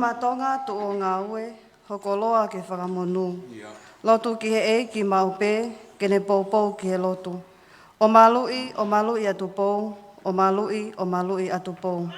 matonga tu o ngā ue, hokoloa ke whakamonu. Lotu ki he e ki maupe, ke ne poupou ki he lotu. O malui atu pou, o malui atu pou.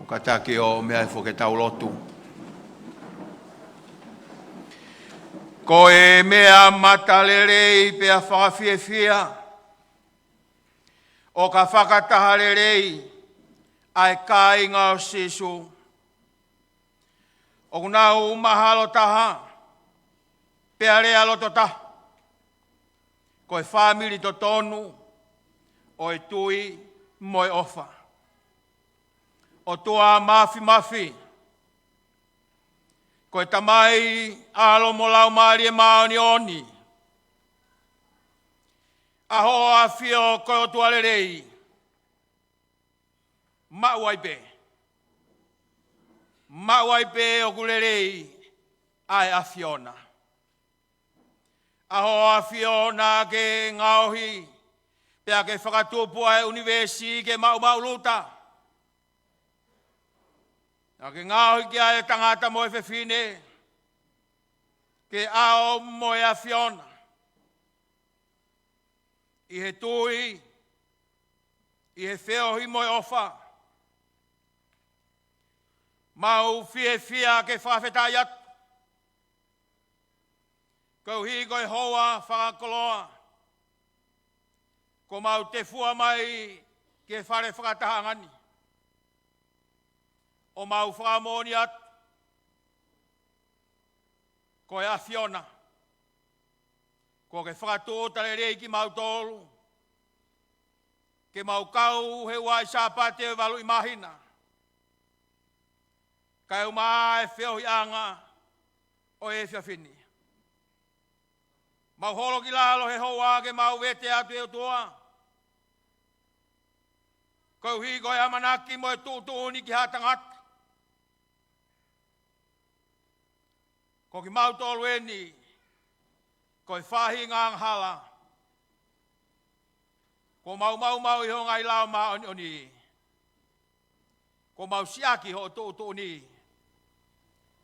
Kataki o mea Fakafeta'i Lotu. Ko e mea matalelei pea whakawhiawhia. O ka whakataharelei ai kai ngā o sisu. O kunau mahalo taha pea rea loto taha. Ko e famili to tonu o e tui moi ofa. O tua mafi, ko e tamai alo mo lau maari e maoni oni. Aho a fio ko o tua lerei, mauaipe o kulerei ai a fiona. Aho a fiona ke ngauhi, pea ke whakatupu ai universi ke mauluta. Nā ke ngāhui ki ai tangata mo e whewhine, ke ao mo e a fiona. I he tui, i he wheohi mo e ofa. Mau whia ke Fakafeta'i atu. Kau hi koe hoa whakakoloa. Ko mau te fua mai ke whare whakatahangani. O mau whakamoni atu, ko e a fiona, ko ke whakatōtare rei ki mau tōru, ke mau kau he wai sāpate e walu i mahina, kai o maa e whiohi anga o e whiawhini. Mau holo ki lalo he hoa ke mau vete atu e utua, ko hi koe amanaki mo e tūtūni ki hatangata. Ko ki mau tōlu eni, ko i whahi ngā nghala. Ko mau i ho ngai lau maa oni. Ko mau siaki ho tō ni.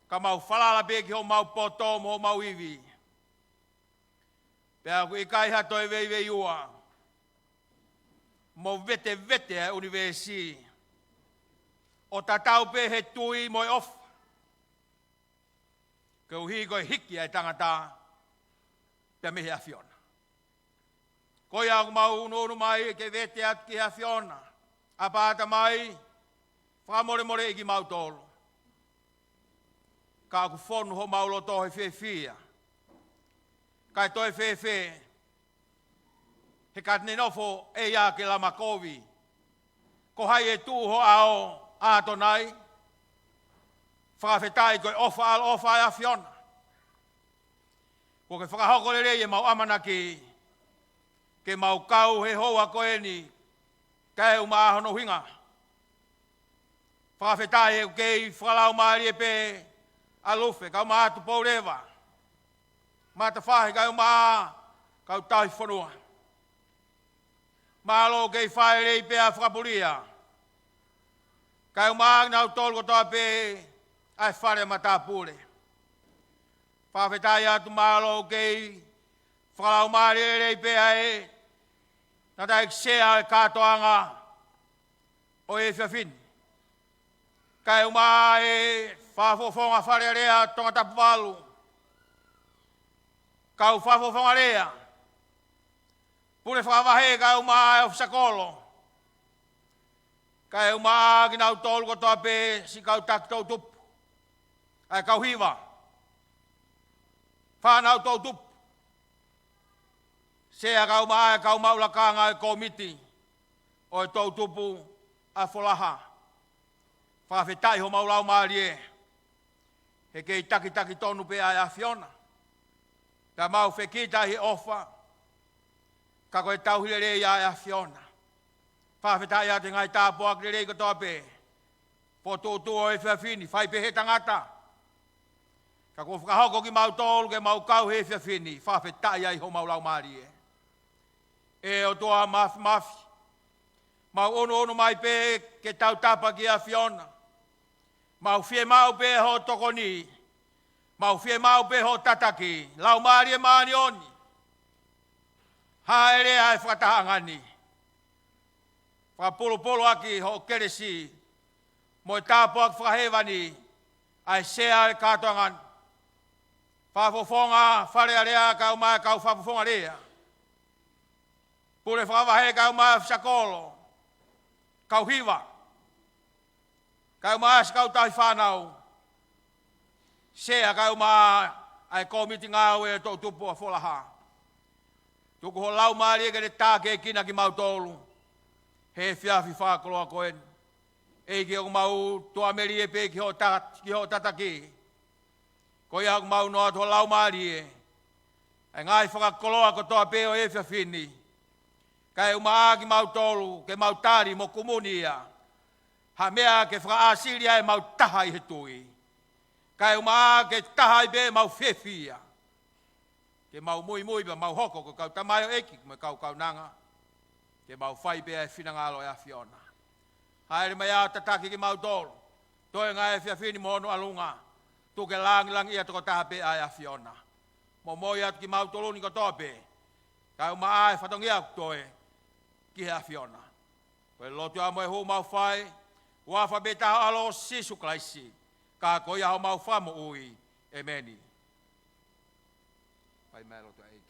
Ka mau whalala peki ho mau poto mo mau iwi. Pea ku i kai hato e vei ua. Mo vete e universi. O tatau pe he tui mo i off. Ka uhi koe hiki ai tangata, pia mehe a fiona. Koe au mau unuru mai ke vete atu ki a fiona, a pāta mai, whakamore iki mau tōlu. Ka aku whonu ho mau lo tohe whia. Kai toi whewhe, he katne nofo e ia ke lama kovi. Ko hai e tūho ao āto nai, Fakafeta'i koe ofa a fiona. Ko ke whakahokore rei e mau amanaki, ke mau kau he hoa koe ni, kai u maahono hinga. Fakafeta'i e kei whakalau maari e pe a Lufe, kau maatu pourewa. Mata whahe kai u maa, kau tahi whanua. Malo kei whae rei pe a whakapuria. Kai u maa nau tolu kotoa pe, ai whare matapure. Fakafeta'i atu malo kei whakalau maari rei pe ai, nata ek sea e katoanga, o e whiawhini. Kai uma e whafofonga wharearea Tongatapu walu. Kau whafofonga rea. Pure whakawahe kai uma e o sakolo. Kai uma ginau tolu kotoa pe si kau tak To'utupu. Ai kau Hiva. Whanau To'utupu. Sea kau maa e kau maulakanga e komiti o e To'utupu Folaha. Fakafeta'i ho maulau maarie. He kei taki tonu pe ai awhiona. Ta mau whekita hi ofa. Ka koe tauhile rei ai awhiona. Fakafeta'i ate ngai tāpua kre rei kotoa pe. Po tūtu o e whiawhini, whai pe he tangata. Ka koe whakahoko ki mau tolu ke mau kau he whiawhini. Fakafeta'i ai ho maulau maarie. E o toa mafi. Mau ono mai pe ke tau tapa ki a Fiona. Mau fie mau pe ho tokoni. Mau fie mau pe ho tataki. Lau maari e maani oni. Haere ai whakatahangani. Whakapolo aki ho keresi. Mo e tāpo aki whakahewani. Ai sea e kātoangan. Whafofonga wharea rea kau mai kau whafofonga rea. Pure whakawahe kau mai sakolo. Kau Hiva. Kau maas kau tahi whanau. Sea kau maa ai komiti ngau e To'utupu Folaha. Tuku ho lau maari eke ne tāke kina ki mau tolu. He whiawhi whakoloa koen. Eiki o mau tua meri e pe ki ho tataki. Ko ia o mau noa tuho lau maari e. Ai ngai whakakoloa ko toa pe o e whiawhini. Kai umaa ki mau tolu, ke mau tari mo kumunia. Ha mea ke whakaasiria e mau taha i he tui. Kai umaa ke taha i be mau whewhia. Ke mau Moimoi pa mau hoko ko kau tamayo eki me kau nanga. Ke mau whai be e whinangalo e a Fiona. Haere mai a tataki ki mau tolu. Toi ngai e whiawhini mo ono alunga. Tuke langi ia toko taha be a Fiona. Moimoi atu ki mau tolu ni ko tope. Kai umaa e whatongia toi. Ki hea Fiona. Koe Lotu a moe hu mau whai, wafa beta alo sisu klaisi, ka koe hau mau whamu ui, e meni. Pai mea Lotu a eiki.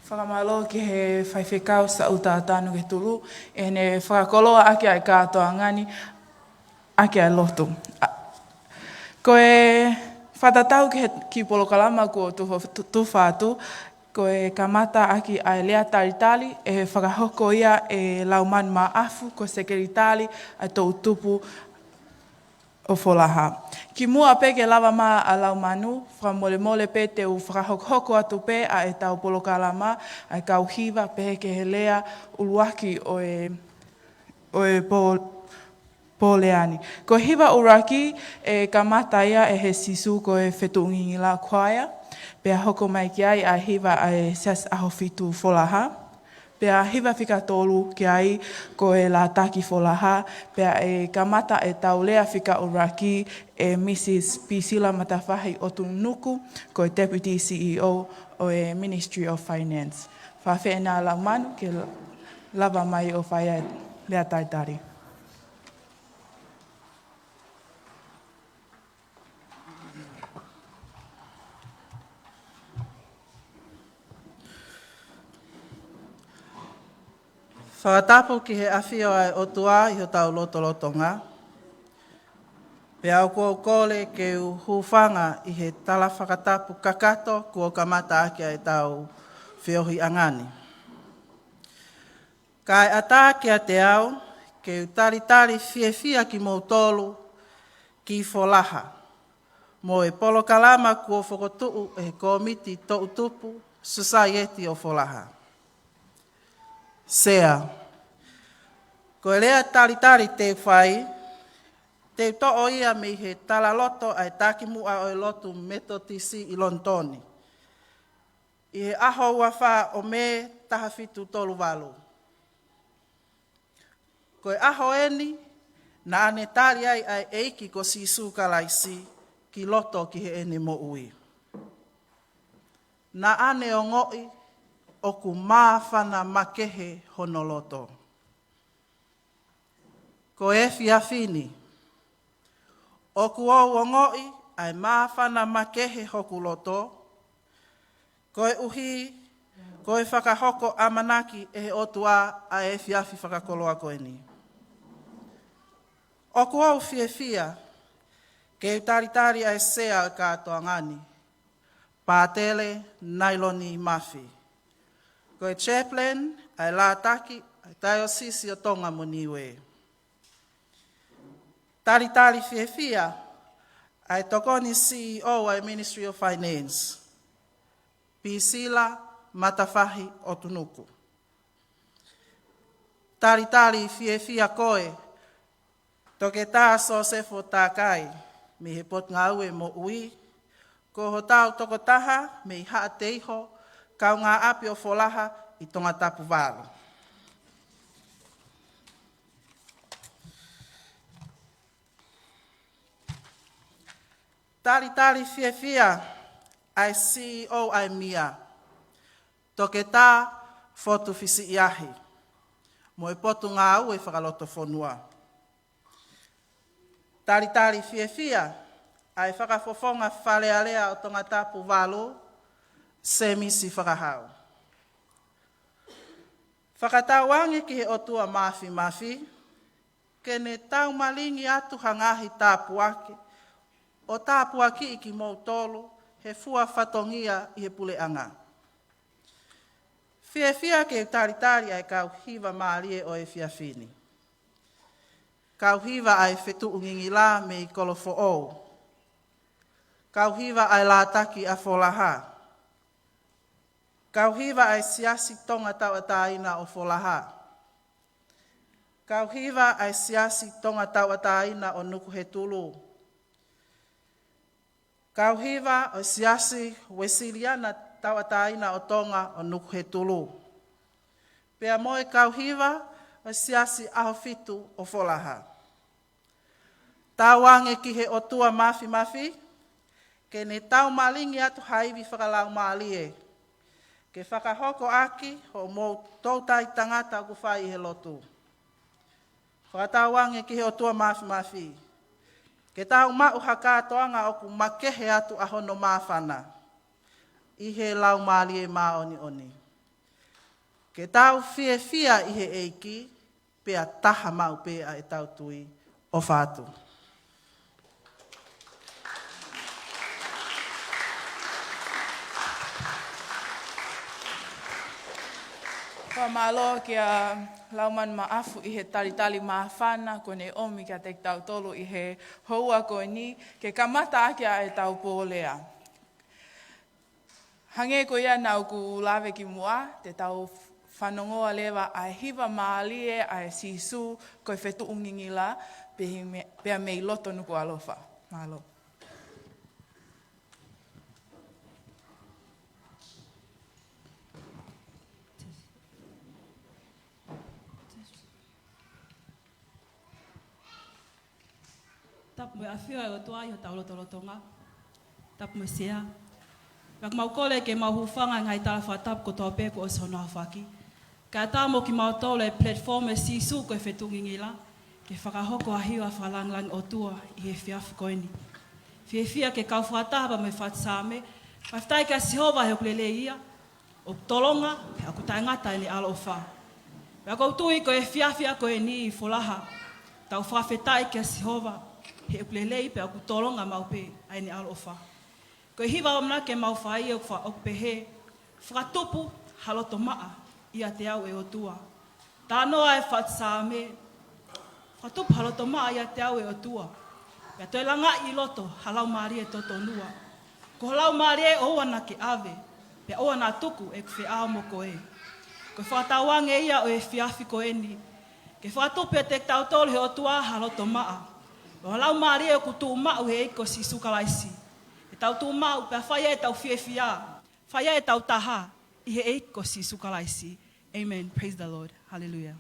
Fakamalo ki he whaiwhekau sa utātānu ke tulu, e ne whakakoloa ake ai kātoa ngani, ake ai Lotu. Koe whatatau ki polokalama ko tuwhātu, koe kamata aki ai lea taritali, e whakahoko ia e lauman mā afu, ko sekeritali ai To'utupu o Folaha. Ki mua peke lava maa a lau manu, fra mole mole pe te u whakahoko atu pe a e tau polokalama, a e kau Hiva pehe ke he lea uluaki o e Poleani. Ko Hiva uraki e kamata ia e he sisu ko e whetuungi la kwaia, pe a hoko mai ki ai a Hiva a e sias aho fitu Folaha. Pea Hiva whika tolu ki ai ko e la taki Folaha, pea e kamata e taulea whika uraki e Mrs. Pisila Matawhahi o Tunuku, ko e Deputy CEO o e Ministry of Finance. Whawhena la manu ke lava mai o whaia lea taitari. Whakatapu ki he awhio ai o tua i ho tau Tonga. Pea au kua kole ke u hūwhanga i he tala whakatapu kakato kua kamata ake ai tau whiohi angani. Kai ata ki a te au, ke u taritari whiewhia ki mou tolu ki Folaha. Mo e polo kalama kua whakotuu e komiti To'utupu Society o Folaha. Sea, ko e lea taritari te whai, te to'o ia me he tala loto ai takimu a o Lotu metotisi i Lontoni. I he aho ua wha o me taha fitu tolu walu. Ko e aho eni, na Netalia ai eiki ko sisu kalaisi ki loto ki he ene mo ui. Na ane o ngoi, o ku māwhana makehe honoloto. Ko e whiawhini, o ku au o ngoi ai māwhana makehe hoku loto, ko e uhi, ko e whakahoko amanaki e he otua a e whiawhi whakakoloa koe ni. O ku au whiawhia, ke utaritari ai sea katoa ngani, pātele nailoni mafi. Ko e chaplain, ai lātaki, ai diocese o Tonga moniwe. Taritari whiawhia, ai tokoni CEO ai Ministry of Finance. Pisila Matawhahi o Tunuku. Taritari whiawhia koe, toke tā so sefo tā kai, me he pot ngāue mo ui, ko ho tau toko taha, me i haa teiho, kau ngā api o Folaha i Tongatapu wālo. Tari whiawhia ai CEO ai mia, toke tā fotu fisi iahi, mo e potu ngā au e whakaloto whonua. Tari whiawhia ai whakafofonga whalealea o Tongatapu wālo, se misi whakahau. Whakatauange ki he otua mafi, ke ne tau malingi atu hangahi tāpuake, o tāpuaki i ki mou tolu, he fua whatongia i he puleanga. Whiawhia ke taritari ai kau Hiva maalie o e whiawhini. Kau Hiva ai whetuungingi la me i kolofo ou. Kau Hiva ai lātaki a Folaha. Kau Hiva ai siasi Tongatapu o Folaha. Kau Hiva ai siasi Tongatapu o Nuku he tulu. Kau Hiva o siasi Wesiliana Tawataina o Tonga o Nuku he tulu. Pea moe Kau Hiva o siasi aho fitu o Folaha. Tāwange ki he otua mafi, ke ne tau malingi atu haiwi whakalau maalie. Ke whakahoko aki ho mou tautai tangata ku whai he Lotu. Whakatawange ki he otua mafi. Ke tau mau hakatoanga o ku makehe atu ahono mawhana. I he lau maalie maoni. Ke tau whiawhia i he eiki, pea taha mau pea e tau tui o whātu. Fakamalo kia lauman maafu i he talitali maafana ko ne omi kia te tau tolu i he houa ko ni ke kamata akia e tau pōlea. Hange ko ia nau ku lawe ki mua te tau whanongoa lewa ai hiva maalie ai sisu ko fetu ungingila pea mei loto nuku alofa. Malo. Tap mo afia o toa i o tau Tonga. Tap mo sea. Wak mau kole ke mau hufanga ngai tala whatap ko toa pe ko o sono hawhaki. Ka tā mo ki mau tole platform e sisu ko e whetungingila. Ke whakahoko a hiwa whalanglang o tua i he whiafu koini. Whiawhia ke kau whatahaba me whatsame. Whaftai ka sihova he ukulele ia. O tolonga he aku taingata ni alo o wha. Wak au tui ko e whiawhia ko e ni i Folaha. Tau Fakafeta'i ke sihova. He ukulelei pe aku tolonga mau pe ai ni alo ofa. Ko hiva omna ke mau fai o fa ok pehee. Fakatupu haloto maa ia te au e o tua. Tā noa e whatsame. Fakatupu haloto maa ia te au e o tua. Pea toi langa i loto halau maari e toto nua. Ko halau maari e oana ke ave. Pea oana tuku e kwhi ao mo ko e. Ko whatawange ia o e whiafi ko e ni. Ke fakatupu e te tau tolu he o tua haloto maa. O lau maari e kutu mau he iko si sukalaisi. E tau tu mau pe whaia e tau whiawhia. Whaia e tau taha i he iko si sukalaisi. Amen. Praise the Lord. Hallelujah.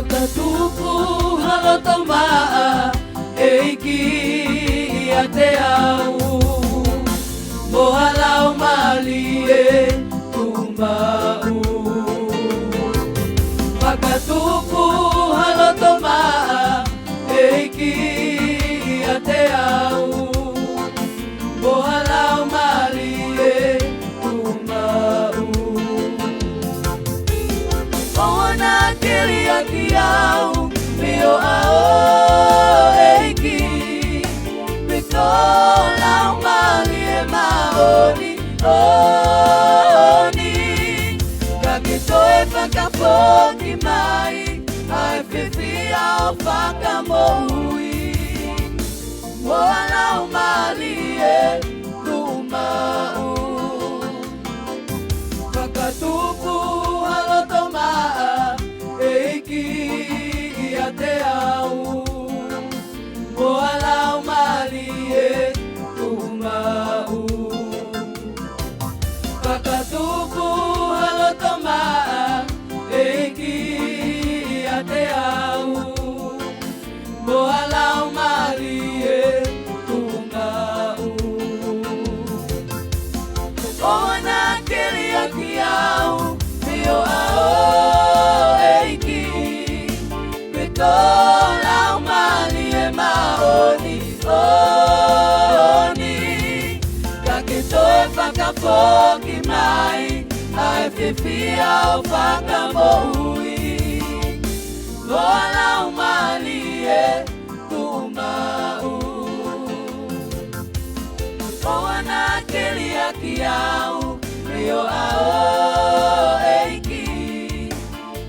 To'utupu haloto maa eiki ia te au mohalau mali e tumau. Fakatupu haloto maa eiki ia te au mohalau mali e tumau. Ona kelia kiau mio ao eiki mikola umali e maoni oni kakito e whakafoki mai ai whiwhia o whakamohui moala umali e tumau. Fakatupu haloto maa eiki ia te au moala umali e tumau. Fakatupu haloto maa eiki ia te au moala umali e tumau. Ona kelia kiau mio ao eiki mikola umali e maoni oni kakito e whakafoki mai ai whiwhia o whakamohui moala umali e tumau. Ona kelia kiau mio ao eiki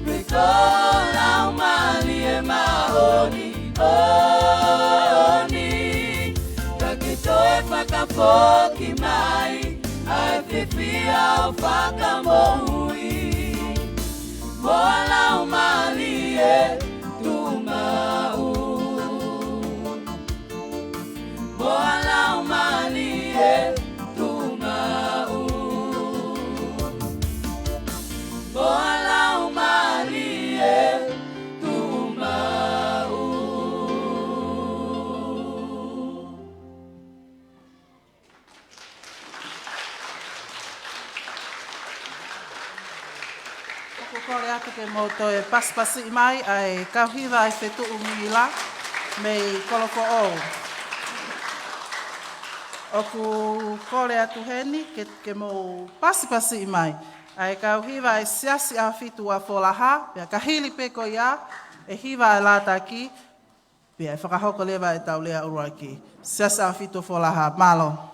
mikola umali e maoni oni kakito e whakafoki mai ai whiwhia o whakamohui moala umali e tumau. Moala umali e tumau. ke mo toe paspasi mai ai kauhiva ai fetu umila mei kolofo o. Oku kore atu heni ke mo paspasi mai ai kauhiva ai siasi a fitu a folaha pia kahili peko ia e hiva ai lataki pia whakahoko lewa e tau lea uruaki. Siasi a fitu folaha malo.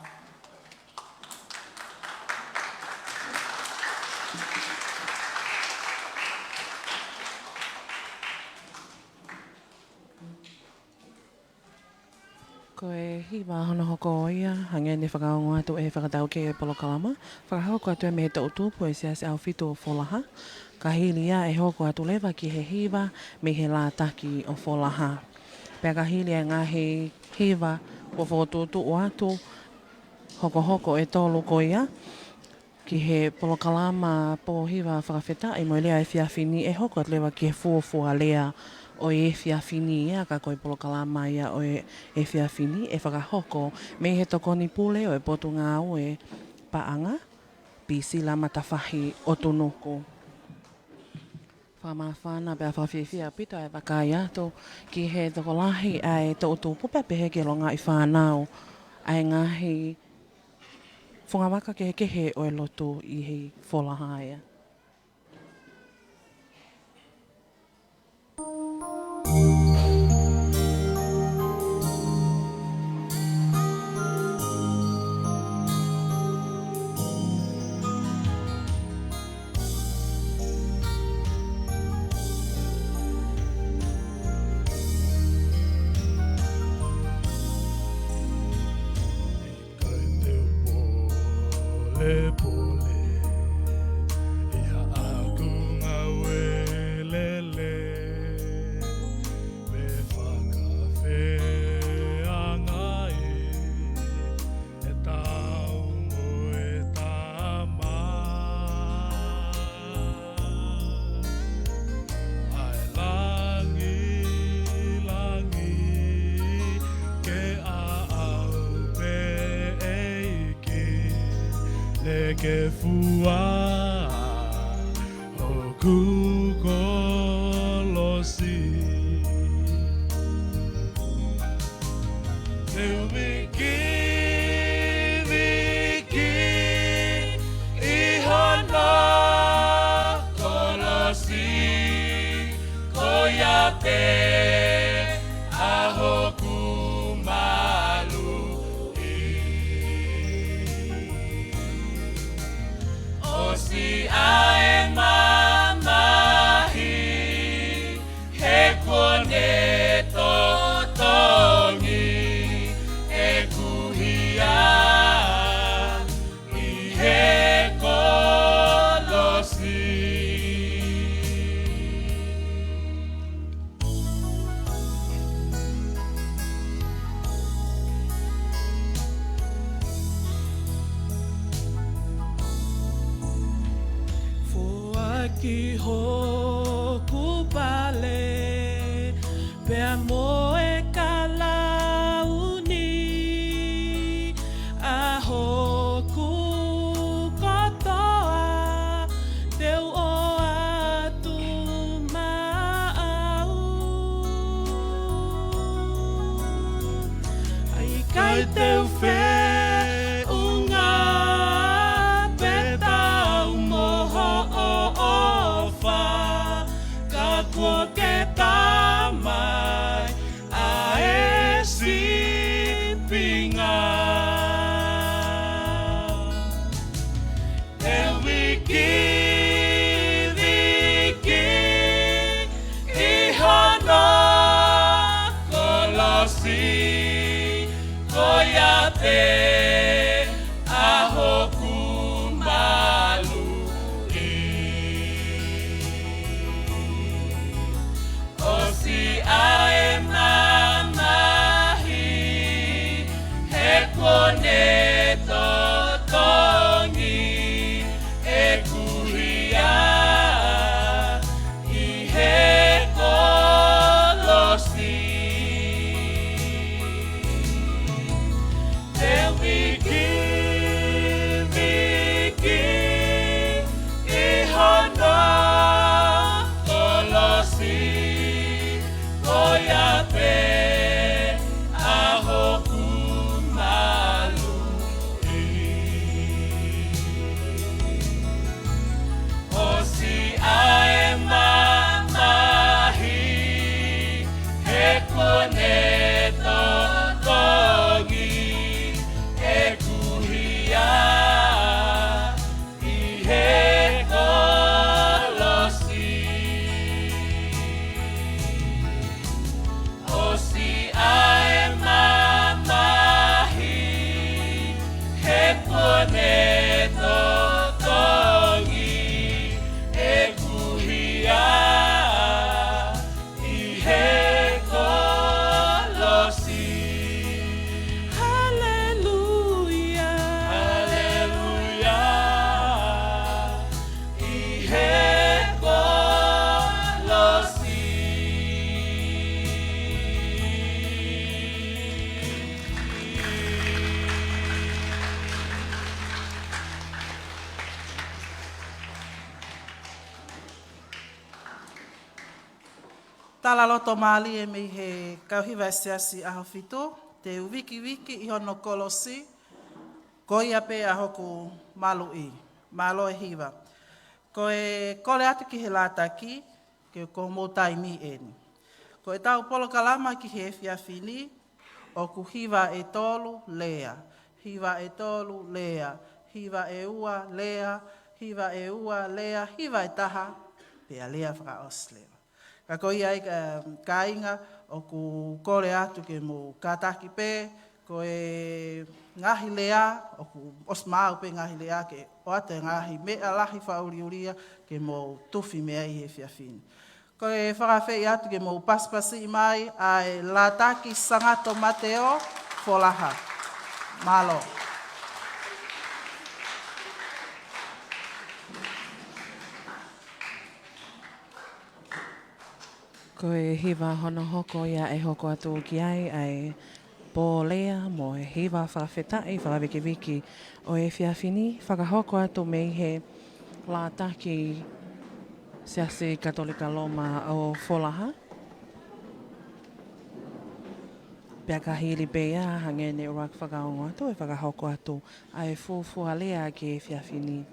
Ko e hiwa hana hoko ia, hange ne whakaongo atu e whakatau ke e polokalama. Whakahoko atu e me To'utupu e siasi au fitu o Folaha. Ka hili ia e hoko atu lewa ki he hiwa me he lātaki o Folaha. Pea ka hili e ngahi hiwa o whotutu o atu hoko e tolu ko ia. Ki he polokalama po hiwa Fakafeta'i mo lea e whiawhini e hoko atu lewa ki he fuafua lea o e whiawhini ia, ka koe polokalama ia o e whiawhini, e whakahoko me he tokoni pule o e potu ngā ue paanga, pisi la matawhahi o tunuku. Whamawhana pia whawhiwhia pita e wakai ato ki he tokolahi ai To'utupu pehee ke longa i whanau ai ngahi whungawaka kehe o e Lotu i he Folaha ia. Ke fua o kukolosi te wiki ihana kolosi koyate ahoku si ae mamahi he kone totongi e kuhia i he kolosi. Ki hoku pale pea mo e kalauni a hoku kotoa teu o atu maau ai kai teu fe koyate ahoku malu osi ae mamahi he kone totongi e kuhia i he kolosi. tala loto mali e mei he kauhiva siasi aho fitu, te wiki i hono kolosi, ko ia pe a hoku malui, malo e hiva. Ko e kole atu ki he lataki, ke ko motai mi eni. Ko e tau polo kalama ki he fiafini, o ku hiva e tolu lea, hiva e tolu lea, hiva e ua lea, hiva e ua lea, hiva e taha, pe a lea whakaos lea. Ka ko ia ka inga o ku kore atu ke mo kataki pe, ko e ngahi lea, o ku osmau pe ngahi lea, ke o ate ngahi mea lahi whauriuria ke mo tufi mea i he fiafini. Ko e whakawhei atu ke mo paspasi mai ai lataki sangato Mateo Folaha. Malo. Ko e hiva hono hoko ia e hoko atu ki ai pō lea mo e hiva fakafeta'i whakawiki o e whiawhini whakahoko atu mei he lātaki seasi katolika loma o Folaha. Pea ka hiri pea hange ne urak whakaongo atu e whakahoko atu ai fuafua lea ki e whiawhini.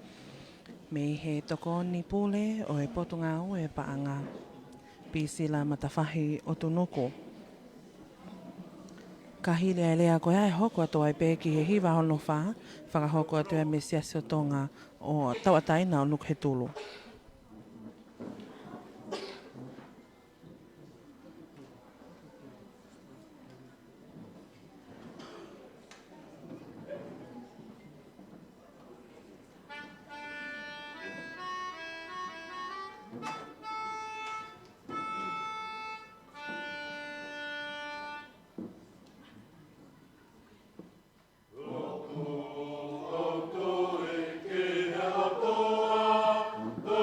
Mei he tokoni pule o e potunga o e paanga. Pisila matawhahi o tunoko. Ka hiri ai lea koe ai hoko atu ai pē ki he hiva hono wha, whakahoko atu e me siasi o Tonga o tauataina o nuk he tulu. To'utupu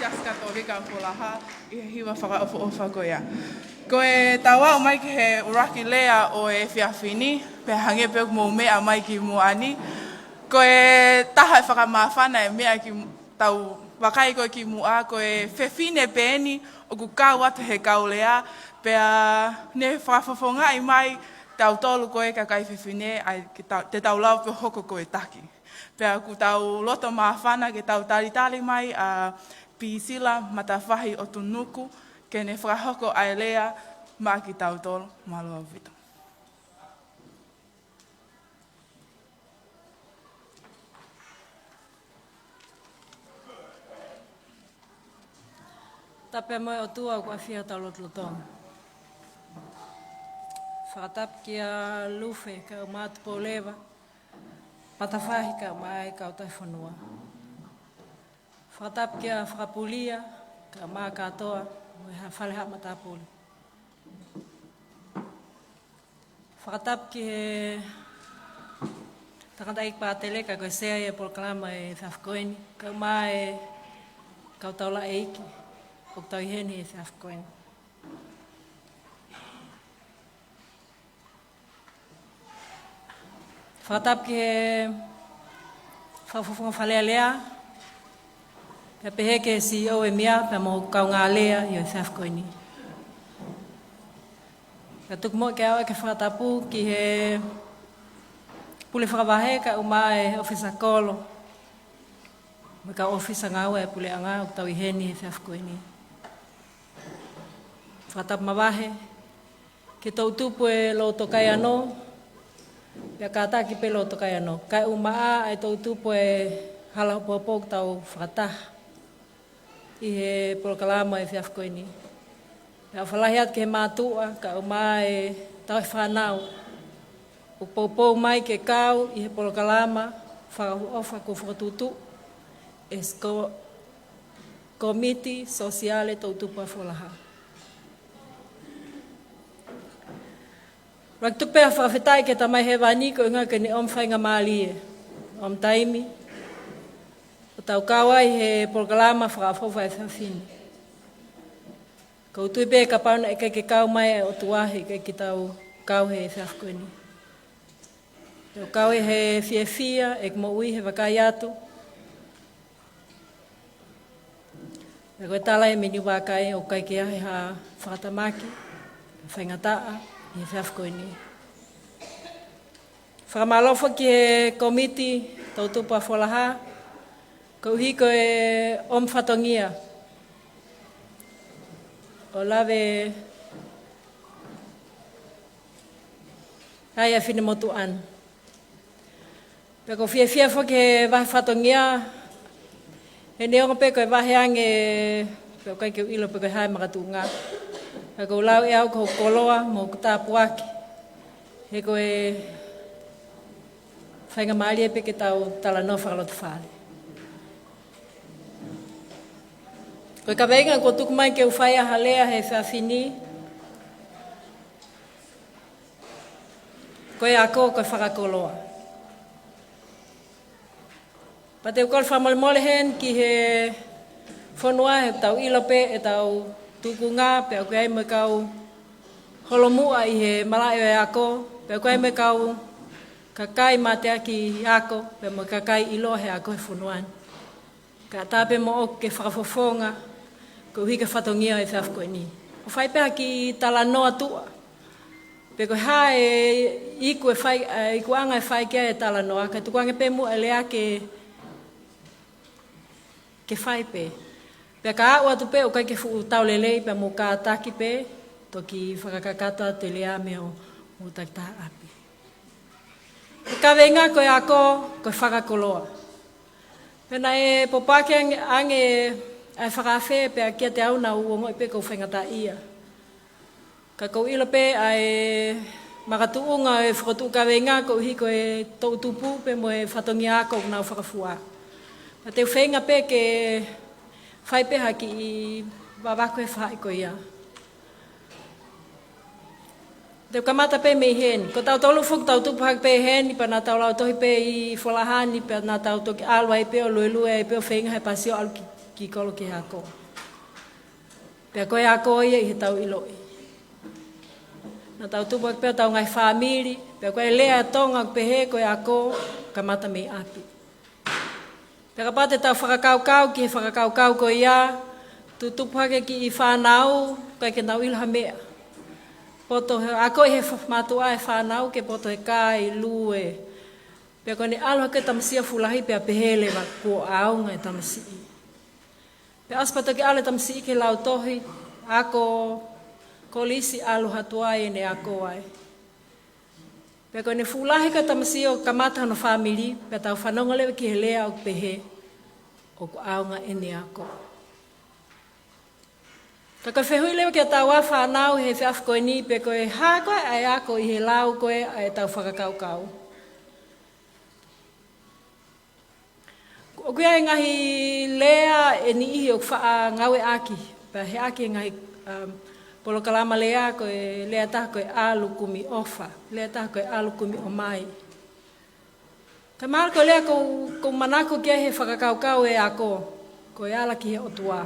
siaska tohi ka Folaha I Hiva whakaofa koia. Ko e tawa o mai ki he uraki lea o e whiawhini, pe hange pe mo mea mai ki muani. Ko e taha e whakamawhana e mea ki tau wakai ko ki mua, ko e whewhine peeni o ku kau atu he kaulea, pe ne whawhawhonga I mai tau tolu koe ka kai whewhine, te tau lau pe hoko koe taki. Pea ku tau loto mawhana ke tau talitali mai a pisila matawhahi o tunuku ke ne whakahoko ai lea ma ki tau tolo malua vito. Tape mai o tua kua whia tau lototong. Whakatap ki a Lufe ka o mātupo lewa. Patawhahi ka mai ka o tai whanua. Whakatap ki a whakapulia, ka mā katoa, mo ha whaleha matapuli. Whakatap ki he takanta ik pātele, ka koe sea e polkalama e whawhkoeni, ka mā e ka o taula e iki, o tau iheni e whawhkoeni. Whakatap ki he whawhawhonga whalea lea, pia pehee ke CEO e mia, pia mo kau ngā lea i o whawhkoeni. Pia tuku mo ke au e ke whakatapu ki he pule whakawahe ka uma e ofisa kolo. Me ka ofisa ngāua e pule anga o tau iheni e whawhkoeni. Whakatapu mawahe, ke To'utupu e Lotu kai anō, pia kātaki pe Lotu kai anō. Kai umaa e To'utupu e hala hopopok tau whakataha. I he polokalama e whiawhkoeni. Pia whalahiat ke he mātua, ka umaa e tau e whanau. O popou mai ke kau i he polokalama, whakaofa ko whakatutu, esko Komiti Sosiale To'utupu Folaha. Raktuk pēr Fakafeta'i ke tamai he wani ko inga ke ne om whainga mālie, om taimi. O tau kawai he polokalama whakafofa e whawhini. Ko utui pē ka pauna e ke kau mai o tuahi ke ki tau kau he whawhkoeni. Tau kau he whiawhia e mo ui he wakai atu. E koe tala e meni wakai o kai ke ahe ha whakatamaki, whaingataa. I whawhkoeni. Fakamalo foki he komiti To'utupu Folaha, ko hiko e whatongia. O lawe hai a whine motu an. Peko whiawhia foki he wahi whatongia, he neonga peko e wahi ange, peko kai keu ilo peko hai makatunga. He ko lau e au ko koloa mo kutapu ake. He ko e whainga maali e peke tau tala no whakalotu whale. Ko e ka veinga ko tuku mai ke uwhaia halea he whawhini. Ko e ako ko e whakakoloa. Pa te ukol whamolemole hen ki he whanua he tau ilope e tau tuku ngā, pia koe me kau holomua I he malaio e ako, pia koe me kau kakai matea ki ako, pia mo kakai ilo he ako he whunuan. Ka tāpe mo o ke whakafofonga, ko hika whatongia e whawhkoeni. O whai pia ki tala noa tua. Pia koe ha e iku anga e whai kia e tala noa, ka tuku ange pe mu e lea ke whai pe. Pea ka aua tu pe o kai ke fu tau lelei pea mo ka taki pe toki whakakakata te lea me o takita api. Ka venga koe ako koe whakakoloa. Pena e popake ange ai whakawhe pea kia te auna uongo I pe kou whaingata ia. Ka kou ilo pe ai makatuunga e whakatu ka venga kou hiko e To'utupu pe mo e whatongia ako nau whakafua. Pa te whainga pe ke whai peha ki I wawako e whai ko ia. Te kamata pe mei hen. Ko tau tolu fuk tau tupu hak pe hen, pa na tau lau tohi pe I Folaha, ni pa na tau toki alwa I pe o luelue, I pe o whainga he pasio alu ki kolo ki ako. Pea koe ako ia i he tau iloi. Na tau tupu ak pea tau ngai famili, pea koe lea tonga pehee koe ako, ka mata mei api. Pea ka pate tau whakakaukau ki he whakakaukau koe ia, tutupu hake ki i whanau, koe ke nau ilha mea. Poto ako i he matua e whanau, ke poto he kai, lue. Pea koe ni alo hake tamasia fulahi, pea pehee lewa kua aunga e tamasii. Pea aspata ke ale tamasii ke lau tohi, ako kolisi alo hatuai ne ako ai. Pea koe ni fulahi ka tamasio kamata no famili, pea tau whanonga lewa ki he lea o pehee, o kua aunga e ne ako. Ka koe whehui lewa ki a tau a whanau he whiaf koe ni, pe koe hā koe ai ako i he lau koe ai tau whakakaukau. O kuia e ngahi lea e ni ihi o wha ngawe aki, pe he aki e ngahi polokalama lea koe lea taha koe alu kumi ofa, lea taha koe alu kumi o mai. Ka maa koe lea ko manako kia he whakakaukau e ako, koe ala ki he otua.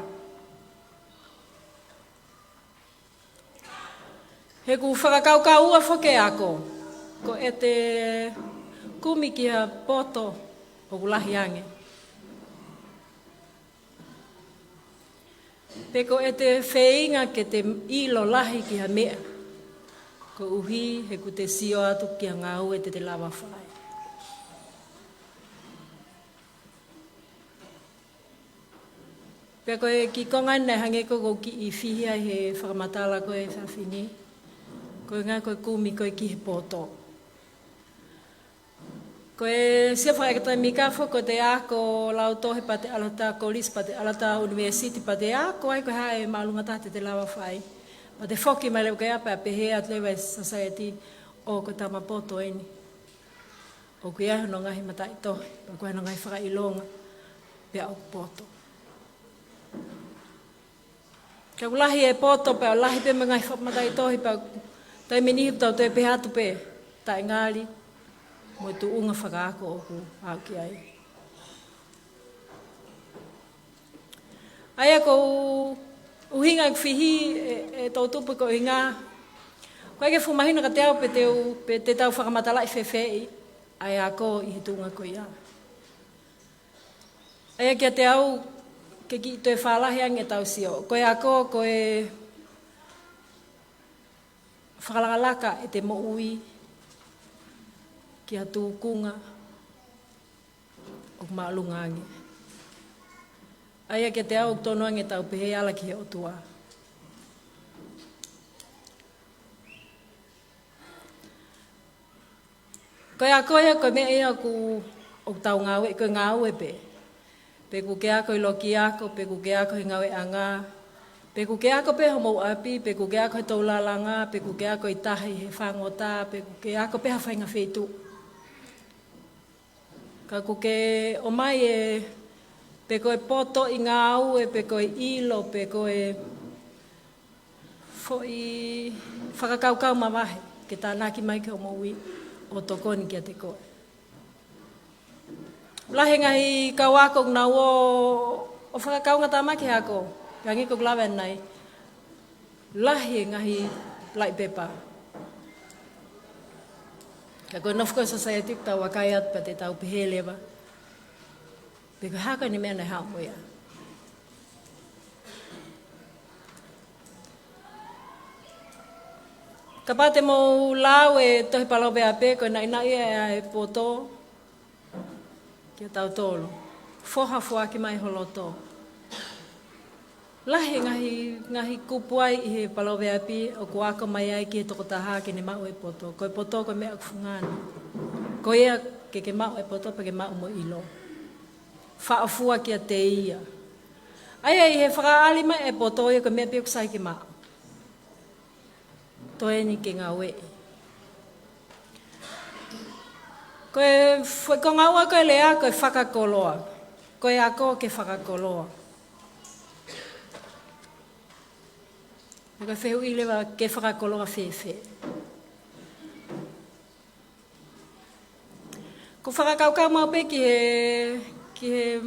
He ku whakakaukau ua foki ako, ko e te kumi ki ha poto o kulahi ange. Pe ko e te wheinga ke te ilo lahi ki ha mea, ko uhi he ku te sio atu ki ha ngau e te lava whai. Pe ko e ki konga nei hange ko ki i whihia he whakamatala ko e whawhini. Koe ngā koe kumi koe ki he poto. Koe sia whaekatai mikafo ko te ako lau tohe pa te alata kolis pa te alata university pa te ako ai koe hae maalungata te lawa whai. Pa te foki mai leo koe apa pehee at lewa society o ko tama poto eni. O koe ahu no ngahi matai tohe, pa koe no ngahi whakailonga pia o poto. Ka ulahi e poto pa ulahi pe me ngahi matai tohe pa tai menihi tau te pehe atu pe, tai ngāri, mo tu unga whakaako o ku au ki ai. Aia ko uhinga whihi e To'utupu ko hinga, koe ke whumahina ka te au pe te tau whakamatala i whewhei, aia ko i he tunga ko ia. Aia kia te au, ke ki te whalahi ange tau sio, koe ako, koe whakalakalaka e te moui ki a tūkunga o maalungange. Aia ke te au tonoange tau pehee ala ki he otua. Koe a koea koe mea ea ku o tau ngawe, koe ngawe pe. Pe ku ke ako i loki ako, pe ku ke ako i ngawe anga, pe ku ke ako pe homou api, pe ku ke ako he taulalanga, pe ku ke ako i tahi he whangota, pe ku ke ako pe hawhainga whetu. Ka ku ke o mai e pe koe poto i ngā au, pe koe ilo, pe koe foi whakakaukau mawahe, ke tānaki mai ke homoui o tokoni kia te koe. Lahe ngahi kau ako ngau o whakakaunga tāmaki ako. Ka ngi ko glawe nei. Lahi ngahi lai pepa. Ka ko nofko society tau wakaiat pa te tau pehee lewa. Pe ko haka ni mea nei hao moia. Ka pate mo lau e tohi palau bea pe ko nai nai e poto. Kia tau tolo. Foha fua ki mai holoto. Lahe ngahi kupuai i he palawe api o ko ako mai ai ki he toko taha ke ne mau e poto. Koe poto koe mea kufungana. Ko ea ke mau e poto pa ke mau mo ilo. Whaafua ki a te ia. Aia i he whakaali mai e poto ia koe mea pia kusai ke mau. Toe ni ke ngā wei. Koe ko ngaua koe lea koe whakakoloa. Koe ako ke whakakoloa. Koe whehu i lewa ke whakakoloa whewhe. Ko whakakaukau mau pe ki he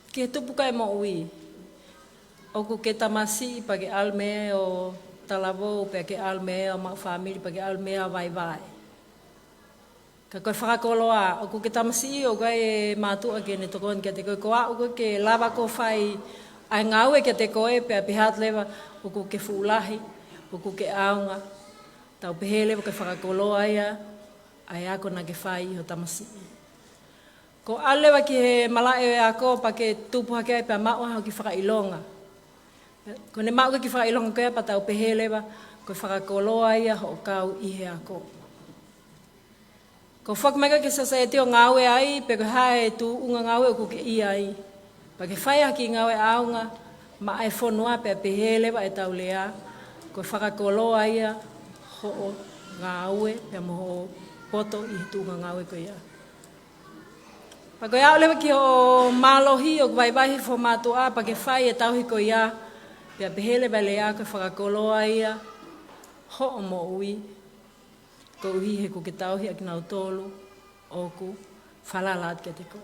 Ke tupu kai mo ui. Oku ke tamasi pa ke alme o talavo pa ke alme o ma famili pa ke alme o vai vai. Ka koe whakakoloa, oku ke tamasi o kai mātua ke ne tokon ke te koe koa, oku ke lava ko whai ai ngaue ke te koe pe a pihat lewa, oku ke fuulahi, oku ke aunga, tau pehee lewa ke whakakoloa ia, ai ako na ke whai o tamasi. Ko alewa ki he malae e ako pa ke tupu hake ai pe a maua hau ki whakailonga. Ko ne maua ki whakailonga koe pa tau pehee lewa, ko whakakoloa ia ho kau i he ako. Ko whakamaika ke society o ngaue ai, pe ko hae tu unga ngaue o kuke i ai. Pa ke whai haki ngaue aunga, ma ai whonua pe a pehee lewa e tau lea, ko whakakoloa ia ho o ngaue, pe a moho poto i tu unga ngaue ko ia. Pa koe au lewa ki o malohi o vai fo matua, pa ke whai e tau hiko ia, pe a pehee lewa lea ko whakakoloa ia, ho o mo ui. Ko uhi he ko ke tauhi a ki nau tolu, oku, whalalat ke te koe.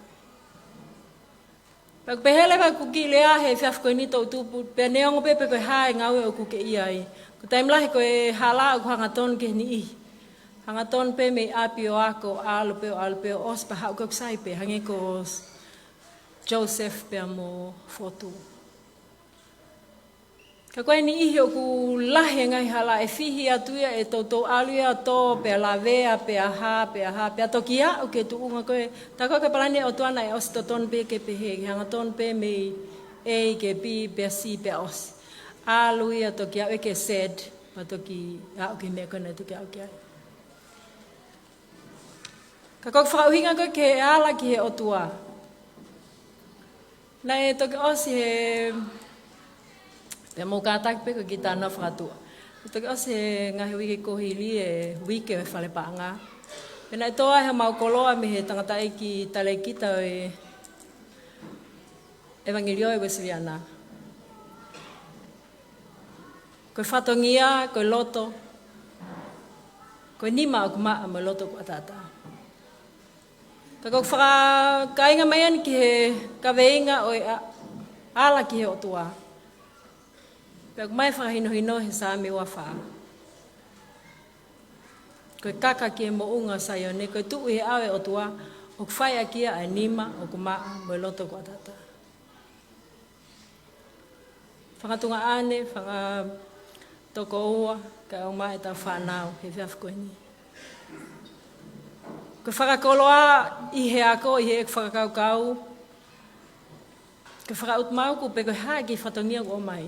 Pag pehele pa kuki lea he whiaf koe ni To'utupu, pe neongo pe koe hae ngaue o kuke iai. Ko taimlahi koe hala o hangaton ke ni i. Hangaton pe me api o ako, alupe o os pa hau koe kusai pe, hange ko Joseph pe mo fotu. Ka koe ni ihi o ku lahi ngai hala e fihi atuia e tautou aluia to pe a lavea, pe a ha, pe a toki a o ke tuunga koe. Ta koe ke palani o tuana e osi toton pe ke pehe, ke hangaton pe me e ke pi, pe a si, pe a osi. Aluia toki a o ke said, pa toki a o ke mea koe na toki a o ke ai. Ka koe whakauhinga koe ke ala ki he otua. Na e toki osi he... Pea mō kātaki peko ki tāna whakatua. Toki o se ngahi wiki kohili e wiki e whale paanga. Pena e toa he mau koloa me he tangata e ki tale kita e Evangelio e Wesiliana. Koe whatongia, koe loto, koe nima o kumaa mo loto kua tata. Ka koe whakainga mai ani ki he kaweinga o e ala ki he otua. Pea mai whakahinohino he sa me wawha. Koe kaka ki e mo unga sayone, koe tuu he awe o tua, o kwhai akia a nima o kumaa mo loto kua tata. Whakatunga ane, whakatoko ua, ka o mai tau whanau he whiaf koe ni. Koe whakakoloa i he ako, i he ek whakakaukau. Koe whakautmauku pe koe hae ki whatongia o mai.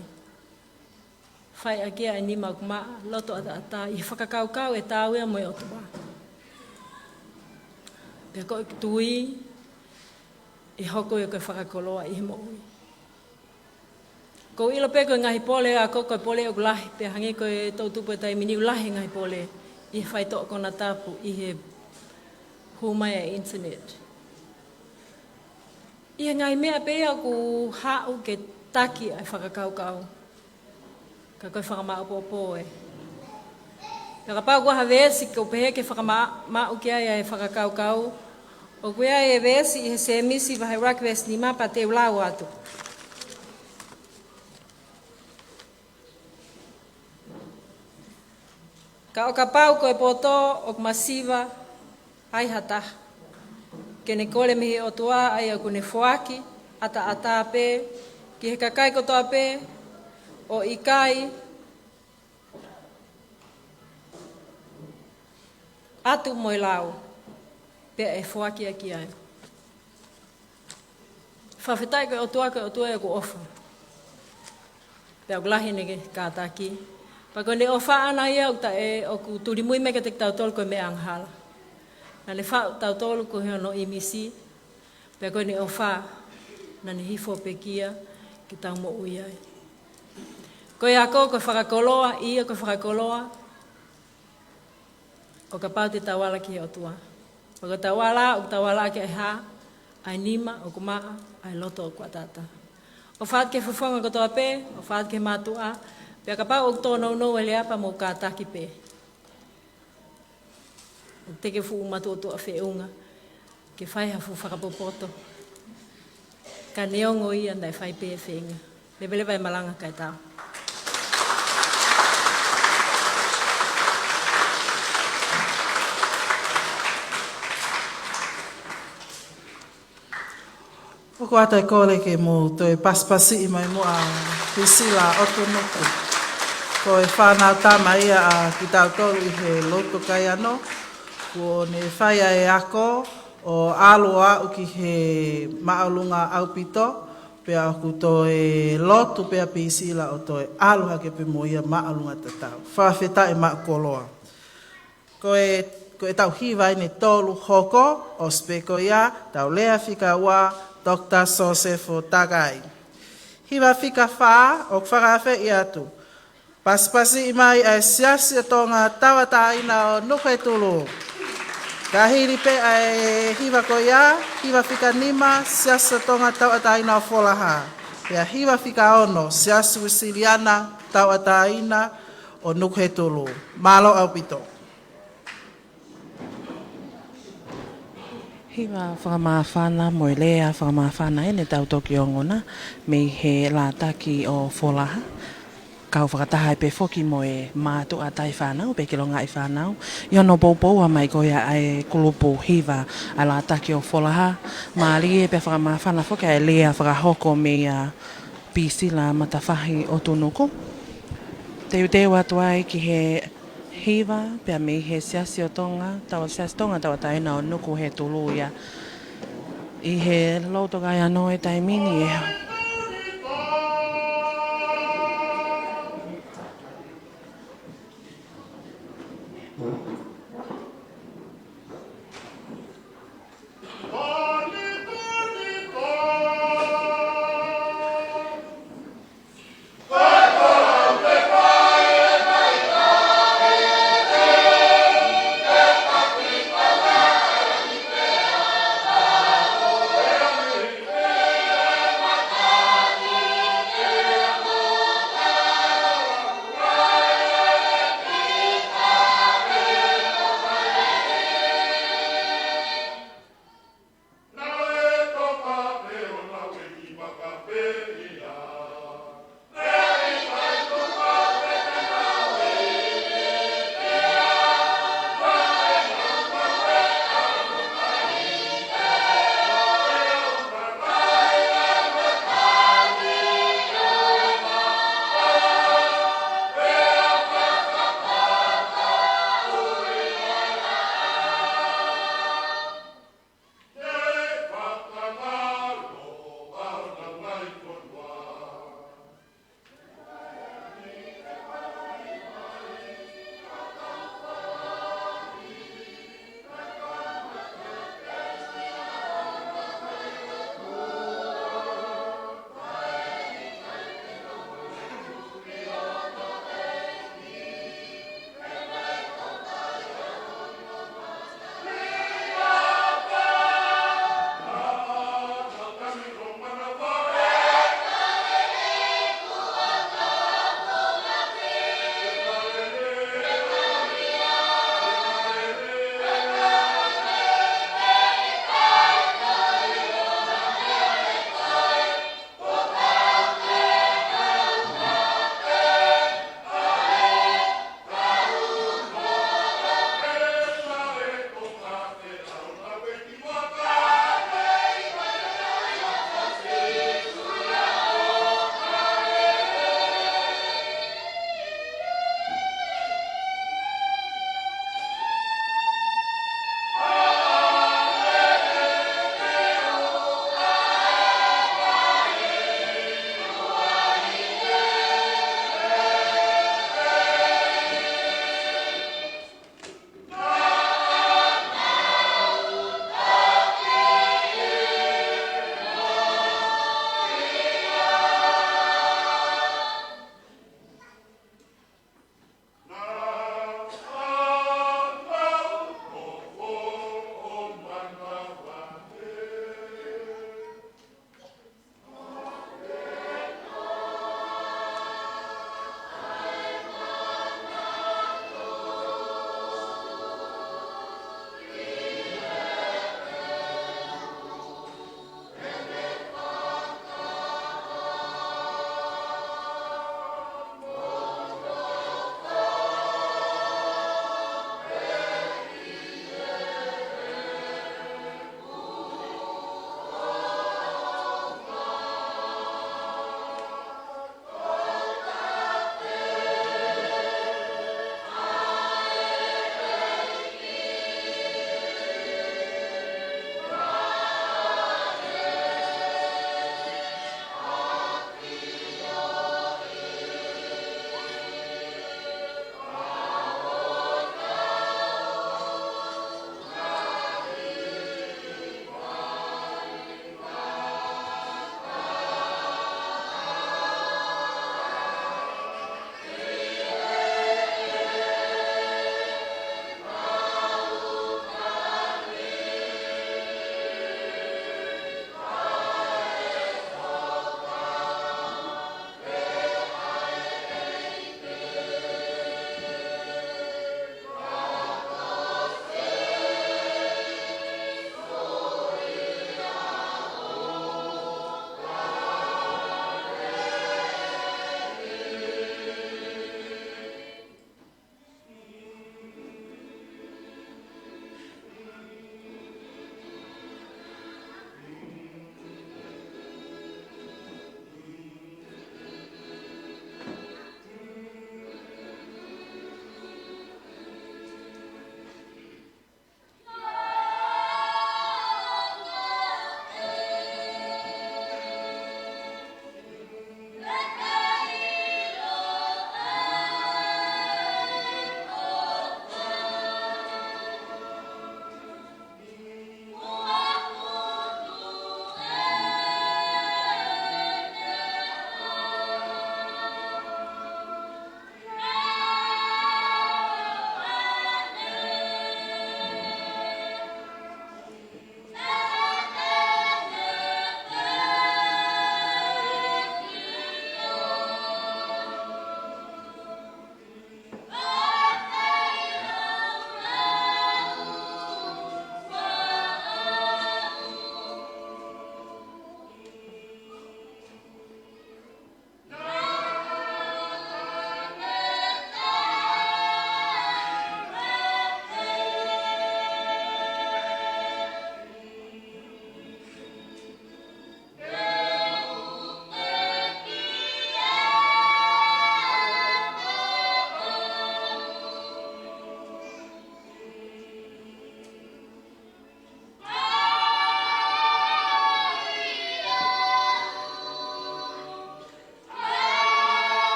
Whai akia e nima kuma loto ata i whakakaukau e tāwea mo e otua. Pea koe tui e hoko e koe whakakoloa i he mo ui. Ko ilo pe koe ngahi pole a koe pole o kulahi pe hangi koe To'utupu e taimini ulahi ngahi pole i whai Tongatapu i he humai e internet. I he ngahi mea pe a ku hau ke taki ai whakakaukau. Ka koe whakamau pōpō e. Ka pau kua hawesi ko pehe ke whakamau ki ai e whakakaukau. O koe ai e vesi i he se misi vahe rakves ni mapa te ulau atu. Ka o ka pau koe poto o masiva ai hata. Ke ne kole mihi o tua ai a kune fuaki ata pe. Ki he kakai kotoa pe. O ikai atu moi lau pe e fuaki aki ai. Fakafeta'i koe o tua e ko ofa. Pe au lahi nege kātaki. Pa koe ne ofa ana ia o ku turimui me ke te tautolu koe me anghala. Na ne wha tautolu ko heo no imisi. Pe koe ne ofa na ne hifo pekia ki tau mo ui ai. Koe ako, koe whakakoloa, ia koe whakakoloa, o ka pau te tawala ki he o tua. O ka tawala ki ai ha, ai nima, o kumaa, ai loto o kua tata. O whaat ke whawhonga kotoa pe, o whaat ke matua, pe ka pau o tōnou no e leapa mo ka taki pe. O teke whu matua tua whiunga, ke whaiha whu whakapopoto. Ka neongo ia ndai whai pē whenga. Lewe e malanga kai tau. Oko atai kore ke mo toi paspasi i mai mo a pisila oto nuku. Ko e whanau tama ia a ki tau tolu i he loto kai ano. Ko ne whaia e ako o aloa uki he maalunga aupito. Pea ku to e lotu pea pisila o to e aloha ke pe mo ia maalunga tatau. Fakafeta'i maakoloa. Ko e tau hiva i ne tolu hoko o speko ia tau lea fika wa Dr. Sosefo Tagai. Hiva fika wha o Fakafeta'i atu. Paspasi i mai ai siasi Tonga tawataina o Lufe tulu. Kahiri pe ai hiva ko ia, hiva fika nima, siasi Tonga tawataina o Folaha. Pea hiva fika ono, siasi wisiliana tawataina o Lufe tulu. Malo au pito. Hiva whakamawhana mo lea whakamawhana e ne tau toki o ngona me he lātaki o Folaha. Kau whakataha pe foki mo e mātu a tai whanau, pe kilonga i whanau. Iono poupou a mai koia ai kulupu hiva a lātaki o Folaha. Māli e pe whakamawhana foki e lea whakahoko me a pisila matawhahi o tunuku. Te uteu atu ai ki he Hiva, pea me he siasi o Tonga, siasi Tonga tawa taina o nuku he tulu ia. I he Lotu gai anō e taimini e.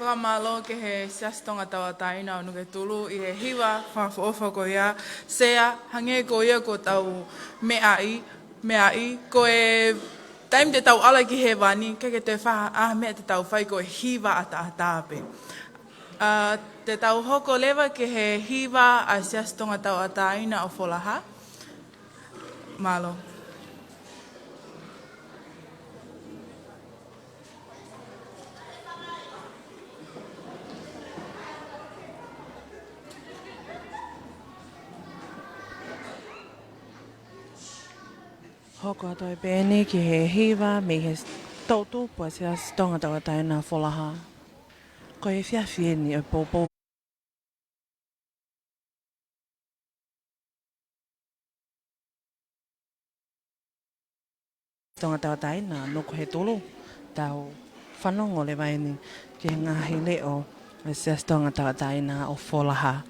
Fakamalo ke he sias Tongatapu na nuke tulu I he hiva whawhaofa ko ia sea hange ko ia ko tau mea I ko e time te tau ala ki he wani ke te wha mea te tau whai ko e hiva ata-atape. Te tau hoko lewa ke he hiva a sias Tongatapu o Folaha. Malo. Hoko atoi pēni ki he hiva me he To'utupu Folaha na Folaha. Ko e whiawhieni o pōpō. Tongatapu na no ko he tolu tau whanongo le waini ki he ngahi leo e sias Tongatapu na o Folaha.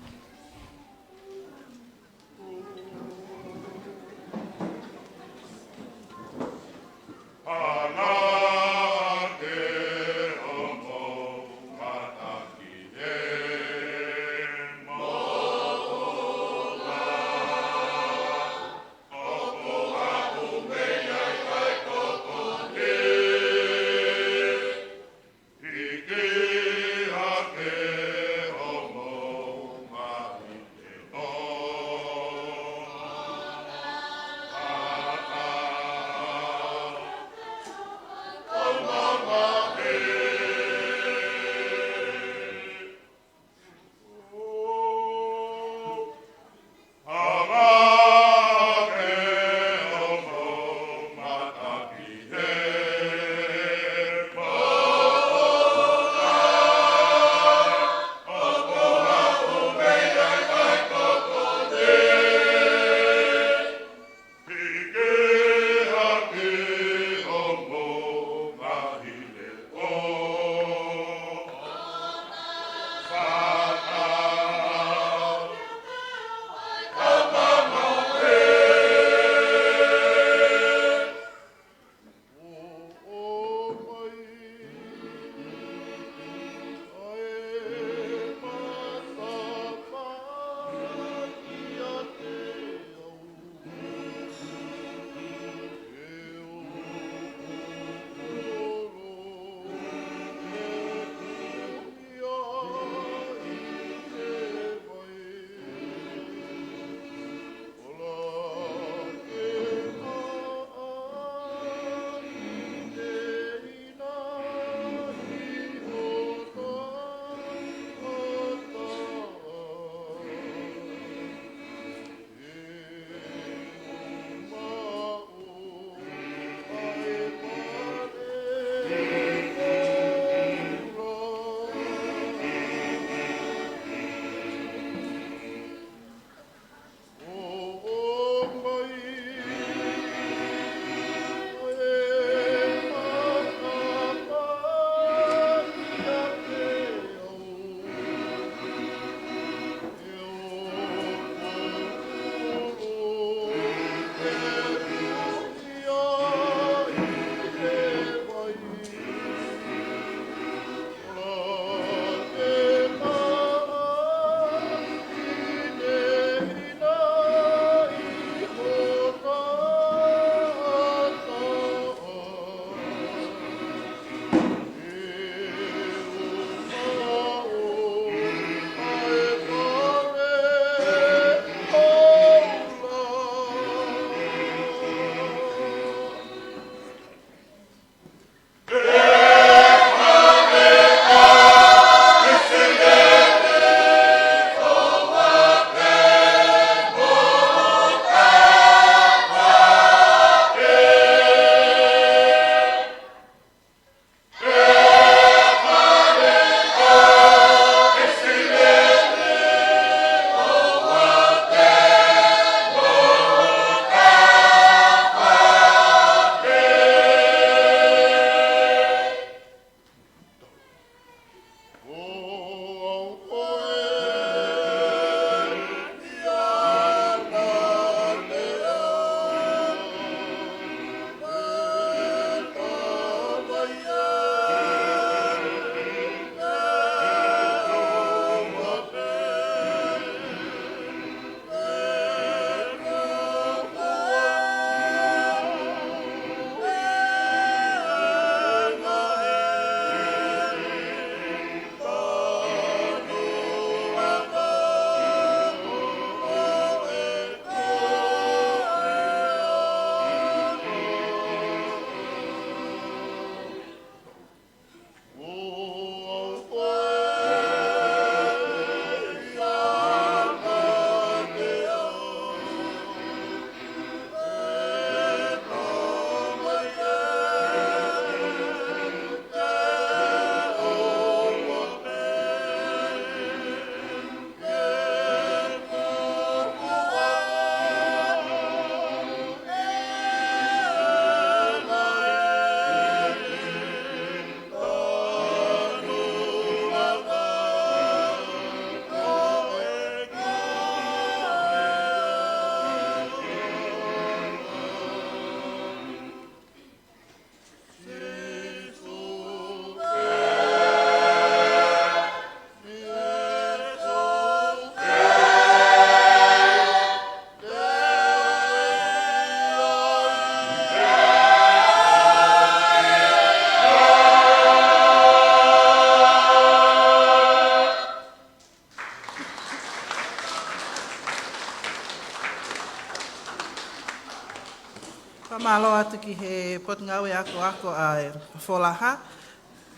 Famalo atu ki he potngawe ako ai Folaha.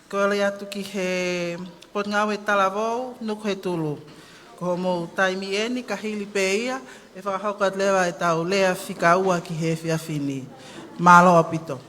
Ko le atu ki he potngawe talavou nuku he tulu. Ko mo taimi eni ka hili peia e whakahokat lewa e tau lea whikaua ki he whiawhini. Malo apito.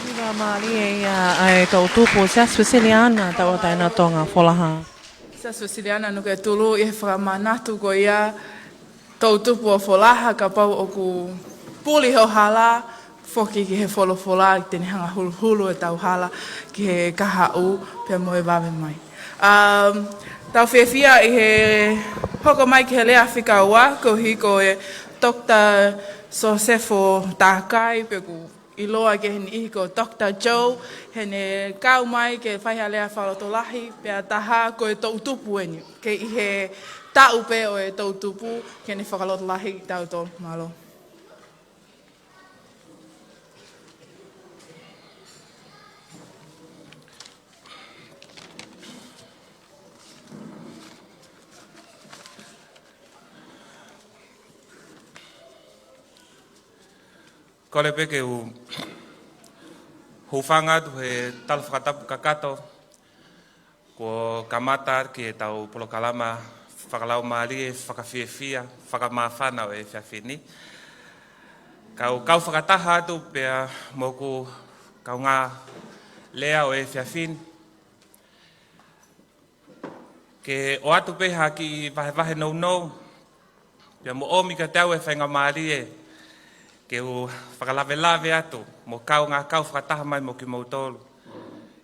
Hiva Malie ai To'utupu Siciliana tau taina Tonga Folaha. Siciliana no ke tulu e whakamanatu ko ia To'utupu Folaha ka pau o ku puli ho hala foki ki he wholofola ki tene hanga hulu e tau hala ki he kaha u pia moe wawe mai. Tau whiawhia i he hoko mai ki he lea whika ua, ko hiko e Dr. Sosefo Tākai, peku i loa ke hene ihi ko Dr. Joe, hene kau mai ke whaiha lea whalotolahi, pia taha ko e To'utupu eni, ke i he tau pe o e To'utupu, ke ne whakalotolahi tau tō malo. Kore peke hufanga tu he tal Fakatapu kakato ko kamata ke tau polokalama whakalau maari e whakawhiawhia, whakamawhana o e whiawhini. Kau whakataha atu pia moku kau ngā lea o e whiawhini. Ke o atu peha ki wahe nou, pia mo omi ka tau e whainga maari e ke o whakalawelawe atu, mo kau ngā kau whakataha mai mo ki mautolu,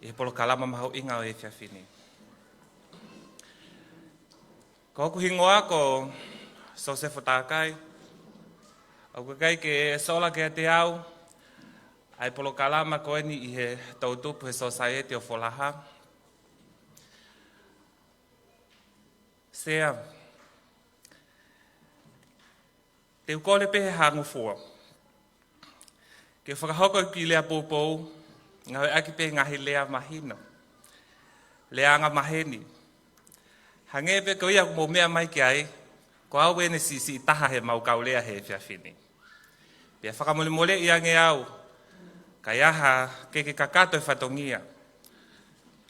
i he polokalama maho inga o e whiawhini. Ko hoku hingoa ko Sosefo Tākai, au kai ke sola ke te au, ai polokalama ko eni i he To'utupu he Society o Folaha. Sea, te ukole pehe hangu fua. Ke whakahoko ki lea pōpou, ngā hoi aki pehe ngahi lea mahino. Lea anga maheni. Hangepe ko ia mo mea mai ki ai, ko au ene si taha he maukau lea he whiawhini. Pia whakamolemole i ange au, kai aha ke kakato e whatongia,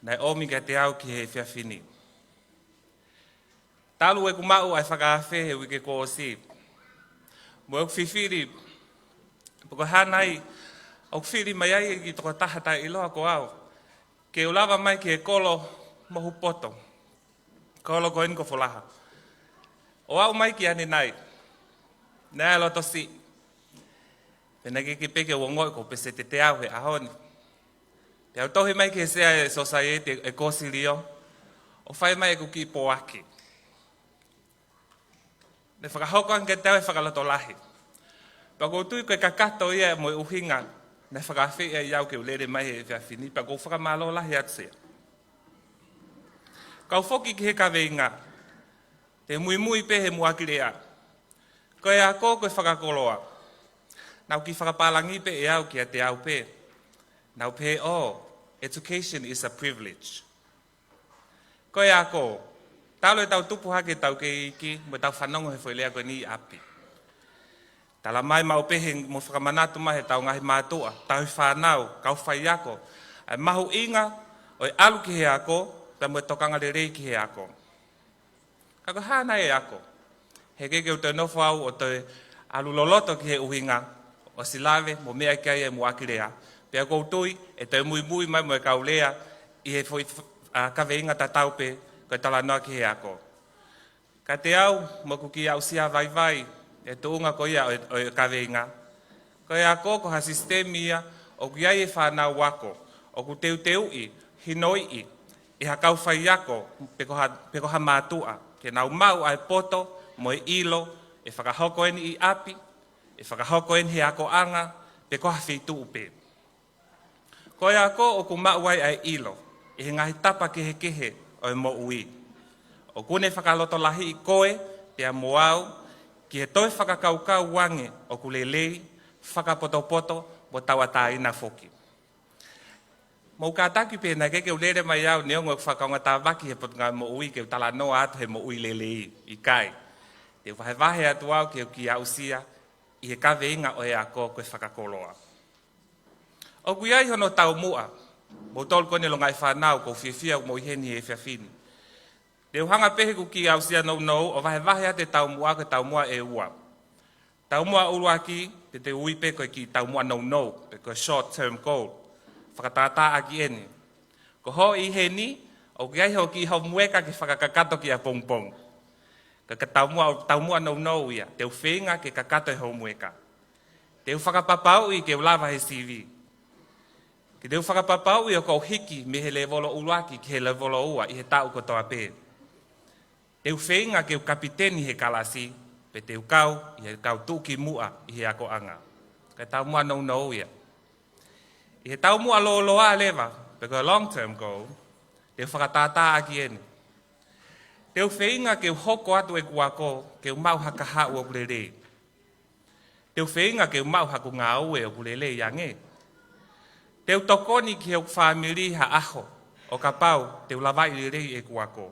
nai omi ka te au ki he whiawhini. Talu e kumau ai whakawhe he wike ko o si. Mo euk whiwhiri, poko hanai, au whiwhiri mai ai ki toko tahata i loa ko au, ke ulawa mai ki he kolo mohu poto. Kolo ko inko Folaha. O au mai ki ane nai. Nea loto si. Pena ki peke wongoi ko pese te au he ahoni. Te au tohi mai ki he sea e society e Akosi rio. O whai mai e kuki poaki. Ne whakahoko anke tau e whakaloto lahi. Pako tui koe kakato ia mo e uhinga. Ne whakawhi e iau ke ulere mai e whiawhini. Pako Fakamalo lahi atu sea. Kau foki ki he kaweinga, te mui pehe muakirea. Koe a ko koe whakakoloa. Nau ki whakapalangi pe e au ki a te au pe. Nau pe education is a privilege. Koe a ko, talo e tau tupu hake tau ke iki, mo tau whanongo he whailea koe ni api. Tala mai mau pehe mo whakamanatu mai he tau ngahi mātua, tau whanau, kau whaiako. Ai mahu inga, oi alu ki he ako, ta mo tokanga le rei ki he ako. Kako hana e ako. He keke o te nofo au o te alu loloto ki he uhinga o silave mo mea ki ai e muakirea. Pea koutui e te mui mai mo e kaulea i he kaweinga ta taupe koe tala noa ki he ako. Ka te au mo kuki au sia vai e tuunga ko ia o e kaweinga. Koe ako ko ha sistemi ia o ki ai e whanau wako o ku teu i hinoi i i hakau whai ako peko ha mātua, ke nau mau ai poto, mo e ilo, e whakahoko eni i api, e whakahoko eni he ako anga, peko ha whitu upe. Koe ako o ku mau ai ilo, e he ngahi tapa kehe o e mo ui. O kune whakaloto lahi i koe, pia moau, ki he toi whakakaukau wange o ku lelei, whakapoto mo tawata ina foki. Mo ka taki pena ke ulere mai au neongo whakaunga tā waki he potunga mo ui ke tala noa atu he mo ui lelei i kai. Te wahe atu au ke ki ausia i he kaweinga o e ako koe whakakoloa. O kui ai hono tau mua, mo tolu kone longai whanau ko whiawhia mo i heni e whiawhini. Te uhanga pehe ku ki ausia nou o wahe ate tau mua ke tau mua e ua. Tau mua uruaki te ui pe koe ki tau mua nou, pe koe short term goal. Whakatata aki ene. Ko ho i heni, o ki ai ho ki hau mueka ki whakakakato ki a pongpong. Ka tau mua nou ia, te uwhenga ke kakato e hau mueka. Te whakapapau i ke ulawa he CV. Ke te whakapapau i o kou hiki me he le volo uruaki ke he le volo ua i he tau kotoa pē. Te whenga ke kapiteni he kalasi, pe te kau i he kau tūki mua i he ako anga. Ka tau mua nou ia. I he tau mua loa lewa, pe ko long term goal, te whakatata aki eni. Te whenga ke hoko atu e kuako, ke mau hakaha ua kurere. Te whenga ke mau haku ngā ue o kurere yange. Te tokoni ki he famili ha aho, o ka pau te ulawai rei e kuako.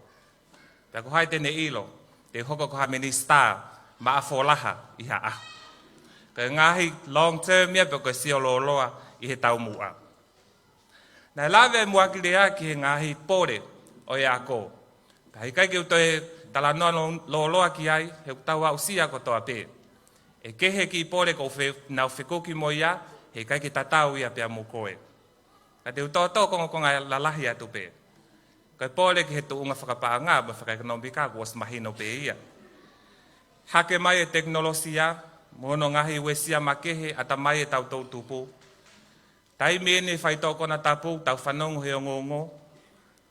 Pe ko hai tene ilo, te hoko ko ha minister, ma a folaha i ha aho. Ka ngahi long term ia pe ko siolo loa i he tau mua. Nai lawe mua ki rea ki he ngahi pore o e ako. Hei kai ki utoe tala noa loa ki ai, he tau au sia kotoa pē. E kehe ki pore ko nau whikuki mo ia, he kai ki tatau ia pia mukoe. Ka te utoto konga lalahi atu pē. Kai pore ki he tuunga whakapaa ngā, ma whakaekonomika kuas mahino pē ia. Hake mai e teknolosia, mono ngahi wesia makehe ata mai e tau To'utupu. Tai mene whai Tongatapu, tau whanongo he ongongo.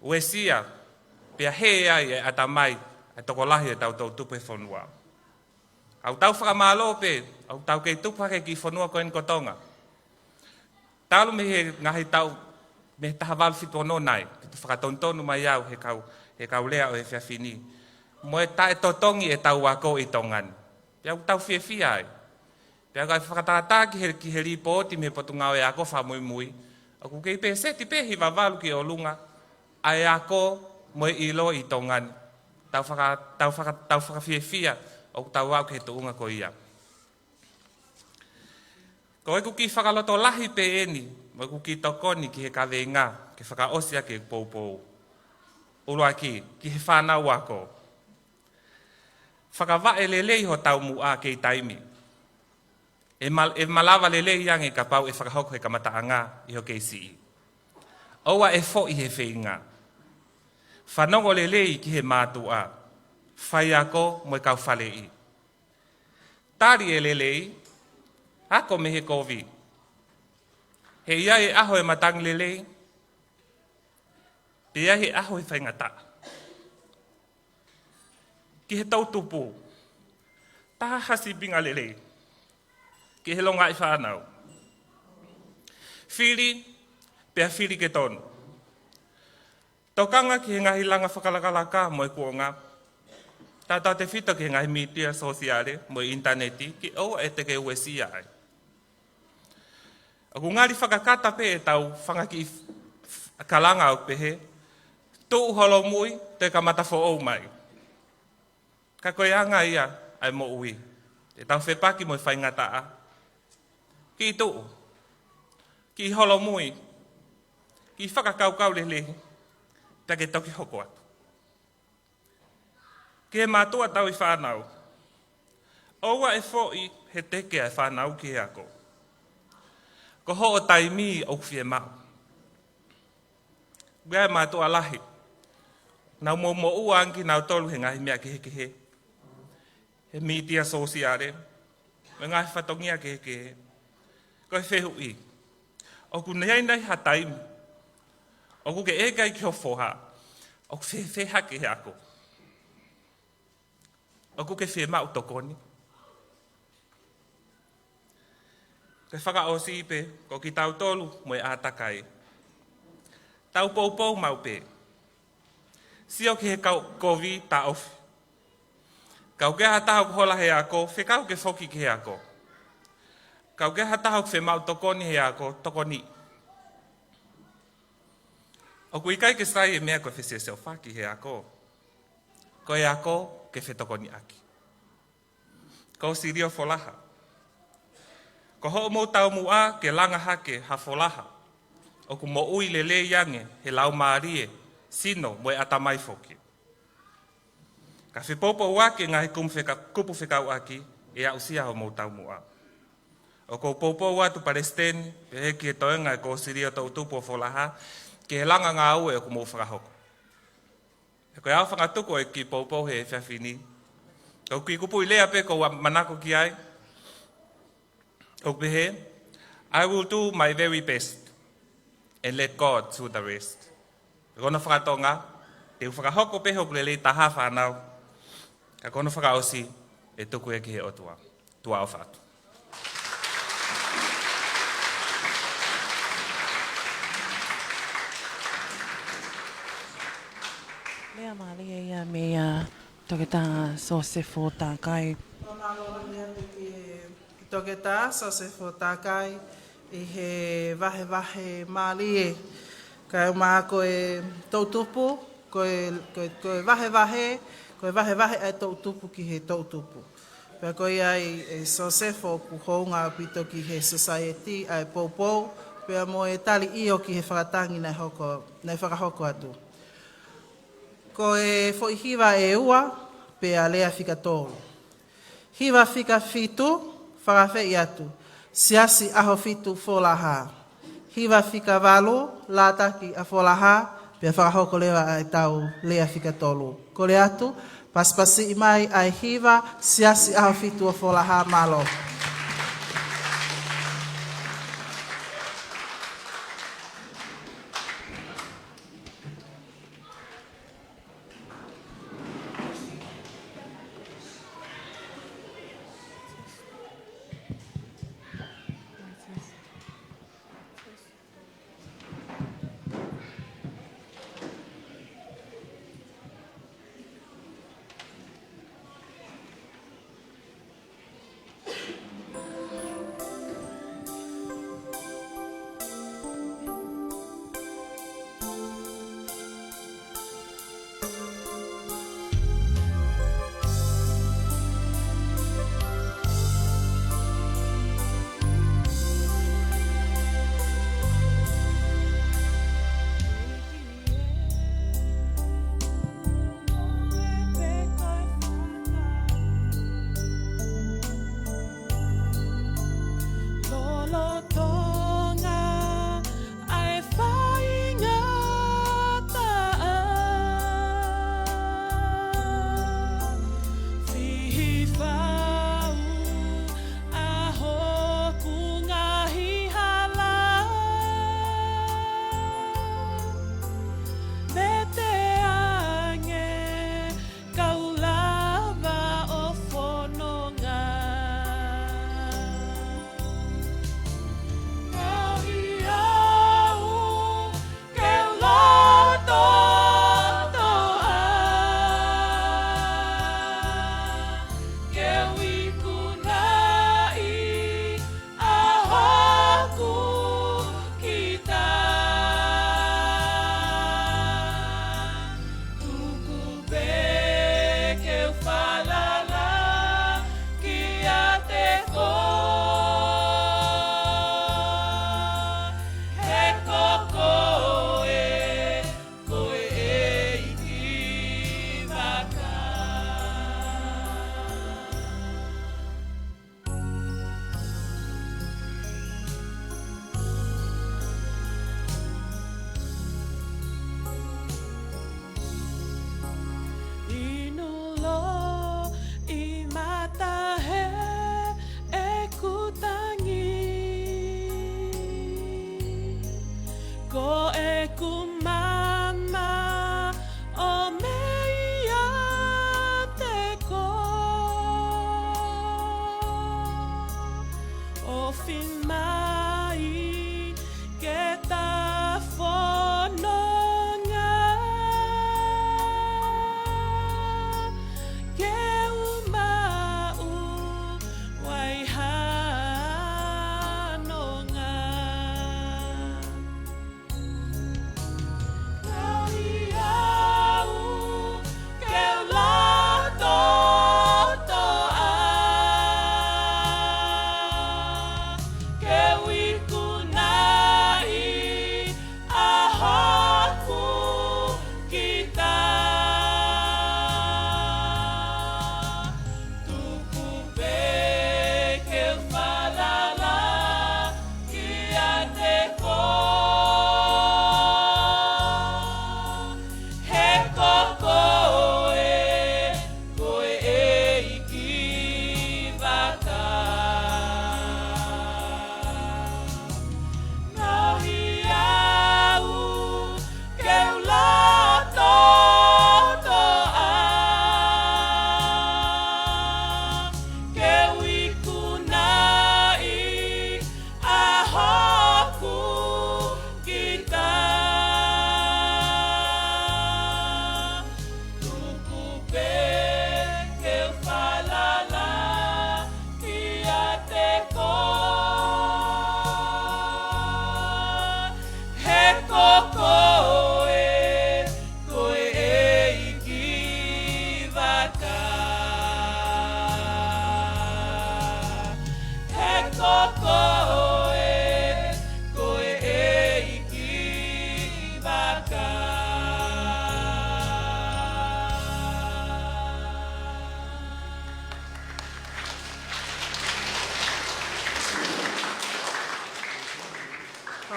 Wesia, pia he ai e ata mai, e tokolahi e tau To'utupu e whanua. Au tau Fakamalo pe, au tau kei tupake ki whanua koen ko Tonga. Talu me he ngahi tau, me taha walu fitu ono nai, ki whakatontonu mai au he kau lea o he whiawhini. Mo e tae totongi e tau wako i Tongan. Pia au tau whiawhia ai. Pia kai whakatata ki he ripoti me potungao e ako wha Moimoi. Aku kei pe seti pe Hiva walu ki o lunga, ai ako mo i ilo i Tongan. Tau whakawhiawhia o tau wau ke tuunga ko ia. Ko e kuki whakaloto lahi pe eni, mo kuki tokoni ki he kawenga, ke whakaosia ke poupou. Urua ki he whanau ako. Whakawae lelei ho tau mua ke i taimi. E malawa lelei yangi ka pau e whakahoko he kamataanga i ho ke sii. Oua e fo i he whinga. Whanongo lelei ki he mātua. Whai ako mo e kau whale i. Tari e lelei, ako me he kovi. He ia e aho e matang lelei, pe ia he aho e whaingata. Ki he To'utupu, taha hasi binga lelei, ki he longa i whanau. Whiri, pea whiri ke tonu. Tokanga ki he ngahi langa whakalakalaka mo e kuonga. Tata te whita ki he ngahi media sosiale mo e interneti ki o e te ke uesia ai. Aku ngari whakakata pe e tau whangaki kalanga au pehe, tuu holo mui te ka matafo ou mai. Ka koe anga ia ai mo ui. Te tau whepaki mo e whaingataa. Ki tuu, ki holo mui, ki whakakaukau lelehi, te ke toki hoko atu. Ki he mātua tau i whanau. Oua e fōi he teke ai whanau ki he ako. Ko ho o taimi au whie mau. Gea e mātua lahi. Nau mo ua anki nau tolu he ngahi mea ke he. He media sosiare. Me ngahi whatongia ke he. Ko he whehu i. Oku nei nei ha taimi. Oku ke egai ki ho whoha. Oku wheha ke he ako. Oku ke whe mau tokoni. Ke whakaosi pe, ko ki tau tolu mo e ātakai. Tau poupou mau pe. Sio ki he kovi ta ofi. Kau ke hatahau hola he ako, whekau ke foki ki he ako. Kau ke hatahau whe mau tokoni he ako, tokoni. Oku ikai ke sai e mea ko whese seo whaki he ako. Ko e ako ke whe tokoni aki. Ko sirio folaha. Ko ho mo tau mua ke langa hake ha folaha. Oku mo ui lele yange he lau maarie, sino mo e atamai foki. Ka whipopo wake ngahi kupu whekau aki e au sia ho mo tau mua. Oko popo watu Palesiteni, pehe ki he toenga e ko sirio To'utupu Folaha, ke he langa ngā ue oku mo whakahoko. E koe au whangatuko e ki popo he whiawhini. Kau ki kupu i lea pe ko manako ki ai. O pehee, I will do my very best and let God do the rest. Kono whakatonga, te whakahoko peho kulele taha whanau, ka kono whakaosi e tuku e ki he otua, tua o whatu. Lea mali e ia mea toketa sosefo takai. Famalo lea ki toketa sosefo takai i he vahe mali e. Kai maa koe To'utupu, koe vahe ai To'utupu ki he To'utupu. Pea koe ai e sosefo ku hounga pito ki he society ai poupou, pea mo e tali io ki he whakatangi nei whakahoko atu. Ko e foi Hiva e ua, pe a lea fika tōru. Hiva fika fitu, Fakafeta'i atu. Siasi aho fitu Folaha. Hiva fika valu, lataki a Folaha, pe a whakahoko lewa ai tau lea fika tōru. Kore atu, paspasi imai ai Hiva, siasi aho fitu a Folaha malo.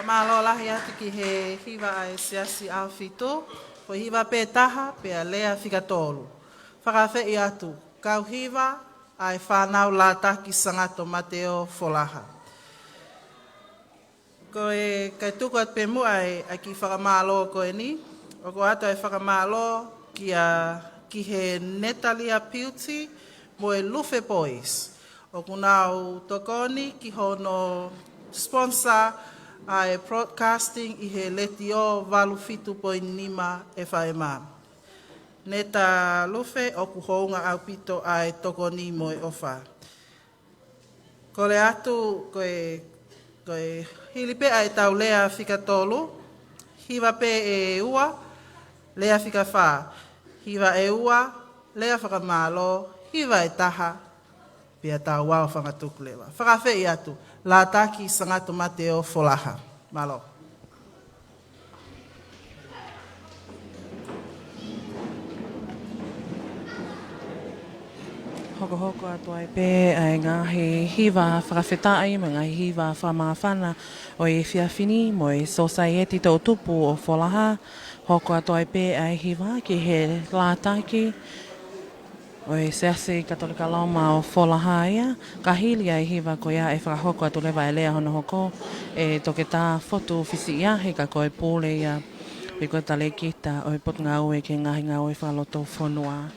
Malo lahi atu ki he hiva ai siasi au fitu. Ko hiva pe taha pe a lea whikatolu. Fakafeta'i atu. Kau hiva ai whanau la taki sangato Mateo Folaha. Ko e kai tuku at pe mu ai ki Fakamalo ko e ni. O ko atu ai Fakamalo ki he Netalia Beautician mo e Lufe boys. O kunau tokoni ki hono sponsor ai broadcasting i he letio valu fitu poinima e whaema. Neta Lufe o kuhounga au pito ai tokoni mo e ofa. Ko le atu koe hilipe ai tau lea whikatolu, hiva pe e ua, lea whikawha. Hiva e ua, lea Fakamalo, hiva e taha, pia tau wao whangatuku lewa. Fakafeta'i atu, la taki sangato Mateo Folaha. Malo. Hoko atu ai pē ai ngahi hiva Fakafeta'i me ngahi hiva whamawhana o e whiawhini mo e Society To'utupu o Folaha. Hoko atu ai pē ai hiva ki he lātaki o e sease katolika lauma o Folaha ia. Ka hili ai hiva ko ia e whakahoko atu lewa e lea hono hoko e toke tā fotu fisi ia he ka koe pūle ia. E koe tale kita o e pot ngā ue ke ngahi ngā ue whaloto whanua.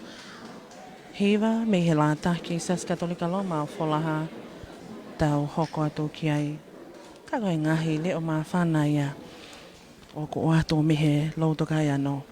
Hiva me he lātaki sease katolika lauma o Folaha tau hoko atu ki ai. Ka koe ngahi leo mā whana ia o ko atu me he Lotu kai anō.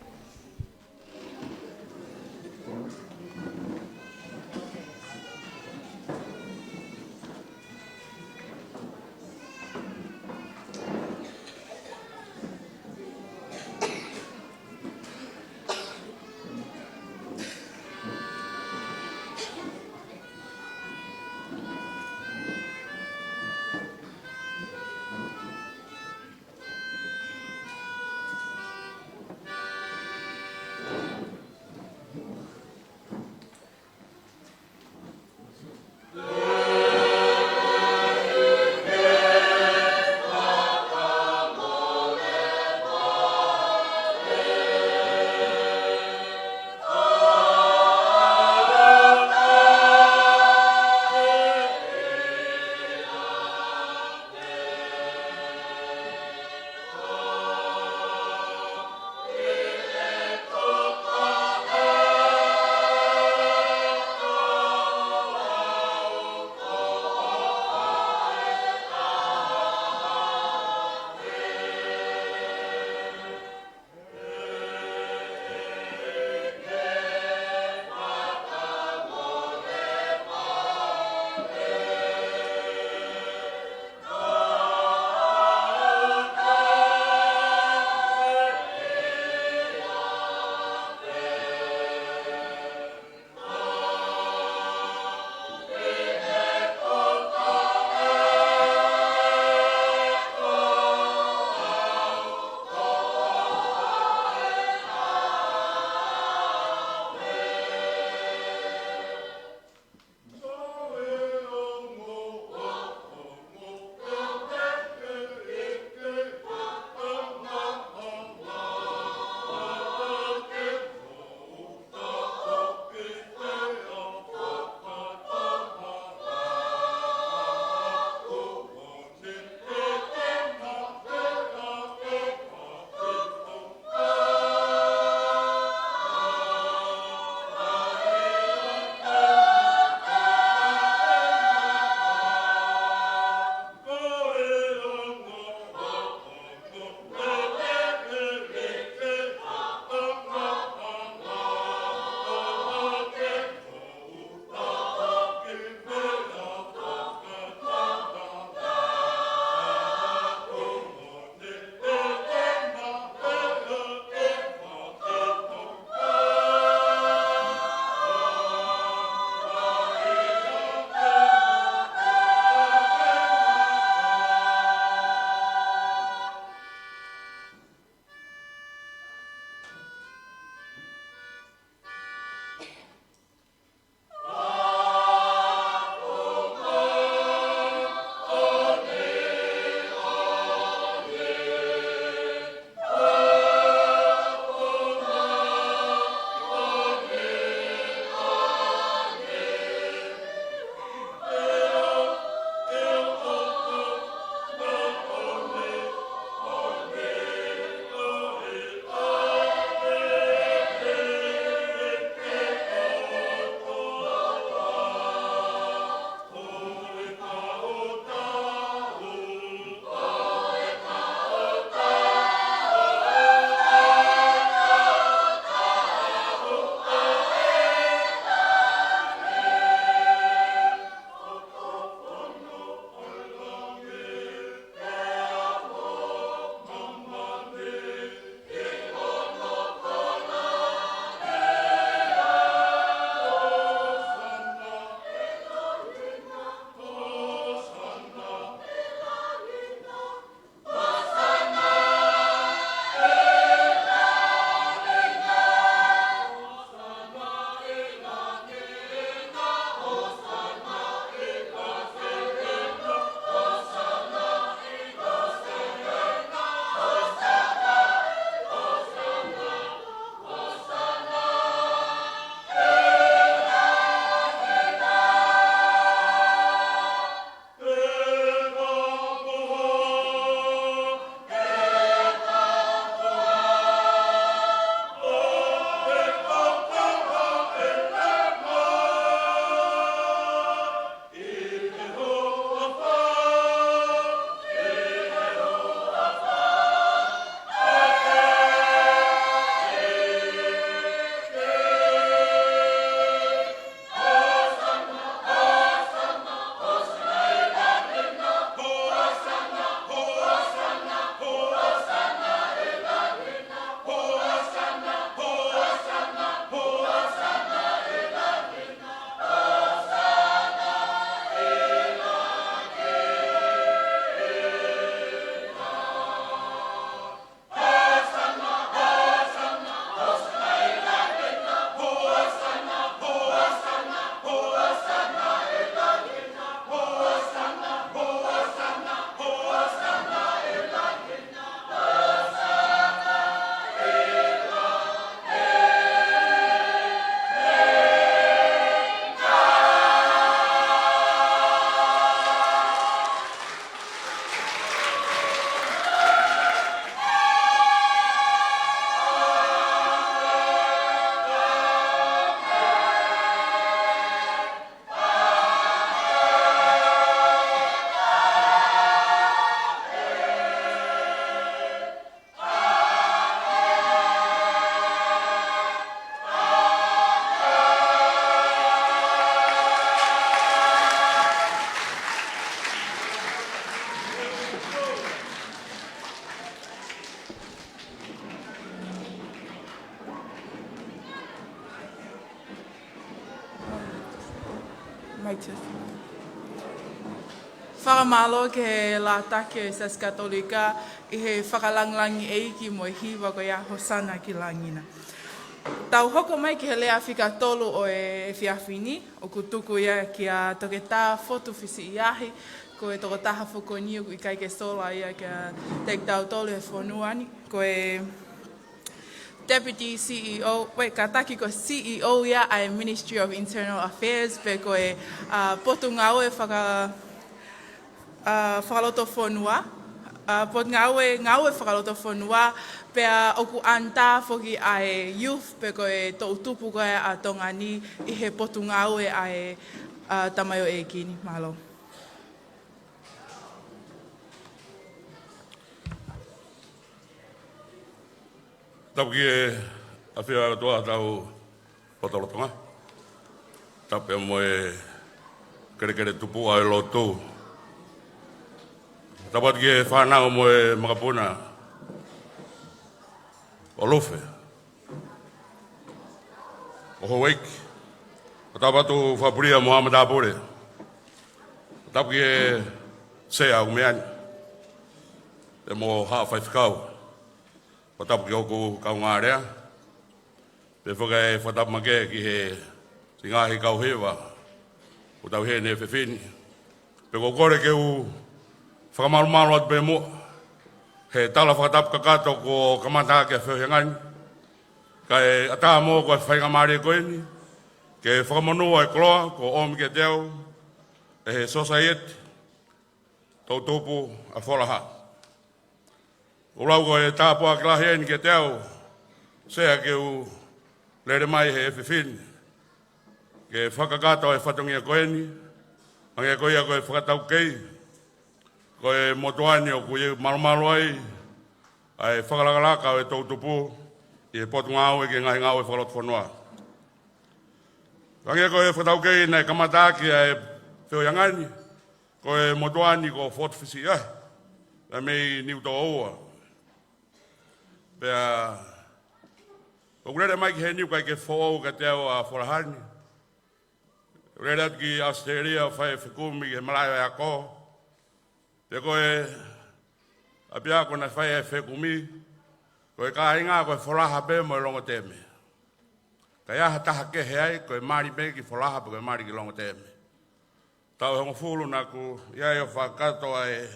Fakamalo ke he la take o Sas Katolika I he whakalanglangi eiki mo Hiva ko ia hosana ki langina. Tau hoko mai ki he lea whika tolu o e whiawhini, o kutuku ia ki a toke tā fotu whisi iahi, ko e toko taha whukoniu I kai ke sola ia ki a teik tau tolu he whonuani, ko e Deputy CEO, ka taki ko CEO ia ai Ministry of Internal Affairs, pe ko e potu ngau e whakaloto whonua, pot ngau e whakaloto whonua, pea oku anta foki ai youth pe ko e To'utupu Folaha a Tonga ni I he potu ngau e ai tamayo e kini, malo. Tau ki e a whia toa tau potolotonga. Tau pia mo e kere tupu ai Lotu. Tau pat ki e whanau mo e makapuna o Lufe. O Hawaiki. Tau patu whapuria Mohamed Apure. Tau ki e sea umeani. E mo haa whaifkau. Whatapu ki oku kaungārea. Pe whaka e whatapu make ki he tingahi kau Hiva. O tau he ne whiwhini. Pe ko kore ke u whakamalu atu pe mua. He tala whakatapu kakato ko kamata ke whiwhengani. Ka e ata mo ko e whaingamari ko ini. Ke whakamonua e koloa ko omi ke teo. E he society. To'utupu Folaha. O lau ko e tāpua ki lahi eni ke teo, sea ke u lere mai he whiwhini. Ke whakakato e whatongia ko eni, ange ko ia ko e whakatau kei, ko e motuani o ku i malumalu ai, ai whakalakalaka o e To'utupu, I e potu ngāu e ke ngahi ngāu e whakalotu whanua. Ange ko e whakatau kei nei kamataki e whioiangani, ko e motuani ko whotwhisi ai, e mei niu tō oua. Pea, o kurere mai ki he niu kai ke whoau ka teo a Folahani. Kurere atu ki Australia o whai whikumi ki he malayo e ako. Te koe, a pia ko na whai e whikumi, koe ka inga koe Folaha pe mo e longo teme. Ka iaha taha ke he ai, koe mari pe ki Folaha pe koe mari ki longo teme. Tau hongo fulu na ku, iai o whakato ai,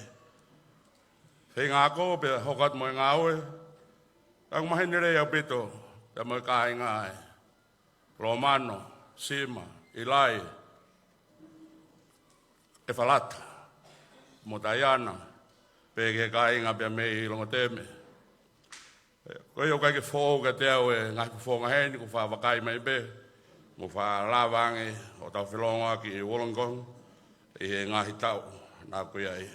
whinga ako pe hokat mo e ngā oe. Ang mahinere au pito, ta mo kai ngai. Romano, Sima, Ilai, e falata, Motayana, pege kai nga pe me longo teme. Ko yo kai ke fo ka teo e nga fo nga heni ku fa wakai mai be. Mo fa lavange o tau filonga ki Wollongong e nga hitau na ku ai.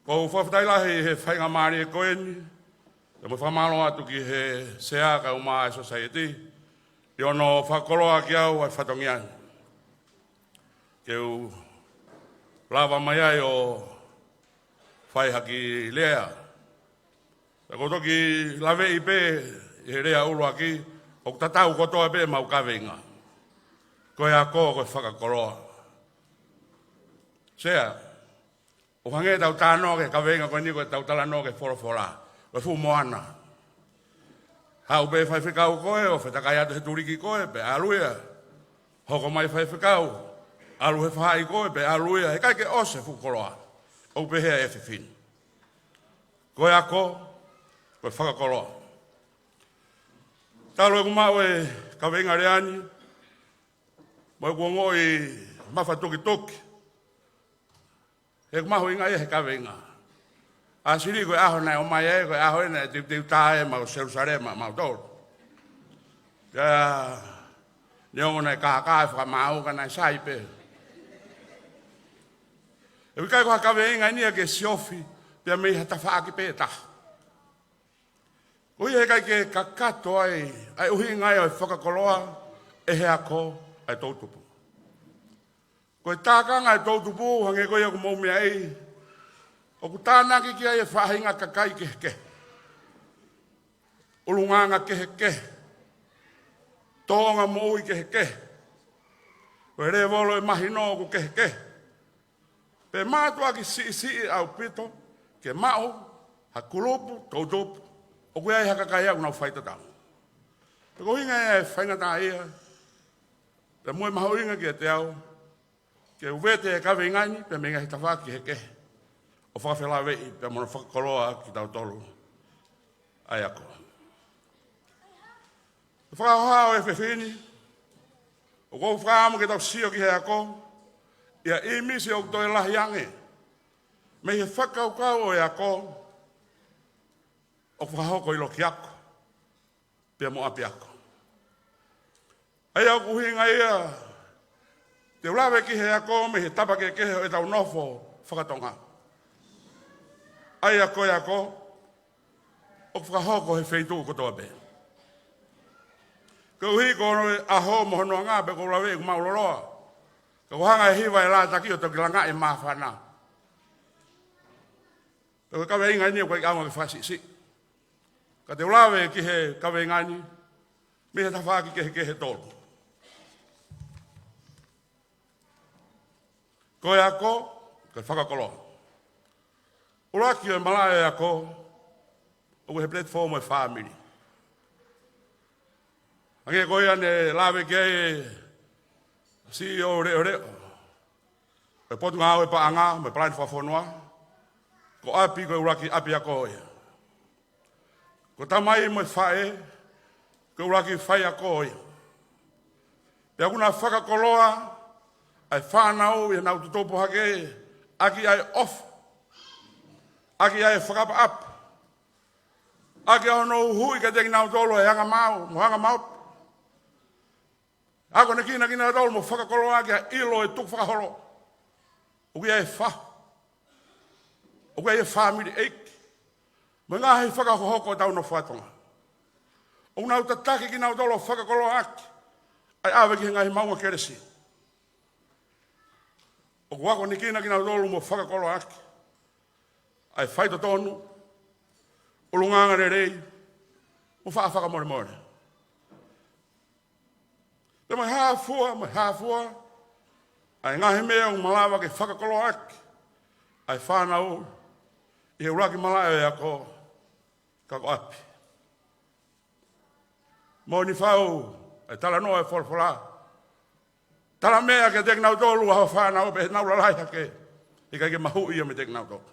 Ko whawhtai lahi he whainga maari e koeni, e mo whamalo atu ki he sea ka umaa e society, I ono whakoloa ki au ai whatongiani. Ke u lava mai ai o whaihaki lea. E ko toki lave I pe he rea ulu aki, o tatau kotoa pe mau kawenga. Ko e ako ko whakakoloa. Sea, o hange tau tāno ke kawenga koe ni koe tau talano ke whorofora. Koe fu moana. Hau pe whaiwhikau koe o whetakai atu he turiki koe pe aluia. Hoko mai whaiwhikau. Alu he whai koe pe aluia. He kai ke ose fu koroa. O pe hea e whiwhini. Koe ako, koe whakakoroa. Talo e kumau e kawenga reani. Mo e kuongoi mawha toki toki. E maho inga e he kawenga. A siri koe aho nei o mai e, koe aho e nei te utae mau Jerusalema, mau tōru. Ka neongo nei kākai whakamau ka nei saipe. E wikai koha kawenga inia ke siofi, pia mei hata whaaki pēta. Koe he kai ke kakato ai uhi ngai o whakakoloa, e he ako ai To'utupu. Koe tākanga e To'utupu, hange koe aku mau mea ei. Oku tānaki ki ai e whahinga kakai ke. Ulunganga ke. Tonga moui ke. Koe re volo e mahino ku ke. Pe mātua ki si au pito, ke mao, hakulupu, To'utupu, o koe ai hakakai au nau whaita tau. Pe ko hinga e whainga tā ia, pe mui maho inga ki e te au, ke uwete e kawe ingani, pe menga hita whaki heke, o whakawhela wei, pe mono whakakoloa ki tau tolu, ai ako. Whakahohao e whewhini, o kou whakaamu ke tau sio ki he ako, ia imisi o toi lahi ange, me he whakaukau o e ako, o whahoko i loki ako, pia mo api ako. Ai au kuhinga ia, te ulawe ki he ako, me he tapa ke kehe o e tau nofo whakatonga. Ai ako e ako, o whahoko he wheitu kotoa be. Ko hi ko aho mo no nga be ko lawe ko mauloloa. Ko hanga e Hiva e Latu ki o to kilanga e mafana. Ko ka ve ngani ko ka mo fasi si. Ka te lawe ki he ka ve ngani. Me ta fa ki ke he tol. Ko ya ko whakakolo. Ura ki e malaya ya ko o he platform e famili. Ange koe ane lawe ke CEO reo. E potu ngā oe pa anga, me plan whawhonua. Ko api koe uraki api a koe. Ko tamai mo whae, koe uraki whai a koe. Pea kuna whakakoloa, ai whanau i nau tutopo hake, aki ai off. Aki ai whakapa up. Aki au no hui ka tengi nau tolo e hanga mau, mo hanga mau. Ako ne kina tau mo whakakoloa kia ilo e tuk whakaholo. O kia e wha. O kia e famili eik. Mo ngā hei whakahohoko tau no whatonga. O nau tataki ki nau tolo whakakoloa aki. Ai awe ki ngahi maunga keresi. O kuako ne kina nau tolo mo whakakoloa aki. Ai whaito tonu. O lunganga rei. Mo whaafaka more more. Te mai hāfua, ai ngahi mea o malawa ke whakakolo aki, ai whanau, i he uraki malaya e ako, kako api. Mo ni whau, ai tala noa e wholwhola. Tala mea ke tek nau tolu hawa whanau, pe he nau lalai hake, i kai ke mahu ia me tek nau tolu.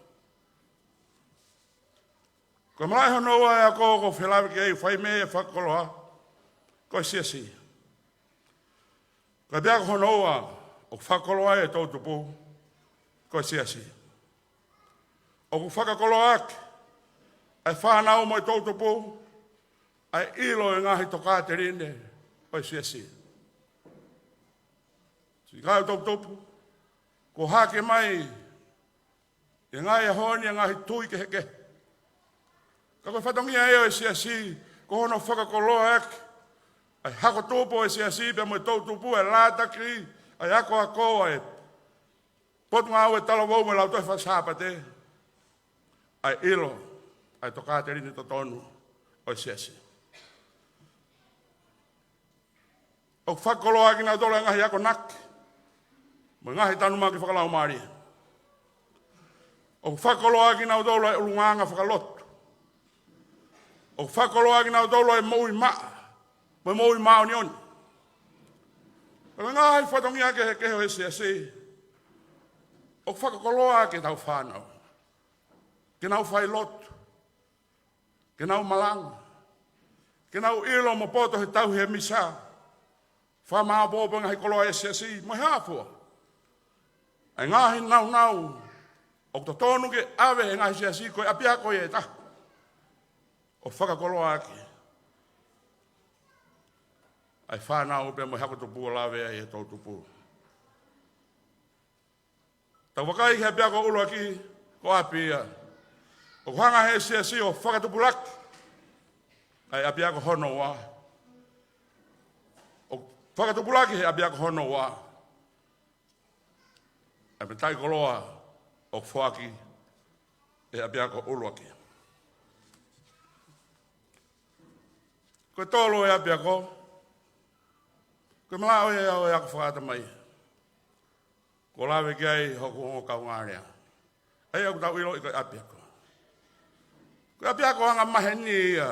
Ko malai honoa e ako, ko whilawe ke ei whai mea e whakakoloa, ko si. Ka bea honoa o whakakoloa e To'utupu, ko si. O ku whakakoloa ak, ai whanau mo e To'utupu, ai ilo e ngahi toka te rine, ko si. Si kai o To'utupu, ko hake mai, e ngahi a honi e ngahi tui ke heke. Ka koe whatongia eo e si, ko hono whakakoloa ak, ai hako tōpo e si pe mo e To'utupu e Latu, ai ako e potu ngā ue tala wau me lau toi whasapa te, ai ilo, ai toka te rini to tonu, o si. O whakakoloa ki nā tolo e ngahi ako nak, mo ngahi tanu mā ki whakalau maari. O whakakoloa ki nā tolo e ulunganga whakalotu. O whakakoloa ki nā tolo e moui maa, mo moi mao ni on. Nga hai whatongia ke keho e si. O whakakoloa ke tau whanau. Ke nau whai lotu. Ke nau malang. Ke nau ilo mo poto he tau he misa. Wha maa bobo ngahi koloa e si. Mo he hafua. Ai ngahi nau. O to tonu ke awe he ngahi si koe apia koe e ta. O whakakoloa ke. Ai whanau pe mo hako tupu lawe e To'utupu. Tau wakai he pia ko ulo aki, ko apia. O hanga he si o whakatupu laki. Ai apia ko hono wa. O whakatupu laki he apia ko hono wa. Ai me tai koloa o whaki e apia ko ulo aki. Ko tolo e apia ko. Ko mala o e ako whakata mai. Ko lawe ki ai hoko hongo kaungarea. Ai aku tau ilo i koe apiako. Koe apiako hanga maheni ia.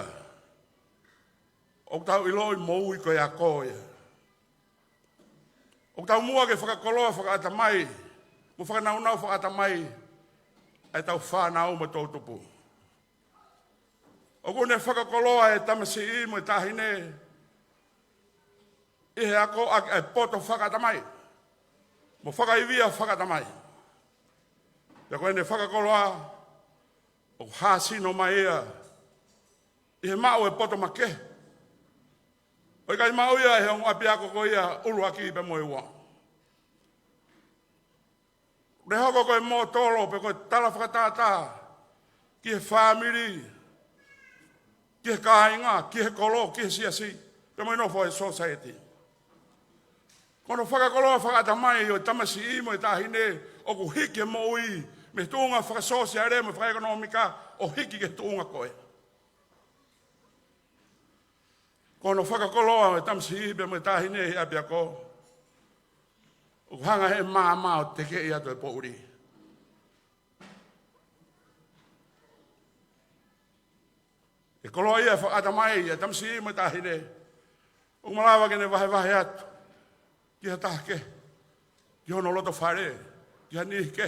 O tau ilo i mou i koe ako ia. O tau mua ke whakakoloa whakatamai. Mo whakanaunau whakatamai. Ai tau whanau ma To'utupu. O kone whakakoloa e tamasi i mo i tahine. I he ako e poto whakatamai. Mo whakaivia whakatamai. Ia koe ne whakakoloa o hāsino mai ia. I he mau e poto make. O i kai mau ia e he ongo apiako ko ia uluaki i pe moe ua. Ne hoko koe mō tolo pe koe tala whakatata. Ki he famili. Ki he kāinga. Ki he kolo. Ki he siasi. Pe moe no for society. Kono whakakoloa whakatamai o tamasi i mo i tahine o ku hiki mo i me tuunga whakasosia ere mo whakaekonomika o hiki ke tuunga koe. Kono whakakoloa o tamasi i mo i tahine i apiako o hanga he maa o teke i ato e pouri. E koloa ia whakatamai i tamasi i mo i tahine o malawa kene wahe atu. Ki ha tahke, ki hono loto whare, ki ha nihke.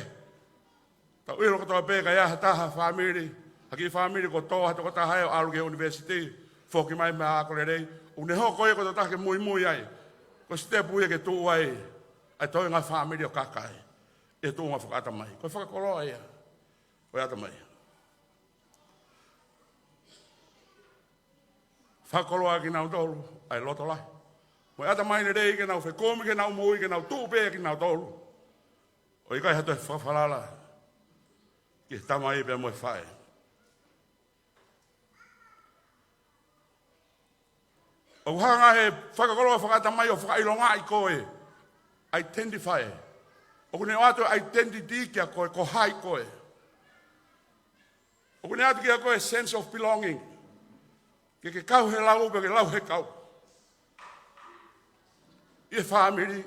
Ta uiro kotoa pēka ia ha taha famili, haki famili kotoa ha toko taha e o aluke university, foki mai me aakole rei, u ne hoko e kotoa tahke Moimoi ai, ko stepu ia ke tuu ai, ai toi ngā famili o kakai, e tuu ngā whakatamai, ko whakakoloa ia, ko atamai. Whakakoloa ki nau tolu, ai loto lai. Mo ata mai ne rei ke nau whekomi ke nau moi ke nau tūpea ke nau tolu. O i kai hatu e whawhalala. Ki he tama i pia mo e whae. O hanga he whakakoloa whakatamai o whakailonga i koe. Identify. O kune ato identity kia koe, ko hai koe. O kune ato kia koe sense of belonging. Ke kau he lau pe ke lau he kau. I he famili,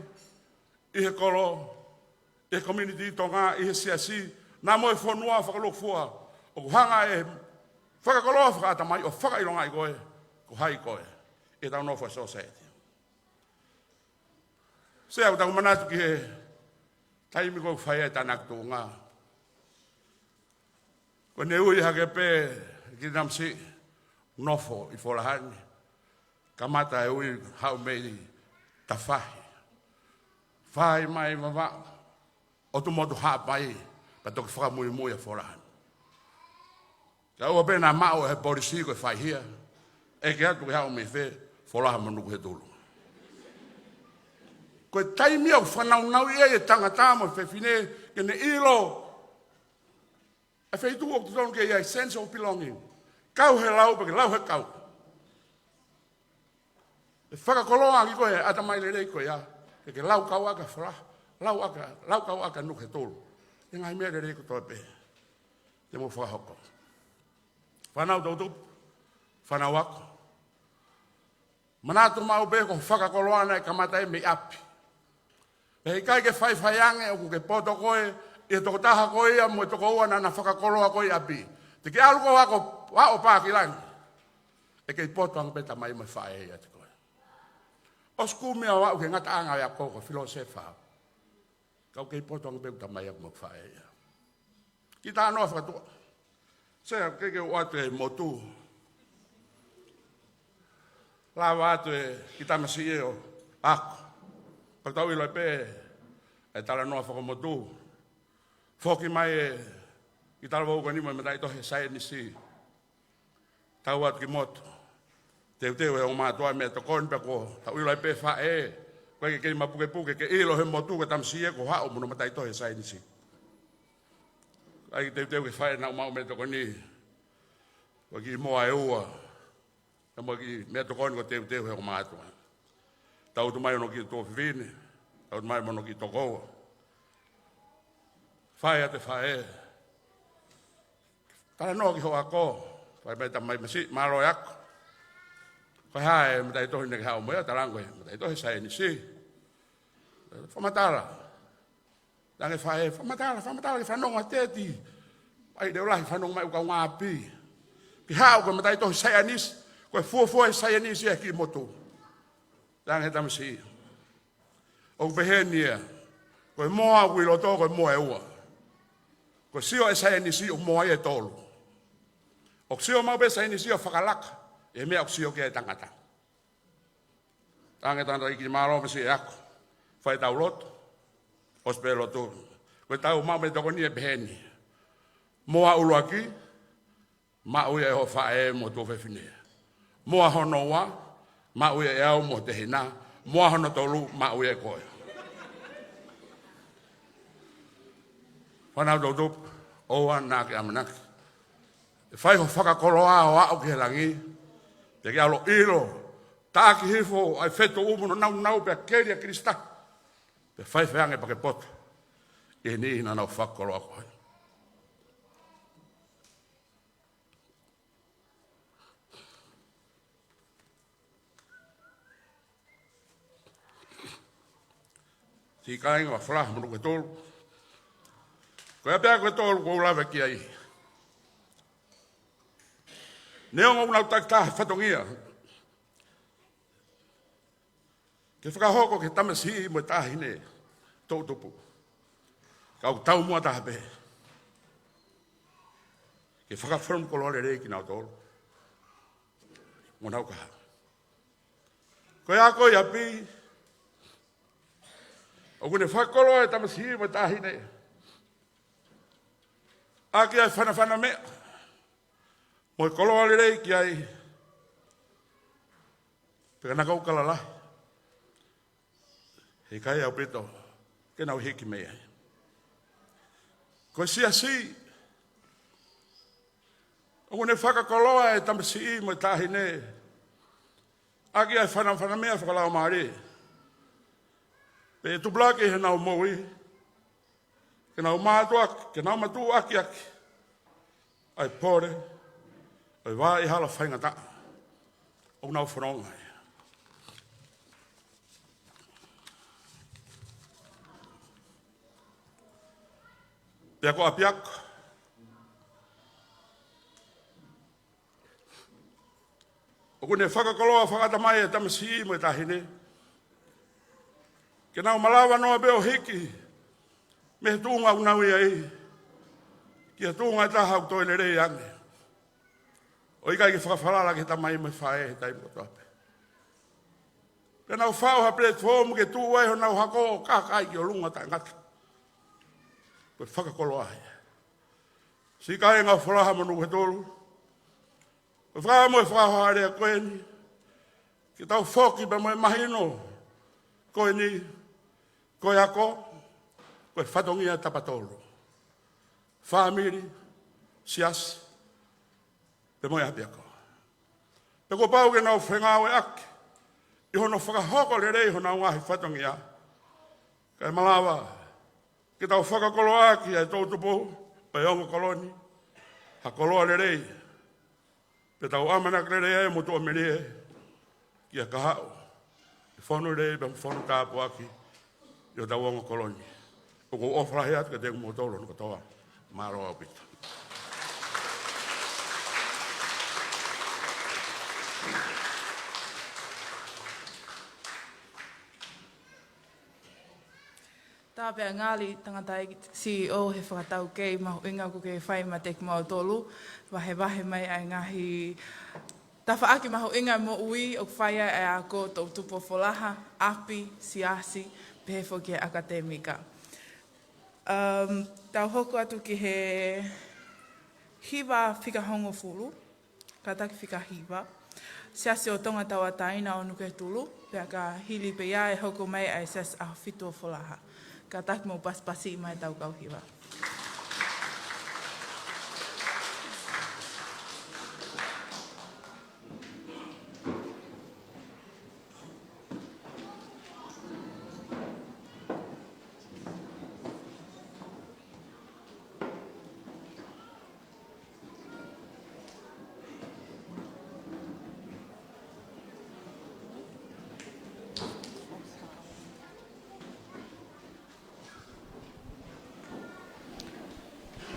i he kolo, i he community Tonga, i he siasi, nā moe whanua whakalofua, o kuhanga e whakakoloa whakatamai o whakailonga i koe, ko hai koe, e tau no for society. Se au tau manatu ki he taimi koe whaia e tanak tō ngā. Ko ne ui hake pē, ki namsi, nofo i Folahani, kamata e ui hau mei, ta whahi. Whai mai mawa. O tu motu hapai. Pa toki whakamui a Folahani. Ka ua pēnā mao he polisi koe whai hia. E ke atu ke hao me whe. Folaha manuku he tulu. Koe taimi au whanaunau ia e Tongatapu e whine. Ke ne ilo. E wheitu o tutonu ke ia sense of belonging. Kau he lau pa ke lau he kau. E whakakoloa ki koe atamai le rei koe ia. Ke lau kau aka whara. Lau kau aka nuk he tolu. E ngai mea le rei koe toi pe. Te mo whakahoko. Whanau To'utupu. Whanau ako. Manatu mau pe ko whakakoloa na e kamatai me api. E hei kai ke whaiwhaiange o ku ke poto koe. E toko taha koe ia mo e toko ua na whakakoloa koe api. Te ke aluko wako wao pākilangi. E kei poto ang peta mai me whae ia te koe. O sku mea wau ke ngata anga ya koko filosefa. Kau kei poto ang peta mai ak mo whae ia. Ki tā noa whakatua. Sea keke watu e motu. La watu e ki tamasi e o ako. Paktau ilo e pe e tala noa whakamotu. Foki mai e ki tala wau kanima e matai tohe sae nisi. Tau atu ki motu. Teu e o mātua mea to konpe ko. Tau ilo e pe wha e. Koe ke kei mapuke puke ke ilo he motu ke tamsi e ko hao muna matai tohe sae nisi. Ai teu ke whae nau mau mea to koni. Koe ki moa e ua. Ka mo ki mea to koni ko teu he o mātua. Tau tu mai ono ki tō whiwine. Tau tu mai ono ki tō koua. Whae a te whae. Tala noa ki hoa ko. Whae mai tamai masi, maro e ako. Whae hae, matai tohi neke hao moea tarangoe. Matai tohi sae ni si. Whamatara. Tange whae, whamatala ke whanonga tēti. Ai reo lahi whanonga mai uka ngā pī. Ki hao koe matai tohi sayanis, koe fuafua e sayanis e ki moto. Tange tamasi. O pehee koe moa wilo tō koe moa e ua. Koe sio e sayanisi o moa e tōlu. O sio mau be sayanisi o whakalaka, e mea o sio ke e tangata. Tange tangata iki maro masi e ako. Whai tau lotu, ospe lotu. Koe tau mau me toko ni e pehee Moa uluaki, mau e ho whae mo tō whewhine. Moa hono wa, mau e au mo te hina. Moa hono tolu, mau e koe. Whanau tōtup, oa nā ke amanaki. E whai ho whakakoloa o au ki he langi. Te ke alo ilo, tāki hifo, ai wheto umuno nau pia keria krista. Te whai wheange pake poto. E ni hina nau whakakoloa koe. Si kāinga wa whalaha manu koe tōlu. Koe apea koe tōlu kou lawe ki ai. Neonga unau takitaha whatongia. Ke whakahoko ke tamasi mo tāhine To'utupu. Kau tau mua taha pe. Ke whakawharum ko lore rei ki nau tōlu. Monau kaha. Koe a koe api. O kune whakoloa e tamasi mo tāhine. Aki ai whanawhana mea. Moi koloa le rei ki ai. Peka nakau kalalahi. He kai au pito. Ke nau hiki mea. Koe sia si. O kune whakakoloa e tamasi mo tāhine. Aki ai whanawhana mea whakalao maare. Pe tu blake he nau moui. Ke nau mātua, ke nau matu aki. Ai pore. Ai wā i hala whaingata. O nau whanonga. Pea ko apiako. O kune whakakoloa whakatamai e tamasi mo e tāhine. Ke nau malawa noa beo hiki. Me tūnga unau i ai. Kia tūnga i taha au toile rei ange. O ikai ki whakawhalala ki tamai mo i whae he taimu toape. Pe nau whao ha platform ke tū ai ho nau hako kakai ki o lunga ta ngata. Pe whakakoloa ai. Si kai ngā whalaha manu he tōru. Pe whaka mo i whakawhare a koe ni. Ki tau foki pa mo i mahino. Koe ni. Koe ako, koe whatongia tapatolo. Famili, sias, pe moe hapi ako. Pe ko pau ke nau whengawe ake, i hono whakahoko le rei hona ngahi whatongia. Kai malawa, ke tau whakakolo aki ai To'utupu, pe ongo koloni, ha koloa le rei. Pe tau amanak le rei e motu amerie, ki a kahao. Whonu rei, pe whonu tāpu aki, yo tau ongo koloni. O ko ofrahe atu ka te kumotolo no kotoa. Maro au pita. Tāpea ngāli tangatai CEO he whakatau kei mahu inga ko ke whai ma te kumau tolu. Wahe mai ai ngahi tawha aki mahu inga mo ui o whaia e ako To'utupu Folaha, api, siasi, pehee foki akademika. Tau hoku atu ki he Hiva whikahongo fulu, kataki whika Hiva. Siasi o Tongatapu taina o nuke tulu, pia ka hili pe ia e hoku mai ai siasi a To'utupu Folaha. Kataki mo paspasi mai tau kau Hiva.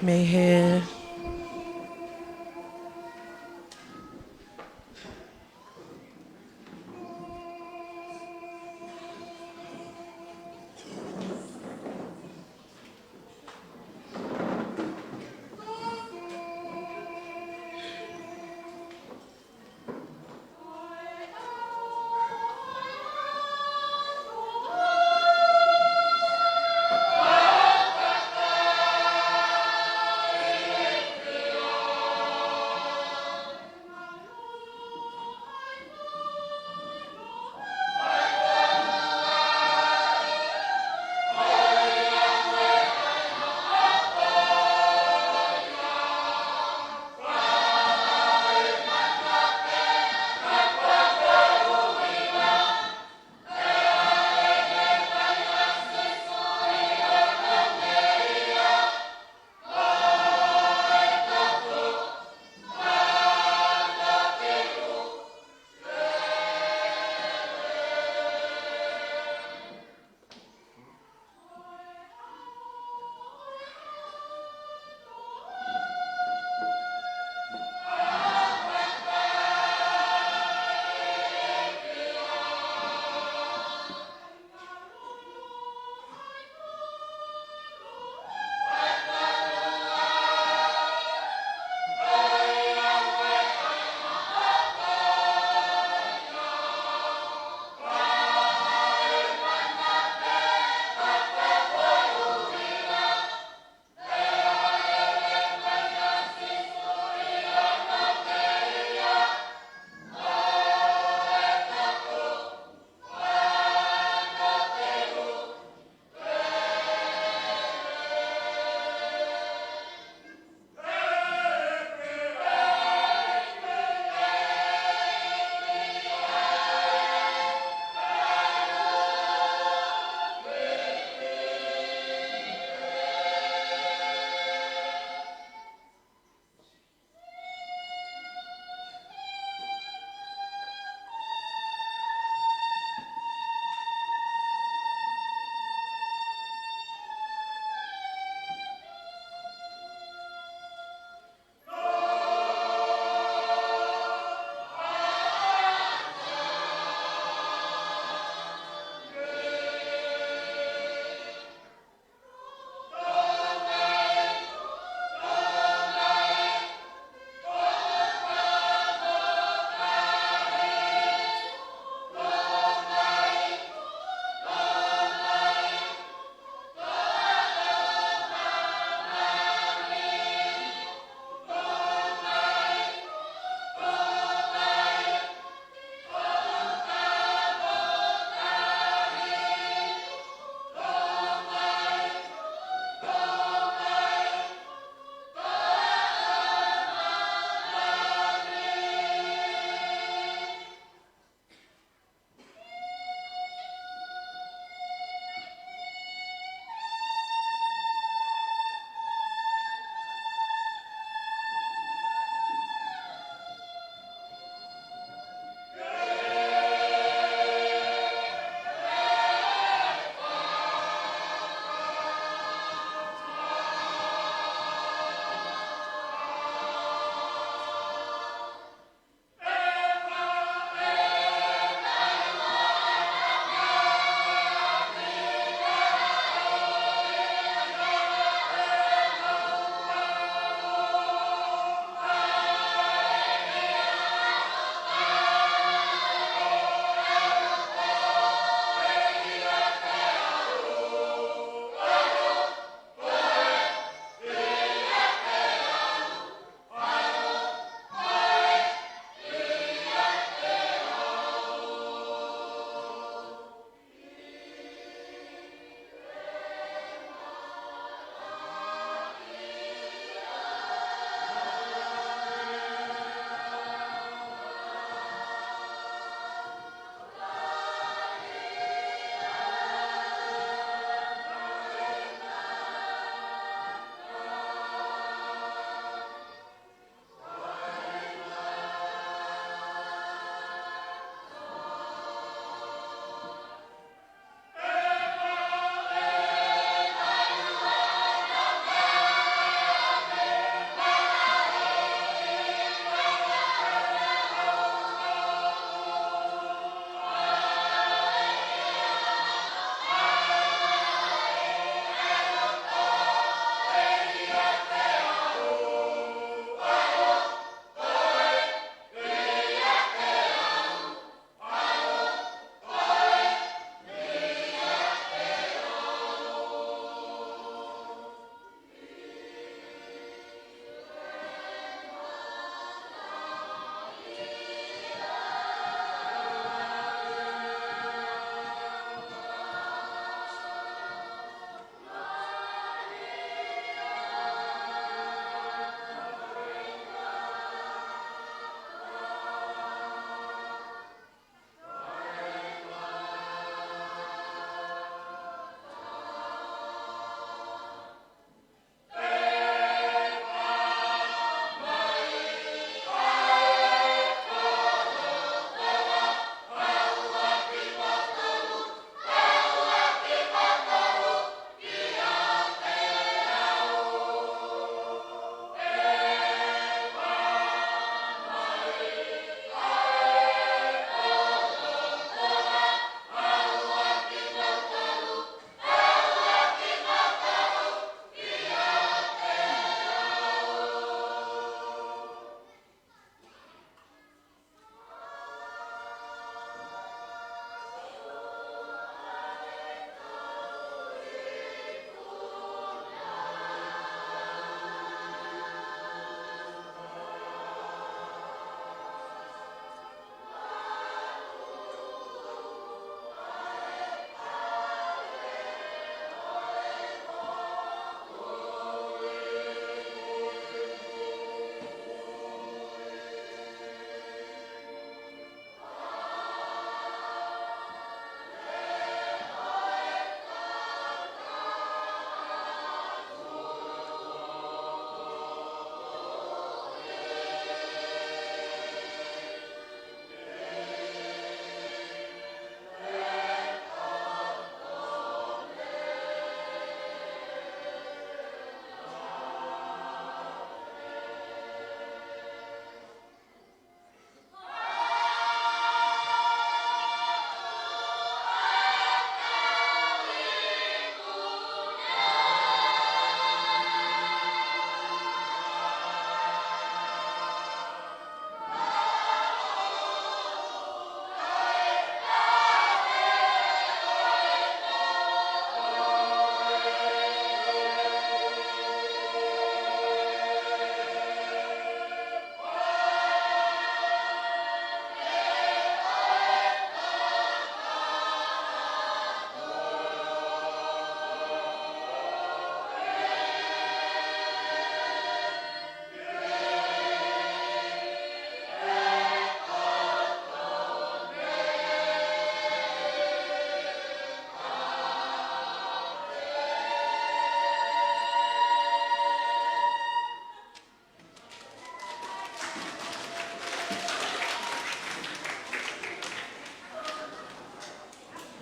Me he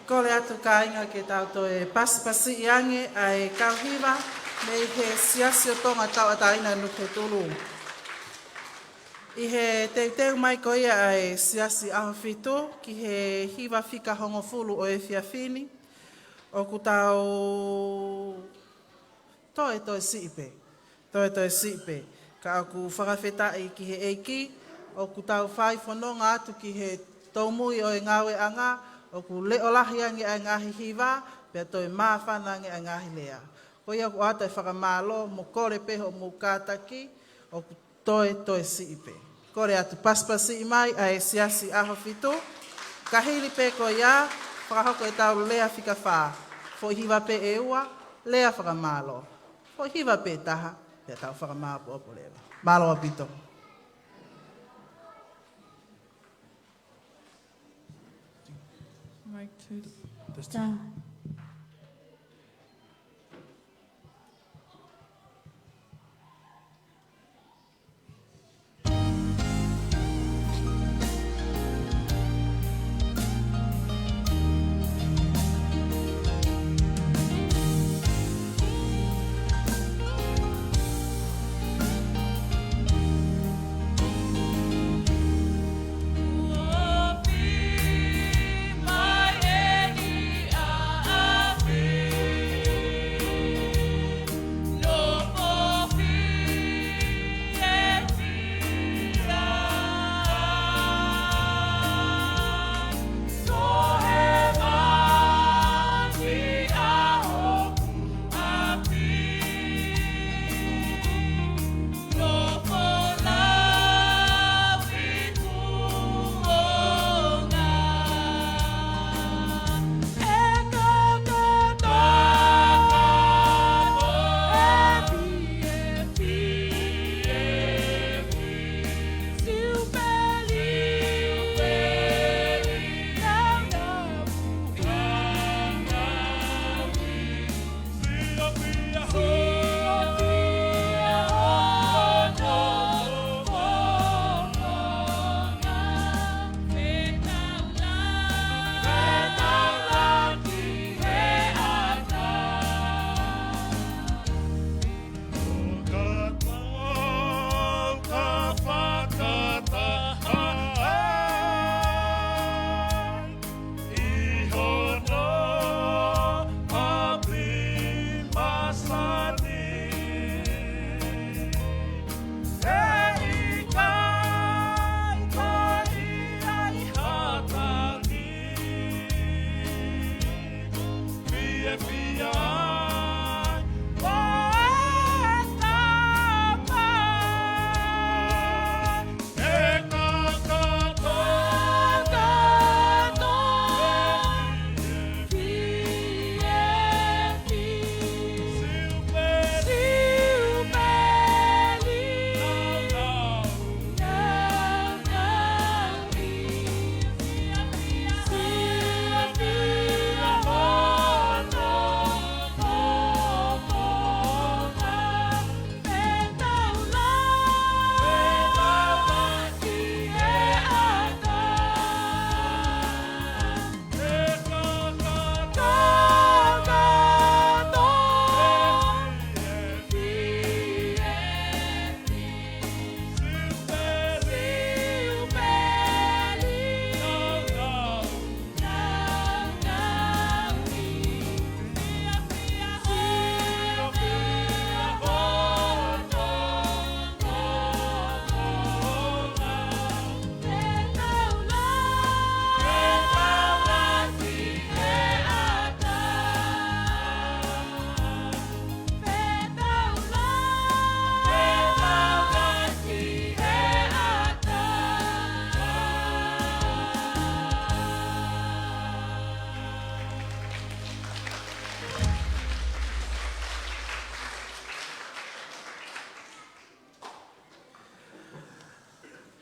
Ko le atu kāinga ke tauto e pasipasi i ange ai kauhiva me i he siasi o tonga tau ataina nuke tulu. I he teuteu mai ko ia ai siasi aho fitu ki he hiva fika hongo fulu o e fiafini o ku tau toe siipe. Toe siipe. Ka aku Fakafeta'i ki he eiki o ku tau whai whanonga atu ki he taumui o e ngawe anga o ku leo lahi ange a ngahi hiva pia toi mawhana ange a ngahi lea. Ko ia ku ata e Fakamalo mo kore peho mo kātaki o ku toe siipe. Kore atu paspasi i mai a e siasi aho fitu. Ka hili pe ko ia, whakahoko e tau lea whika whā. Fo hiva pe e ua, lea Fakamalo. Fo hiva pe taha, pia tau Fakamalo po opo lewa. Malo apito. Mic test.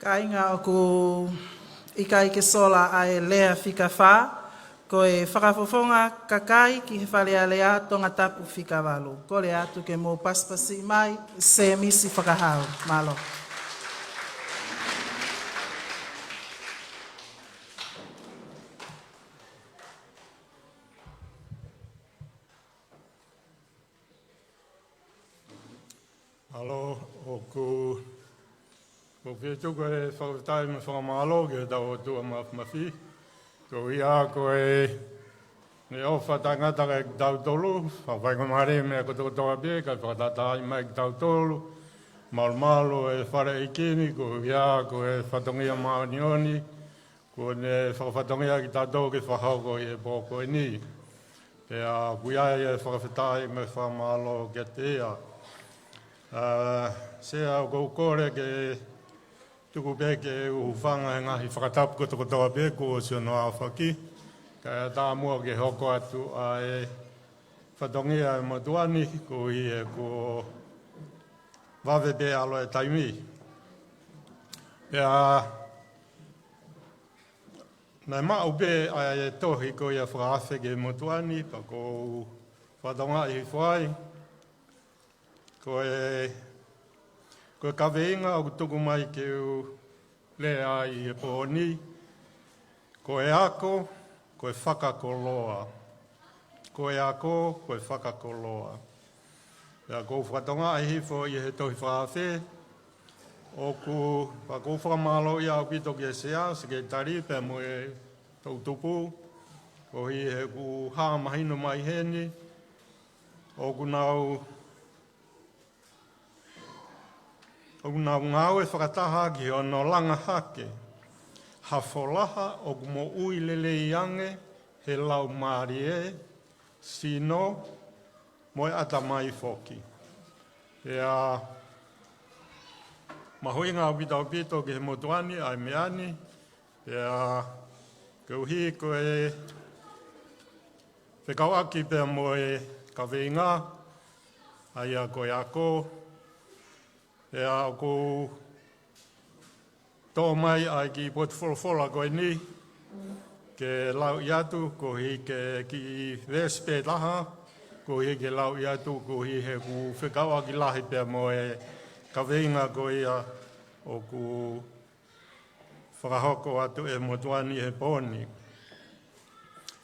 Ka inga o ku ika ike sola ai lea whika whā, ko e whakafofonga kakai ki he whale a lea Tongatapu whikawalu. Ko le atu ke mō paspasi mai, se misi whakahau. Malo. tuko e Fakafeta'i me Fakamalo ke tau tua mafi. Ko ia ko e ne ofa tangata ke tau tolu, whawhainga mare me ko toa pē, ka whakatatai mai ki tau tolu. Malu e whare ikini, ko ia ko e whatongia maonioni, ko ne whakawhatongia ki tau ke whahauko i e pōko e ni. Pea kuia e Fakafeta'i me Fakamalo ke te ia. Sea o koukore ke tuku peke uwhanga e ngahi whakatapu ko tokotoa peko o sionoa foki. Ka tā mua ke hoko atu a e whatongia e motuani ko i e ko wawe pe alo e taimi. Pea nei mau pe a e tohi ko i a whakawhe ke motuani pa ko whatonga i whai. Ko e kaweinga o tuku mai ke u lea i e pōni. Ko e ako, ko e whakakoloa. Ko e ako, ko e whakakoloa. Pea ko whatonga i hifo i he tohi whawhe. O ku Fakamalo i au pito ke sea, se ke tari pea mo e To'utupu. Ko hi he ku haa mahino mai heni. O ku nau ngau e whakataha ki ono langa hake. Ha folaha o mo ui lele iange, he lau maari e, sino, mo e ata mai foki. Ea, mahui ngā pitau pito ki he motuani, ai meani, ea, ke uhi ko e whekauaki pia mo e kaweinga, ai a ko e ako, ea ko tō mai ai ki Fola koe ni, ke lau i atu, ko hi ke ki vespe laha, ko hi ke lau i atu, ko hi he ku whekaua ki lahi pia mo e kaweinga ko ia o ku whakahoko atu e motuani he pōni.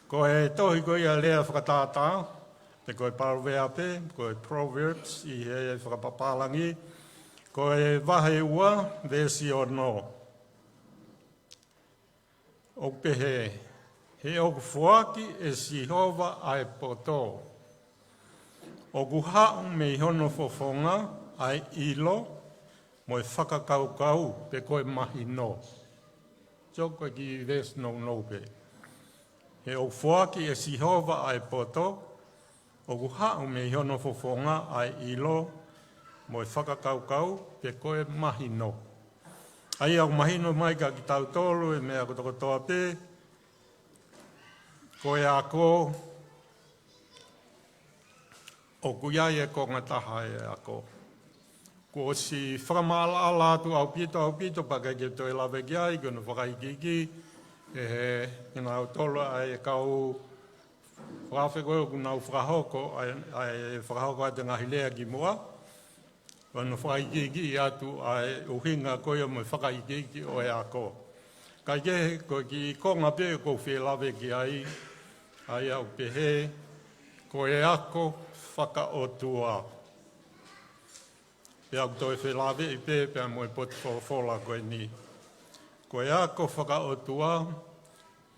Ko he tohi ko ia lea whakatātā, pe ko e parwea pe, ko e Proverbs i he whakapapalangi, ko e wahe ua, vesi o no. O pehee, he oku fuaki e Sihova ai poto. O ku hau me hono fofonga ai ilo, mo e whakakaukau pe koe mahi no. Toko ki ves no no pe. He oku fuaki e Sihova ai poto, o ku hau me hono fofonga ai ilo, mo e whakakaukau pe koe mahino. Ai au mahino mai ka ki tau tolu e mea kotokotoa pe, koe ako, o kuiai e kongataha e ako. Ko si whakamala Latu au pito paka ke toi lawe ki ai, kono whakaikiki, e ngā tolo ai kau whakawhi koe o kunau whakahoko, ai whakahoko ate ngahi lea ki mua, kono whakaikiki atu ai uhinga koe mo whakaikiki o e ako. Kai ke ko ki konga pe ko whi lawe ki ai au pehee, ko e ako whakaotua. Pea toi whi lawe i pea mo e poti fola koe ni. Ko e ako whakaotua,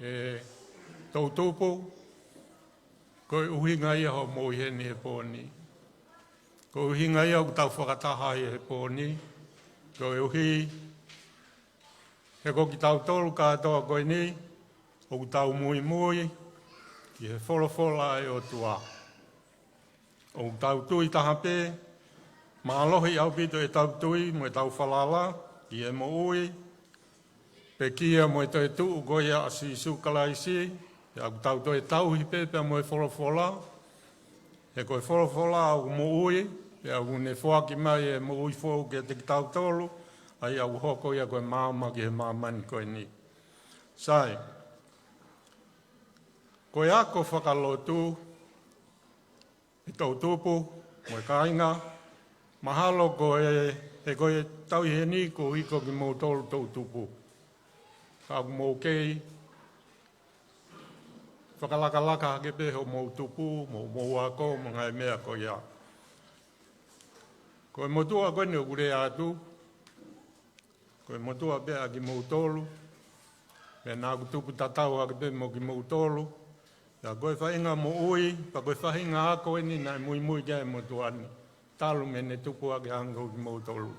e To'utupu, ko e uhinga ia ho mo i heni he pōni. Ko e uhinga ia o tau whakataha i he pōni. Ko e uhi, he ko ki tau tolu katoa koe ni, o tau Moimoi, ki he fola e o tua. O tau tui taha pē, maalohi au pito e tau tui, mo e tau whalala, ki e mo ui, pe kia mo e toi tuu goia a si sukalaisi, au tau toi tauhi pēpea mo e fola, e koe fola au mo ui, e au ne whaki mai e mo ui fōu ke te ki tau tolu, ai au hoko ia koe māma ki he māmani koe ni. Sai, koe ako whakalotu, e To'utupu, mo e kainga, mahalo koe, e koe tau he ni ko hiko ki mō tolu To'utupu. Ka mō kei, whakalaka ke peho mō tupu, mō ako, mō ngai mea ko ia. Ko e motua koe ni o kure atu, ko koe motua bea ki moutolu, me nā kutupu tatau ake pe mo ki moutolu, ya koe whainga mo ui, pa koe whainga ako eni nai mui kia e motuani, talu me ne tupu ake hango ki moutolu.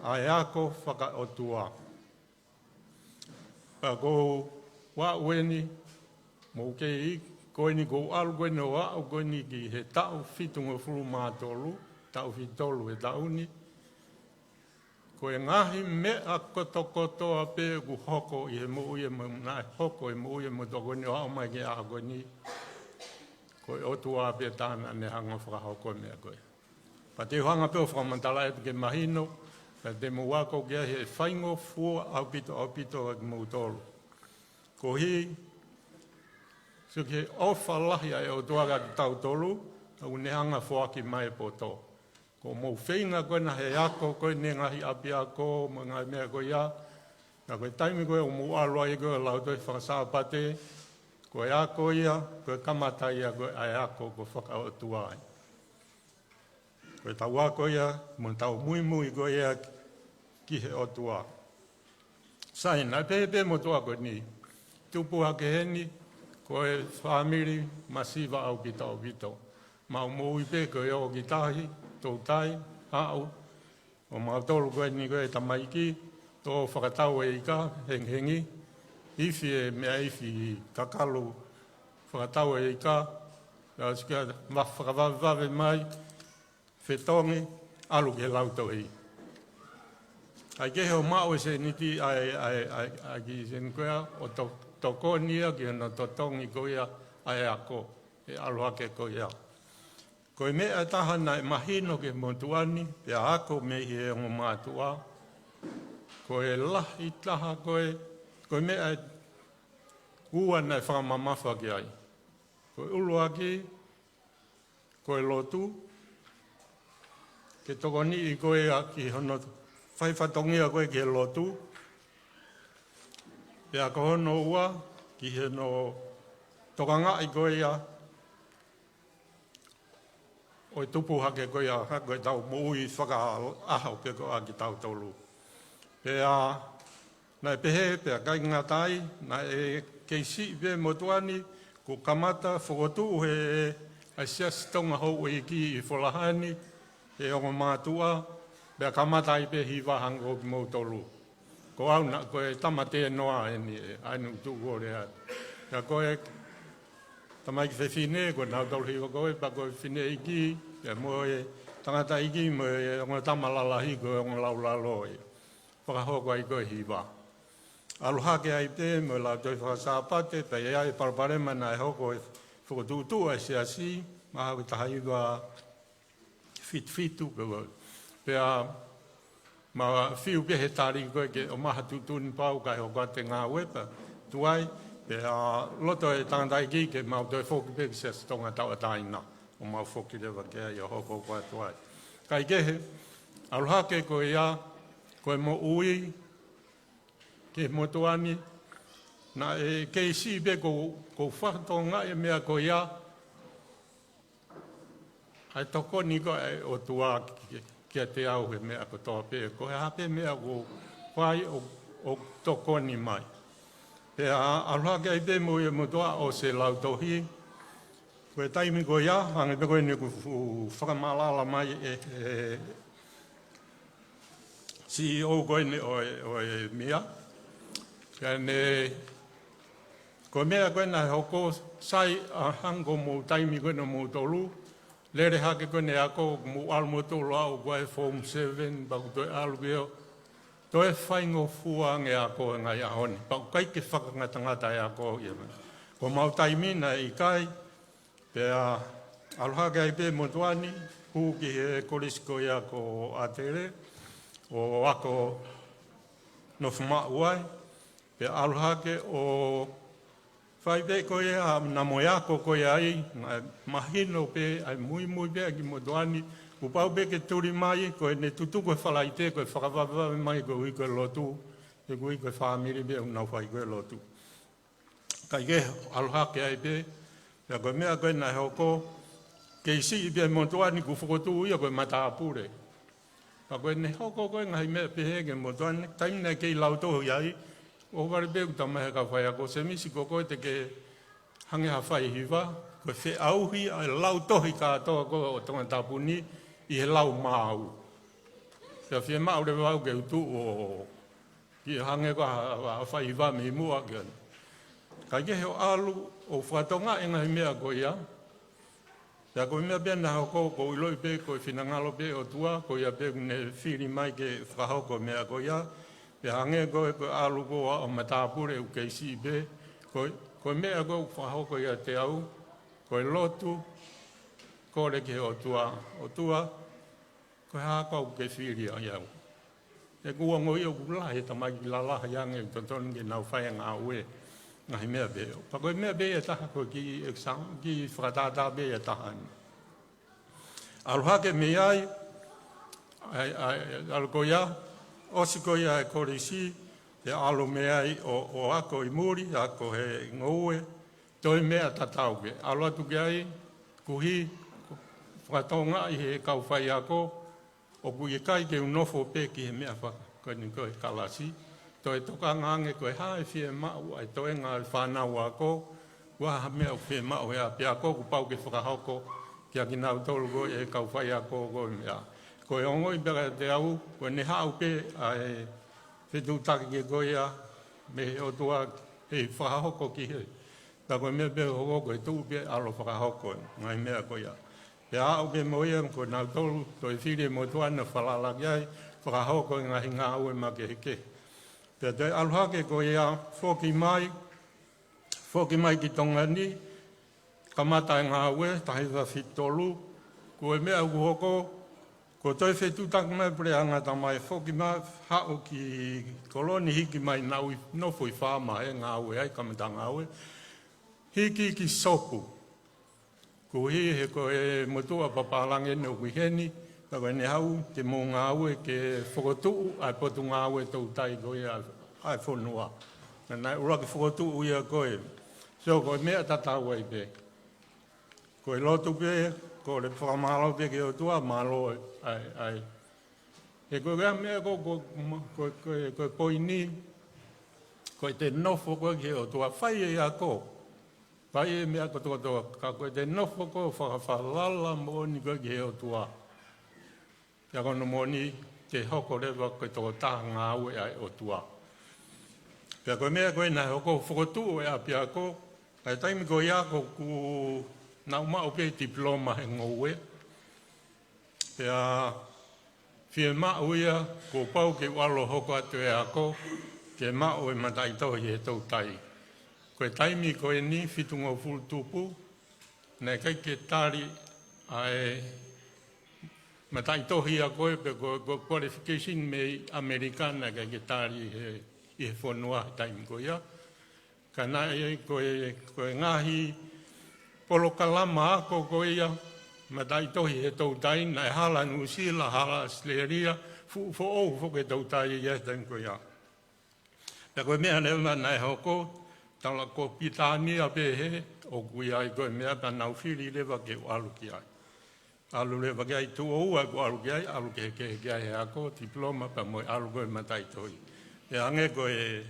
Ai ako whaka otua. Pa ko wa ueni, mo kei koe ni ko alu koe no au koe ni ki he tau fitunga furu mātolu, tau fitolu he tauni. Koe ngahi mea koto a pe ku hoko i he mo uie mo nai hoko i mo uie mo toko ni o au mai ke a koe ni. Koe otua a pe tāna ne hanga whakahoko mea koe. Pa te hanga peo whakamantala e ke mahino, pa te mo wako kia he whaingo fua au pito a ki mo tolu. Ko hi, so ke ofa lahi ai o tuaga ki tau tolu, au ne hanga whoaki mai poto. Ko mou whainga koe na he ako, koe ne ngahi api ako, mo ngai mea koe ia. Na koe taimi koe o mou alua i koe lau toi whakasāpate, koe ako ia, koe kamata ia koe ai ako ko whakaotua ai. Koe tau ako ia, mo tau mui koe ia ki he otua. Sai, nai pepe mo tua koe ni. Tupu hake heni, koe famili masiva au ki tau pito. Mau mui pe koe o ki tahi, tō tai, hau, o mau tolu koe ni koe tamaiki, tō whakatau e ika, hengi, ifi e mea ifi kakalu, whakatau e ika, sika whakawawave mai, whetongi, alu ke lauto i. Ai kehe o mao e se niti ai ki sen koea, o toko nia ki hana totongi koea, ai ako, e alu hake koea. Koe mea tahana e mahino ke motuani, pe ako me i e ngo mātua. Koe lahi taha koe mea e ua nei whamamafa ki ai. Koe uluaki, koe lotu, ke toko ni i koe a ki hono whaifatongia koe ki he lotu. Pe ako hono ua, ki he no tokanga i koe a, o tupu hake koe a koe tau mui whaka ahau pe koe a ki tau tolu. Pe a, nai pehee, pe a kai ngatai, nai e keisi pe motuani, ko kamata whakotu he a sias tonga hou e ki i Folahani, e ongo mātua, pe a kamata i pe Hiva hango ki mou tolu. Ko au na koe tamate noa e ni e, ainu tuku o rea. Ka koe, tamai ki whine, koe nau tolu hiwa koe, pa koe whine iki, e mo e tangata iki, mo e ongo tamalalahi koe ongo laulalo e. Whakahoko ai koe Hiva. Aluhake ai te, mo lau toi whakasāpate, pe e ai parparema na e hoko e whakotūtu ai se asi, maha ki taha iwa fitu koe. Pe a ma fiu pe he tari koe ke o maha tutuni pau kai hoko ate ngā wepa, tuai, pe a loto e tangata iki ke mau toi foki pe ki se Tongatapu a taina, o mau foki lewa ke ai o hoko koe tuai. Kai kehe, aluhake koe ia, koe mo ui, ke motuani, na e keisi pe ko whakatonga e mea koe ia, ai toko ni koe o tua kia te au he mea kotoa pe, ko he hape mea ko whai o toko ni mai. Pe a aluhake ai pe mo e motua o se lautohi, koe taimi koe ia, hange pe koe ni ku whakamalala mai CEO koe ni o e mea. Ka ne, koe mea koe na hoko sai a hango mo taimi koe na mo tolu, lere hake koe ne ako mo alu mo tolu au koe Form 7, baku toi alu keo, toi whaingo fua nge ako ngai ahoni, baku kaike whakangatangata e ako ia. Ko mau taimi na i kai, pe a aluhake ai pe motuani, hu ki he kolisko i ako atere, o ako no whama uai, pe aluhake o whaipe koe a na moeako koe ai, mahino pe ai mui pe aki motuani, upau pe ke turi mai, koe ne tutu koe whalaite, koe whakawawave mai koe ui koe lotu, e koe koe famili pe unau whai koe lotu. Kai ke aluhake ai pe, pe koe mea koe na hoko, ke isi i pe motuani ku whakotu ia koe mataapure. koe ne hoko koe ngai mea pehe ke mo tuane, taimina kei lau toho iai, o wari pēku tamahe ka whai ako, se misi ko koe te ke hange ha whai hiva, koe whe auhi, ai lau tohi katoa koe o Tongatapu ni, i he lau māu. Pea whi mau re wau ke utu o ki hange ko ha whai hiva me mua ke ane. Ka ke heo alu o whatonga e ngai mea ko ia. Pea koe mea pia naho ko iloi pe, koe whinangalo pe o tua, ko ia pe ne whiri mai ke whahoko mea ko ia. Pea hange koe alu ko o matapure u keisi pe, koe mea koe whahoko ia te au, koe Lotu, kore ke o tua, koe haka u ke whiri a iau. E kua ngoi o kula he tamaki lalaha iange u tontoni ke nau whai ngā ue. Ngahi mea beo. Pa koe mea bea taha koe ki whakatata bea taha ni. Aluhake me ai, alu koe ia, osi koe ia e korisi, e alu me ai o ako i muri, ako he ngoue, toi mea tatauke. Alu atu ke ai, kuhi, whakatonga i he kau whai ako, o kui kai ke unofo pe ki he mea koe ni koe kalasi, toi toka ngange koe hae whie mau, ai toi ngā whanau ako, waha mea whie mau hea, pia ako ku pau ke whakahoko, kia ki nau tolu koe e kau whai ako koe mea. Koe ongo i bera te au, koe ne hau pe, ai whitu taki ke koe ia, me o tua e whakahoko ki he. Ta koe mea pe hoko koe tuu pe alo whakahoko, ngai mea koe ia. Pia au pe mo ia, koe nau tolu, toi whire mo tuana whalalaki ai, whakahoko i ngahi ngā ue ma ke heke. Pea te aluhake ko ia foki mai ki Tonga ni, kamata e ngā ue, tahiwa whitolu, ko e mea uhuhoko, ko toi whetutang mai pere angata mai foki mai, hao ki koloni hiki mai nau nofui whāma e ngā ue, ai kamata ngā ue, hiki ki sopu, ko hi he ko e motua papalange no kuheni, Tako ne hau te mō ngā ue ke whakotuu ai potu ngā ue tau tai koe ai whonua. Nai ura ke whakotuu ia koe. So koe mea tatau ai pe. Koe Lotu pe, koe le Fakamalo pe ke o tua malo ai. E koe rea mea koe poini, koe te nofo koe ke o tua whai e a ko. Whai e mea kotoa, ka koe te nofo koe whakawhalala mōni koe ke o tua. Ia kono moni te hoko rewa koe tō taha ngā ue ai o tua. Pea koe mea koe nai hoko whakotuu e a pia ko, ai taimi koe ia ko ku nau mao pe diploma he ngoue. Pea whie mao ia ko pau ke walo hoko atu e a ko, ke mao e matai tohi e tau tai. Koe taimi koe ni whitungo full-tupu, nei kai ke tari ai matai tohi a koe pe ko qualification me Americana ka ke tari i he whanua taimi koe ia. Ka nai koe ngahi polokalama ako koe ia, matai tohi he tau tai, nai hala Nusila, hala Sleria, fu ou fu ke tau tai ia taimi koe ia. Pea koe mea lewa nai hoko, tala ko pitania pehee, o kui ai koe mea pa nau whiri lewa ke alu ki ai. Alu lewa ki ai tu ou ai ko alu ki ai, alu ke ai he ako, diploma pa moi alu koe matai toi. E ange koe,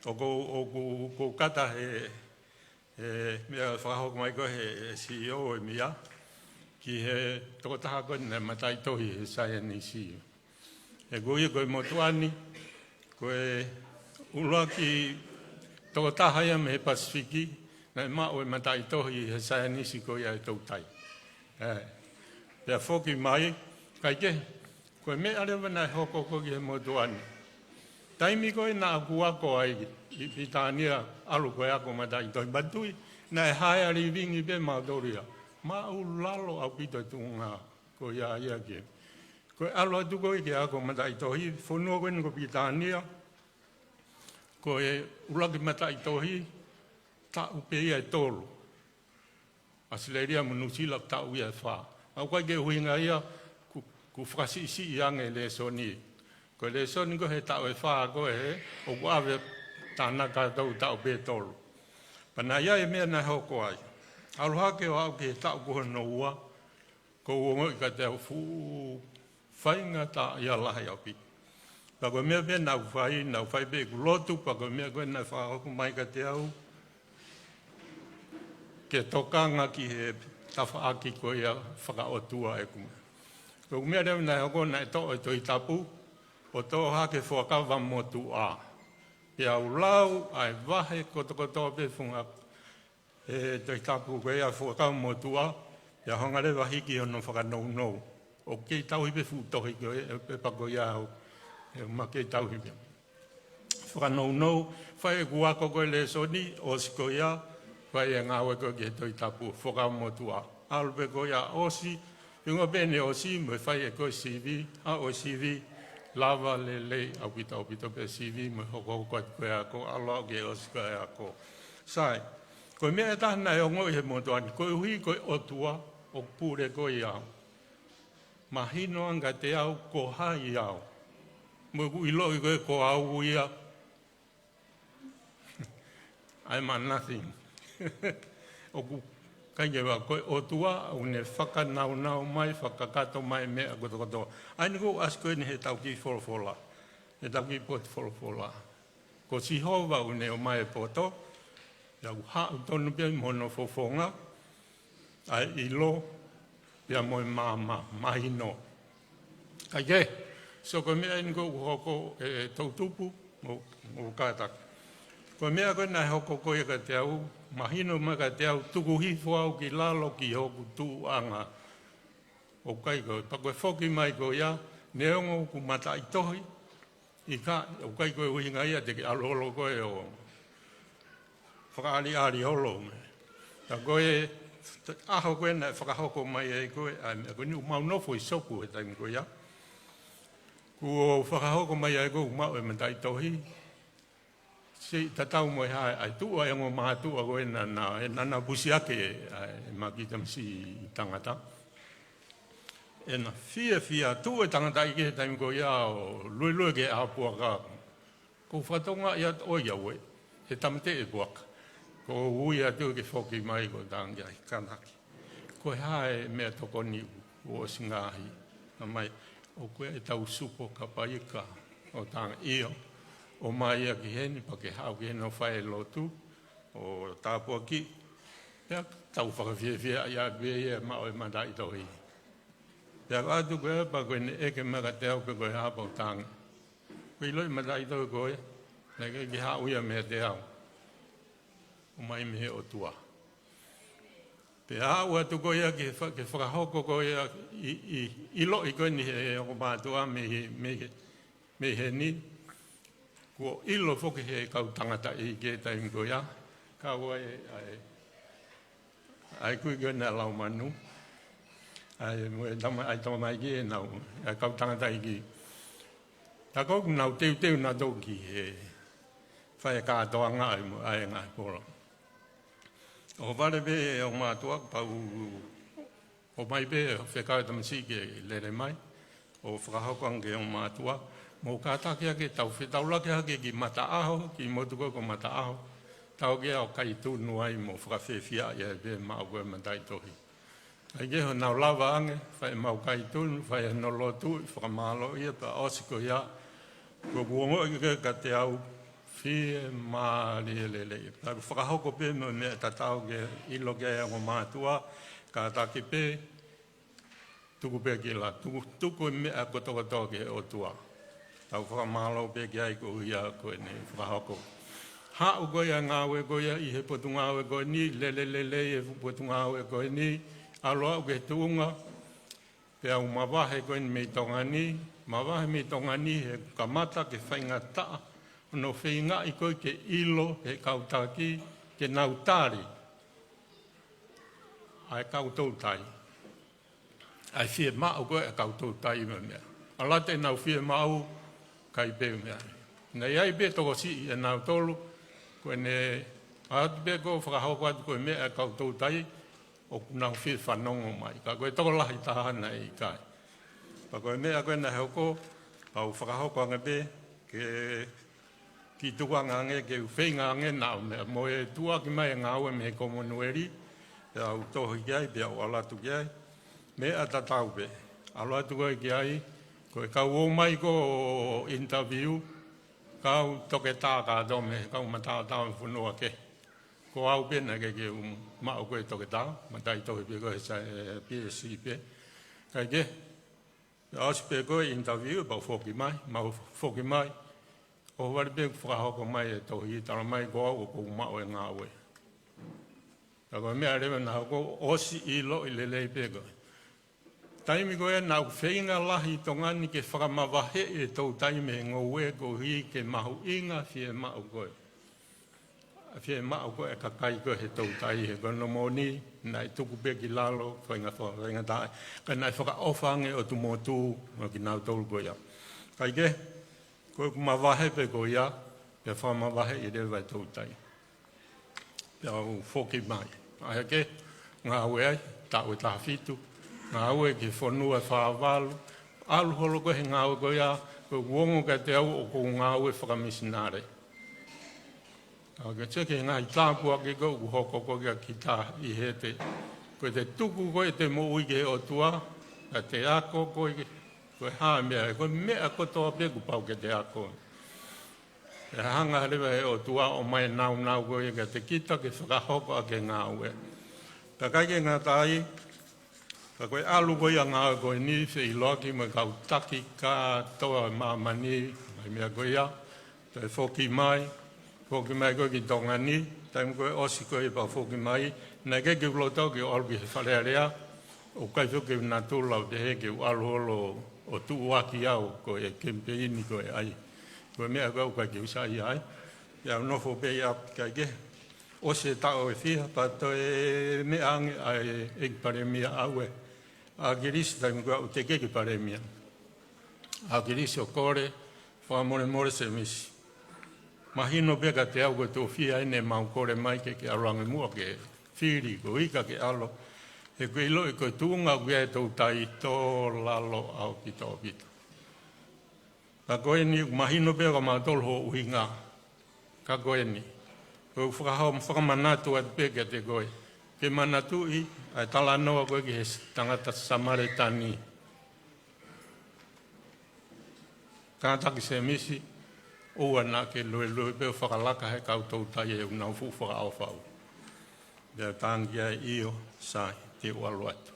o ko kata mea whakahoko mai koe he CEO e mia, ki he toko taha koe ne matai toi he saiani CEO. E koe motuani, koe ulua ki toko taha ia me he Pasifiki, nei mao e matai tohi he saianisi koe ai tau tai. Pea foki mai, kai ke, koe mea rewa nei hoko koki he motuani. Taimi koe nā akuako ai, i pitania alu koe ako matai tohi. Batui, nei hae ari vingi pe mātoria. Ma u lalo au pito tunga koe ia ke. Koe alu atu koe ke ako matai tohi, whonua koe niko pitania, koe ulaki matai tohi, tau pe ia e tolu. Asileria Nusila tau ia e wha. Au kai ke huinga ia, ku whakasisi i ange le soni. Koe le soni ko he tau e wha koe he, o kuawe tāna kātou tau pe tolu. Pana ia e mea nai hoko ai. Alu hake o au ke tau kuha no ua, ko uongo i ka te whainga ta ia lahi au pi. Pako mea pe nau whai pe ku lotu, pako mea koe nai whakahoku mai ka te au, ke tokanga ki he tawha aki ko ia whakaotua e kuma. Ko mea reo nai hoko nai to e Tongatapu, o tō hake whakawa motu a. Pe au lau, ai wahe kotokotoa pe whunga e Tongatapu ko ia whakawa motu a, pe honga rewa hiki hono whakanou. O kei tauhi pe futohi ko e pako ia au, e ma kei tauhi pe. Whakanou, whai e kuako koe le soni, o siko ia, whai e ngāwe koe ke Tongatapu, whakawa motu a. Alupe ko ia osi, Ingo bene o si mo fai e koe CV, a o CV, lava le au pito pe CV, mo hoko koe ako, alo ke o si koe ako. Sai, koe mea e tahana e o ngoi he motoani, koe hui koe otua, o pure koe iau. Mahino anga te au, ko hai iau. Mo ku ilo i koe ko au ia. I'm a nothing. O ku kai wa koe otua o ne whakanau mai, whakakato mai mea kotokoto. Aini ko asko ni he tau ki folofola. He tau ki poti folofola. Ko si hova o ne o mai poto. Iau hau tonu pia mono fofonga. Ai ilo. Pia moi mahino. Kai ke. So ko mea ini ko hoko To'utupu o kātak. Ko mea koe nai hoko koe ka te au. Mahino ma ka te au tuku hifo au ki lalo ki hoku tu anga. O kai koe, pakoe foki mai koe ia, neongo ku mata i tohi, i ka, o kai koe uhinga ia te ki alolo koe o whakaari holo. Ta koe, aho koe nai whakahoko mai e koe, ai mea koe ni umau nofo i soku he taimi koe ia. Ku o whakahoko mai e koe umau e mata i tohi, si tatau mo hai ai tu ai ngo ma tu ko na busi ake ai makita si tangata ena fia tu e tangata i ke taim ko ia o lui ke a puaka ko fatonga ia o ia we he tamte e puaka ko uia tu ke foki mai ko tanga ai kanaki ko hai me toko ni o singahi mai o ko e tau supo kapaika o tanga io o mai a ki heni, pa ke hau ki heni o whae Lotu, o tāpua ki, pia tau whakawhiawhia ia kwea ma o e mata i tohi. Pia atu koe pa koe ne eke maka te au koe hapa o tanga. Koe loi mata i tohi koe, na ke ki hau ia mea te au. O mai mehe o tua. Pia hau atu koe ia ke whakahoko koe ia i lo i koe ni he o mātua me he ni. Ko ilo foki he kau tangata i ke taim ko ia, ka wai ai kui koe nā lau manu, ai tama mai ki e nau, ai kau tangata i ki. Ta kou nau teu nā tau ki he whae kātoa ngai mo ai ngai polo. O wale pe o mātua pau, o mai pe whekau tamasi ke lere mai, o whakahokange o mātua, mo kātaki ake tau whetau lake ki mata aho, ki motuko ko mata aho. Tau ke au kai tūnu ai mo whakawhewhia ia e mau koe matai tohi. Ai ke ho nau lawa ange, whae mau kai tūnu, whae no Lotu, Fakamalo ia pa osiko ia. Ko buongo i ka te au whie maa lelele. Taku whakahoko pe mo mea tatau ke ilo ke o mātua, kātaki pe, tuku pe ki la, tuku mea kotokoto ke o tua. Tau Fakamalo pe ki ai ko ia koe ne whakahoko. Hau koe a ngāwe koe i he potu ngāwe koe ni, lelelele e potu ngāwe koe ni, aloa uke tuunga, pe au mawahe koe ni mei tonga ni, mawahe mei tonga ni he kamata ke whainga taa, no whainga i koe ke ilo he kautaki ke nautari, ai kautoutai. Ai whie mau koe a kautoutai me mea. Alate nau whie mau, kai pēu mea. Nei ai pē toko si e nau tolu, koe ne atu pē ko whakahoko atu koe mea kautoutai, o nau whie whanongo mai. Ka koe toko lahi tahana i kai. Pa koe mea koe na hoko, au whakahoko anga pē, ke ki tuanga ange, ke uwhenga ange nau mea. Mo e tua ki mai ngāue me komonueri, e au tohi ki ai, pē au alatu ki ai, mea tatau pē. Alo atu koe ki ai, Koe kau o mai ko interview, kau toke tā dome, kau matā tāu whunua ke. Ko au pena ke mao koe toke tā, matai toke pe koe sa PSC pe. Kai ke, aus pe koe interview, pau foki mai, mau foki mai. O wari pe whakahoko mai e tohi, tala mai ko au ko mao e ngā ue. Ka koe mea rewa nā ko osi I lo I lelei pe koe. Taimi koe nā whenga lahi tongani ke whakamawahe e tau taime ngō ue ko hi ke mahu inga fie mao koe. Fie mao koe e kakai koe he tau tai he koe no moni, nai tuku pe ki lalo, whenga tae. Ka nai whakaofange o tu motu, o ki nau tolu koe ia. Kai ke, koe kumawahe pe koe ia, pe whakamawahe I rewa tau tai. Pe au foki mai. Ahe ke, ngā ue ai, tau e tāwhitu. Ngā ue ki whanua whāwalu, alu holo koe he ngā ue koe ia, koe uongo ka te au o ko ngā ue whakamisinare. Ka teke ngā I tāpua ke koe u hoko koe ki tā I he te, koe te tuku koe te mo ui ke o tua, ka te ako koe, koe haa mea, koe mea kotoa pe ku pau ke te ako. E hanga rewa he o tua o mai nau koe ka te kita ke whakahoko a ke ngā ue. Ka kai ke ngā tai, ka koe alu koe a ngā koe ni whi loki me kau taki ka toa mamani mai mea koe ia, te foki mai koe ki Tonga ni, taim koe osi koe pa foki mai, nei ke ki ulotau ki o albi he wharearea, o kai whuke nā tūlau te he ki alu holo o tuuaki au koe e kempeini koe ai. Koe mea koe kai ki usai ai, ia nofo pe ia kai ke, osi e tau e whiha, pa toe mea ange ai e paremia aue. A girisi taim koe au te keki paremia. A girisi o kore, whamore se misi. Mahino peka te au koe tō whia ene mau kore mai ke arangi mua ke whiri, ko ika ke alo. E koe ilo e koe tūnga ue e tō tai tō lalo au ki tō pita. Ka koe ni mahino peka ma tōl ho uhi ngā. Ka koe ni. Koe whakamanatu at peka te koe. Ke manatu I, ai tala noa koe ki he tangata Samaritani. Kātaki se misi, ua nā ke lue peo whakalaka he koutou tai e unau fu whakaawhau. Pea tāngia io sai te ualu atu.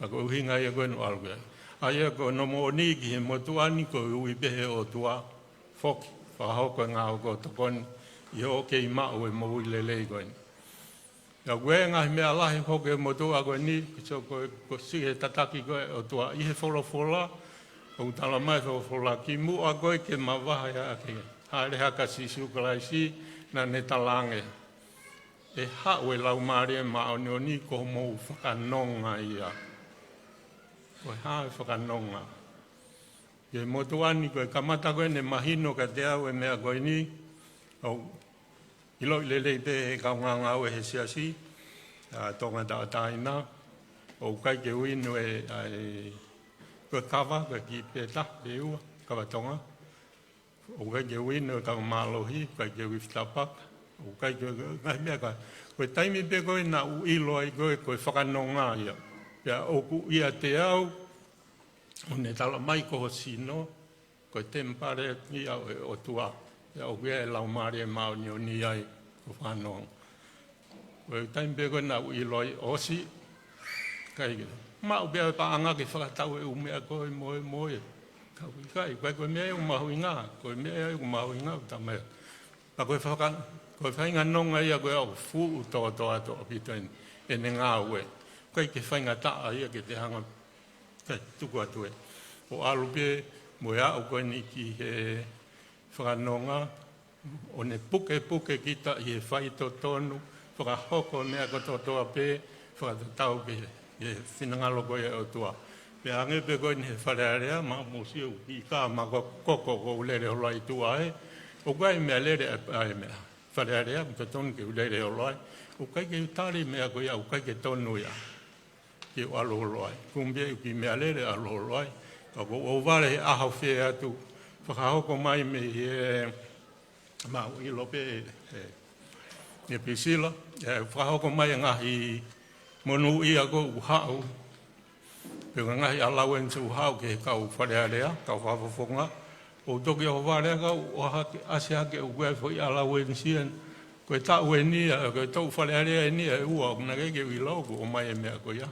Ako uhinga ia koe no alu ai. Ai ko no mo ni ki he motuani ko ui pehe o tua foki. Whakahoko ngā o ko tokoni. I ho ke I mao e mo ui lelei koe ni. Ia koe ngahi mea lahi hoke e motua koe ni. Kiso koe sihe tataki koe o tua ihe wholofola. O tala mai wholofola ki mua koe ke mawaha ia ake. Haere haka si sukalaisi na netalange. E hau e lau maare mao ni o ni ko mou whakanonga ia. Koe hae whakanonga. Ke motuani koe kamata koe ne mahino ka te au e mea koe ni. Ilo lelei pe he kaunganga au e he siasi. Tongatapu ina. O kai ke uinu e koe kawa, koe ki peta, pe ua, kawa tonga. O kai ke uinu e Fakamalo hi, kai ke uiftapak. O kai ke ngai mea kai. Koe taimi pe koe na u ilo ai koe whakanonga ia. Pea oku ia te au, o ne tala mai ko sino, koe tempare ia o tua. Pea oku ia e lau maari e mao ni o ni ai ko whanong. Koe taimi pe koe na u ilo ai osi, kai ke. Mau pea paanga ke whakatau e umea koe moe. Koe koe mea e umahui ngā, koe mea e umahui ngā utamea. Pa koe whainga nonga ia koe au fu toa to apita e ne ngā ue. Koe ke whainga taa ia ke te hanga tuku atu e. O alu pe moe au koe ni ki he whakanonga. O ne puke kita i he whai to tonu. Whakahoko mea kotoa pe, whakatatau pe e whinangalo koe o tua. Pe ange pe koe ni he wharearea, ma musio i kā ma koko ko ulere o lai tua e. O kai mea lere e mea. Wharearea, mutta tonu ke ulere o lai. O kai ke utari mea koe au kai ke tonu ia. Ke o alo o lai. Kumbia i ki mea lere alo o lai. Kako o wale he ahau whea atu. Whakahoko mai me he ma o ilo pe e pisila. Whakahoko mai ngahi monu ia ko u hau. Pega ngai allowance u hau ke kau wharearea, kau whafafonga. O toki o wharea kau o ase hake u koe fwoi allowance ian. Koe tau e nia, koe tau wharearea e nia e ua, kuna kei ke wilogu o mai e mea koe ia.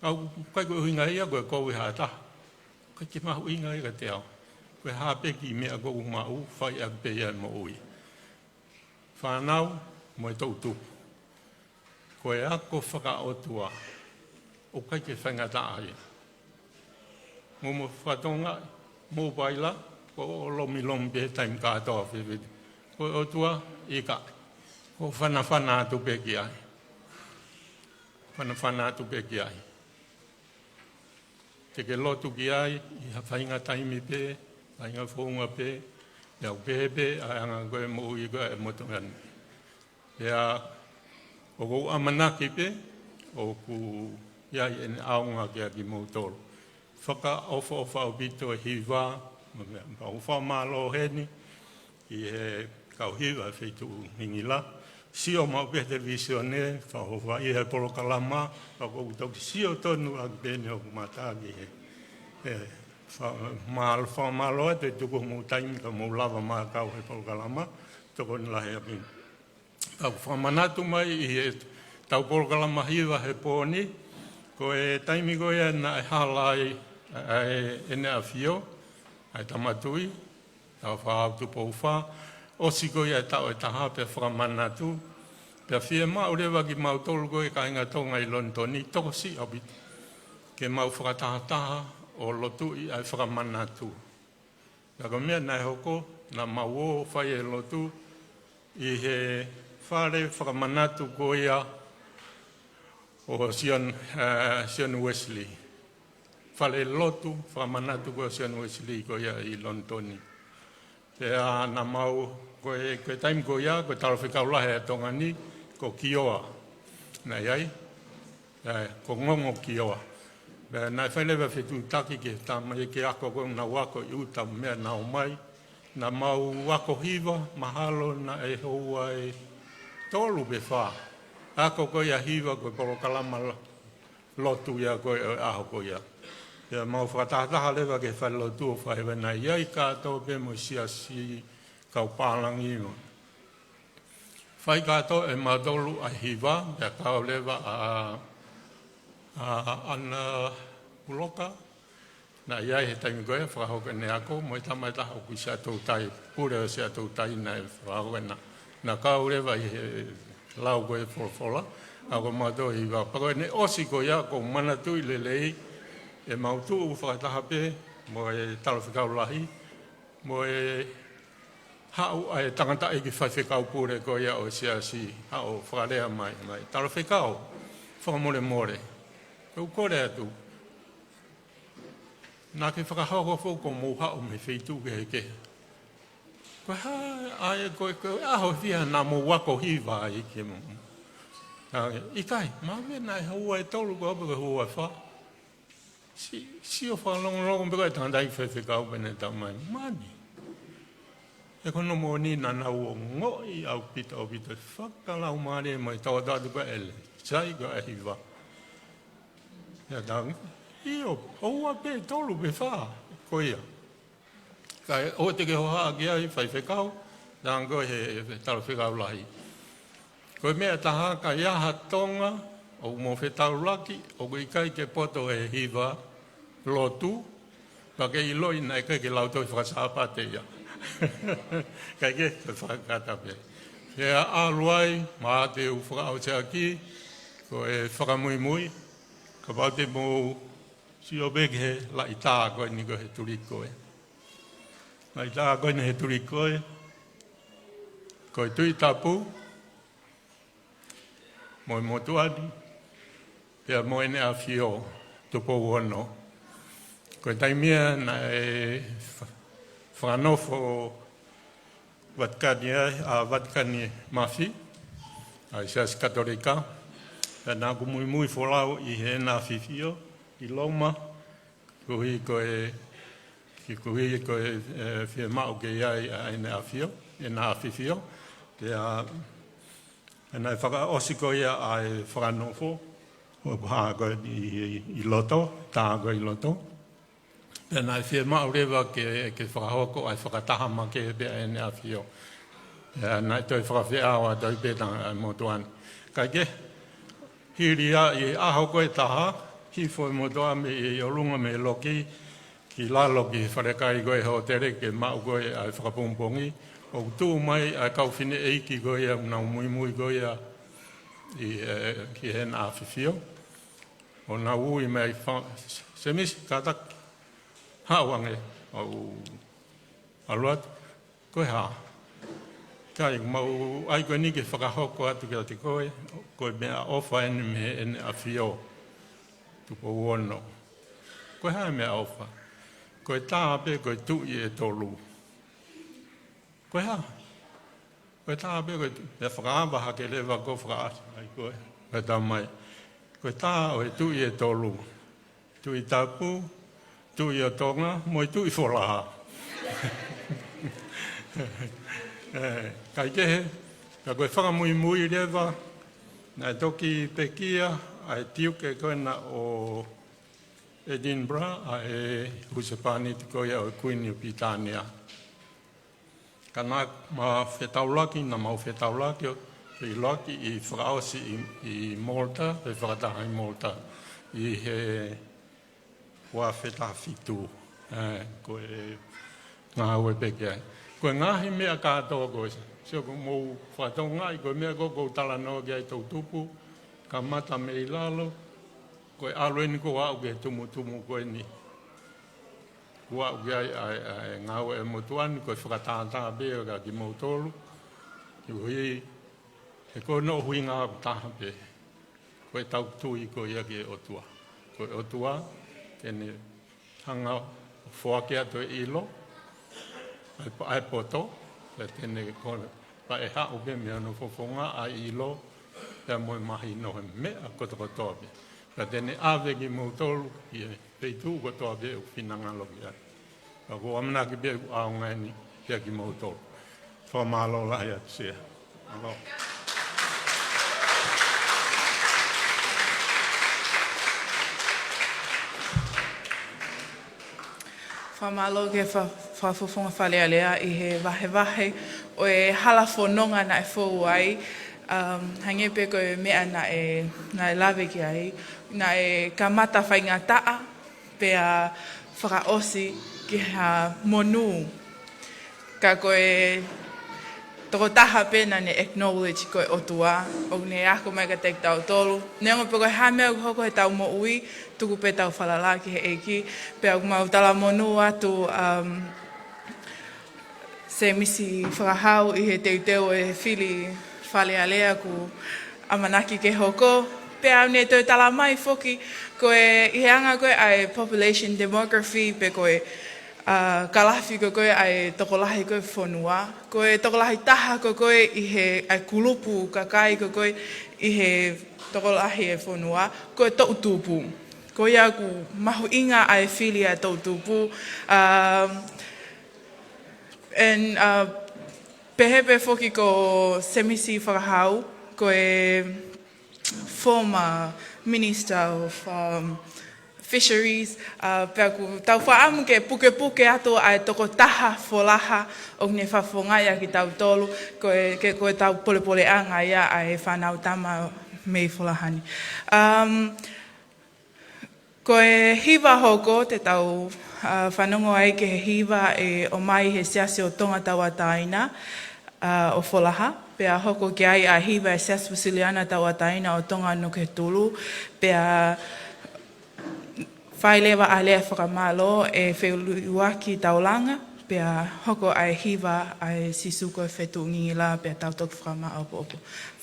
Kau kai koe huinga ia koe koe hata. Kai ke mahu inga ia te au. Koe hapeki mea koe mau, whai ak pe ia mo ui. Whanau, mo e To'utupu. Koe ako whakaotua. O kai ke whangata ai. Mo whatonga, mo baila, ko o lomi lomi pe taim katoa whiwhiti. Ko o tua, i ka. Ko whana atu pe ki ai. Whana atu pe ki ai. Te ke lotu ki ai, i ha whainga taimi pe, whainga whaunga pe, iau pepe, ai anga koe mo ui koe e motongani. Ia, o kou amanaki pe, o ku iai ene aunga kia ki mautoro. Whaka ofa o pito e Hiva, o Fakamalo heni, i he kau Hiva e whaitu hingila. Sio mau pe televisione, whaofa i he polokalama, whako utoki sio tonu ak bene o kumatagi he. Fakamalo e te tuku mou taimi ka mou lava maa kau he polokalama, toko ni lahe apin. Tau whamanatu mai i he tau polokalama Hiva he pōni, ko e taimi ko e na e halai ene a fio, ai tamatui, tau whaautu pouwha, osi ko e tau e taha pe whakamanatu, pe whia mau rewa ki mau tolu ko e ka inga tonga i Lontoni, toko si abit, ke mau whakataha o Lotu i ai whakamanatu. Ka mea nai hoko, na mau o whai e Lotu, i he whare whakamanatu ko ia o Sion Wesley. Whale Lotu, whakamanatu ko Sion Wesley ko ia i Lontoni. Pea na mau, koe taim ko ia, koe taro whikaulahe a Tongani, ko Kioa. Nei ai, ko ngongo Kioa. Pea nai whailewa whetu taki ke tamai ke ako ko na wako i uta mea na o mai. Na mau wako Hiva, mahalo na e hoa e tolu be wha. Ako ko ia Hiva, koe polokalama Lotu ia koe aho ko ia. Ia mau whakataha lewa ke whai Lotu o whaiwa na iai kātou pe mo siasi kau pālangi mo. Whai kātou e madolu a Hiva, ia kau lewa a ana uloka. Na iai he taimi koe, whakahoka ne ako, mo i tamai taha o kui se atou tai, pure o se atou tai na e whakahoka na kau lewa i he lau koe whola, ako madolu Hiva. Pako ne osi ko ia, ko manatu i lelei, e mautu u whakataha pe, mo e talo whikaulahi, mo e hau ai tangata e ki whaiwhikau pure ko ia o siasi, hau whakarea mai. Talo whikau, whakamore more. Kau kore atu. Nā ke whakahauka whoko mō hau me wheitu ke heke. Koe ai koe aho whia nā mō wako Hiva i ke mō. I kai, mawe nai hau ai tolu ko apu ke hua wha. Si o whakalongolongo me koe tangata i whaiwhikau pene tau mai. Mani. E kono mō ni nā nau o ngoi au pita o pita. Whakalau maare mai tawatatu ka ele. Sai ko e Hiva. Ia tangi. Io, oua pe tolu pe wha. Ko ia. Kai o te ke hoa ki ai whaiwhikau. Nā koe he talo whikau lahi. Koe mea taha ka iaha Tonga. O mo whetau laki. O kui kai ke poto e Hiva. Lotu. Ka ke iloi nai kai ke lautoi whakasapate ia. Kai ke whakata pe. Hea aluai. Maa te u whakao te aki. Ko e whakamuimui. Ka pau te mō si o beke la i tā koe ni ko he turikoe. La i tā koe ni he turikoe. Ko i tui tapu. Mo i motuani. Pea mo ene a fio tupo uono. Ko i taimia na e whanofo Vatikani a Vatikani mafi. A isiasi katolika. Pea nā ku Moimoi wholau i he nā fifio. I Loma, kuhi koe whia mao ke iai a ene a fio, e nā whiwhio. Te a, e nei whaka osi ko ia a e whakanofo, o ha ko I loto, ta ko I loto. Pena I whia maurewa ke whakahoko ai whakataha ma ke he ene a whio. Nai toi whakawhia awa toi pētanga motuan. Kai ke, hiri a I aho koe taha, hi fwoi motua me I olunga me loki, ki lalo ki wharekai koe ho tere ke mau koe ai whakapongpongi. O tū mai ai kauwhine eiki koe a nau Moimoi koe a ki hen a whiwhio. O nā ui mai semis kātaki. Hawange o aluat koe ha. Kai mau ai koe ni ke whakahoko atu ki ati koe mea ofa ene me ene a whio tupo uono. Koe hae mea ofa. Koe tāpe koe tui e tolu. Koe ha. Koe tāpe koe mea whakaambaha ke lewa ko whakaati ai koe. Koe tā mai. Koe tā o e tui e tolu. Tui tapu. Tui o Tonga, moi tui Folaha. Kai kehe, ka koe whakamui rewa, nai toki pekia, ai tiuke koena o Edinburgh, ai Husepani te koe o Queen o Pitania. Ka nā ma whetaulaki, nā mau whetaulaki o I loki I whakaosi I Malta, e whakataha I Malta, I he wa wheta whitu, koe ngā ue peke ai. Koe ngahi mea kātoa koe, seo ko mou whatau ngai, koe mea koko tala noa ki ai To'utupu, ka mata me I lalo, koe alueni ko au ke tumu koe ni. Ko au ki ai ngā ue e motuani, koe whakatātā bea ka ki mautolu, ki hui, e koe no hui ngā taha pe, koe tau tui koe ia ki otua. Koe otua, kene hanga foki atu e ilo, ai poto, le tene kone, pa e hao ke mea no fofonga a ilo, pia moe mahi no he mea kotoa pe. Pa tene ave ki mautolu, ki e peitu kotoa pe u pinangalo ki ai. Pa ko amana ki pe u ao ngaini, pia ki mautolu. Famalo lahi atu sea. Alo. Whamalo ke whawhawhunga whalealea I he wahe o e hala whanonga na e whau ai. Hange pe koe mea na e lawe ki ai. Na e ka mata whainga taa pe a whakaosi ki ha monu. Ka koe toko taha pena ne acknowledge koe otua. O ne ako mai ka teik tau tolu. Neonga pe koe hamea hoko he tau mo ui. Tuku pe tau whalala ki he eiki. Pe au mau tala monu atu se misi whakahau I he teuteu e whili whalealea ku amanaki ke hoko. Pe au ne tau tala mai foki. Koe I he anga koe ai population demography pe koe kalafi ko koe ai tokolahi koe whanua. Koe tokolahi taha ko koe I he ai kulupu kakai ko koe I he tokolahi e whanua. Koe To'utupu. Ko ia ku mahu inga ai whili a To'utupu. Pehepe foki ko semisi whakahau. Ko e former Minister of Fisheries. Pea ku tau whaamu ke puke ato ai toko taha Folaha o ne whawhongai a ki tau tolu. Ko tau pole anga ia ai whanau tama mei Folahani. Ko e Hiva hoko te tau whanongo ai ke he Hiva e o mai he siasi o Tongatapu o Folaha. Pea hoko ki ai a Hiva e siasi Wasiliana Tawataina o Tonga no ke tulu. Pea whailewa a lea Fakamalo e whiuluaki taulanga. Pea hoko ai Hiva ai sisuko e whetu ngila pea tautoku whakama opo.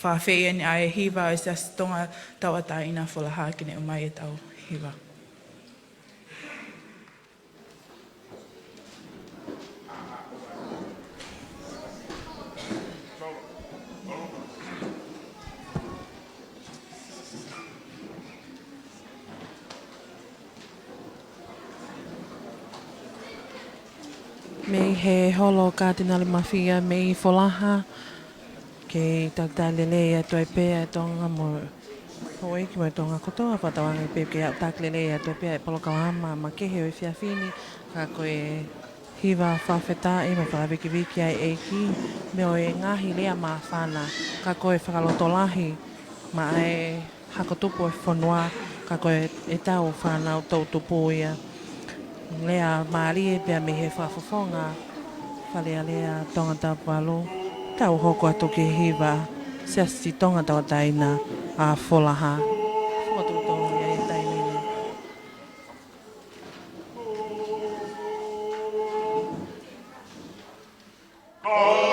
Whawheen ai Hiva e siasi Tonga Tawataina Folaha kine o mai e tau Hiva. Mei he holo kātinali mawhia mei Folaha ke takta lele e toi pēa Tonga mo Hoi ki mai tonga kotoa whatawanga i pepe au tāklele a tue pia e polokalama ma kehe o i whiawhini ka koe Hiva Fakafeta'i ma whakawiki wiki ai eiki me o e ngahi lea ma whana ka koe whakalotolahi ma e hakotupu e whanua ka koe e tau whanau To'utupu ia lea maarie pia me he whafafonga whalea lea Tongatapu alo tau hoko atu ki Hiva siasi Tongatapu a Folaha. Whakatūtonga ia e taimene. Oh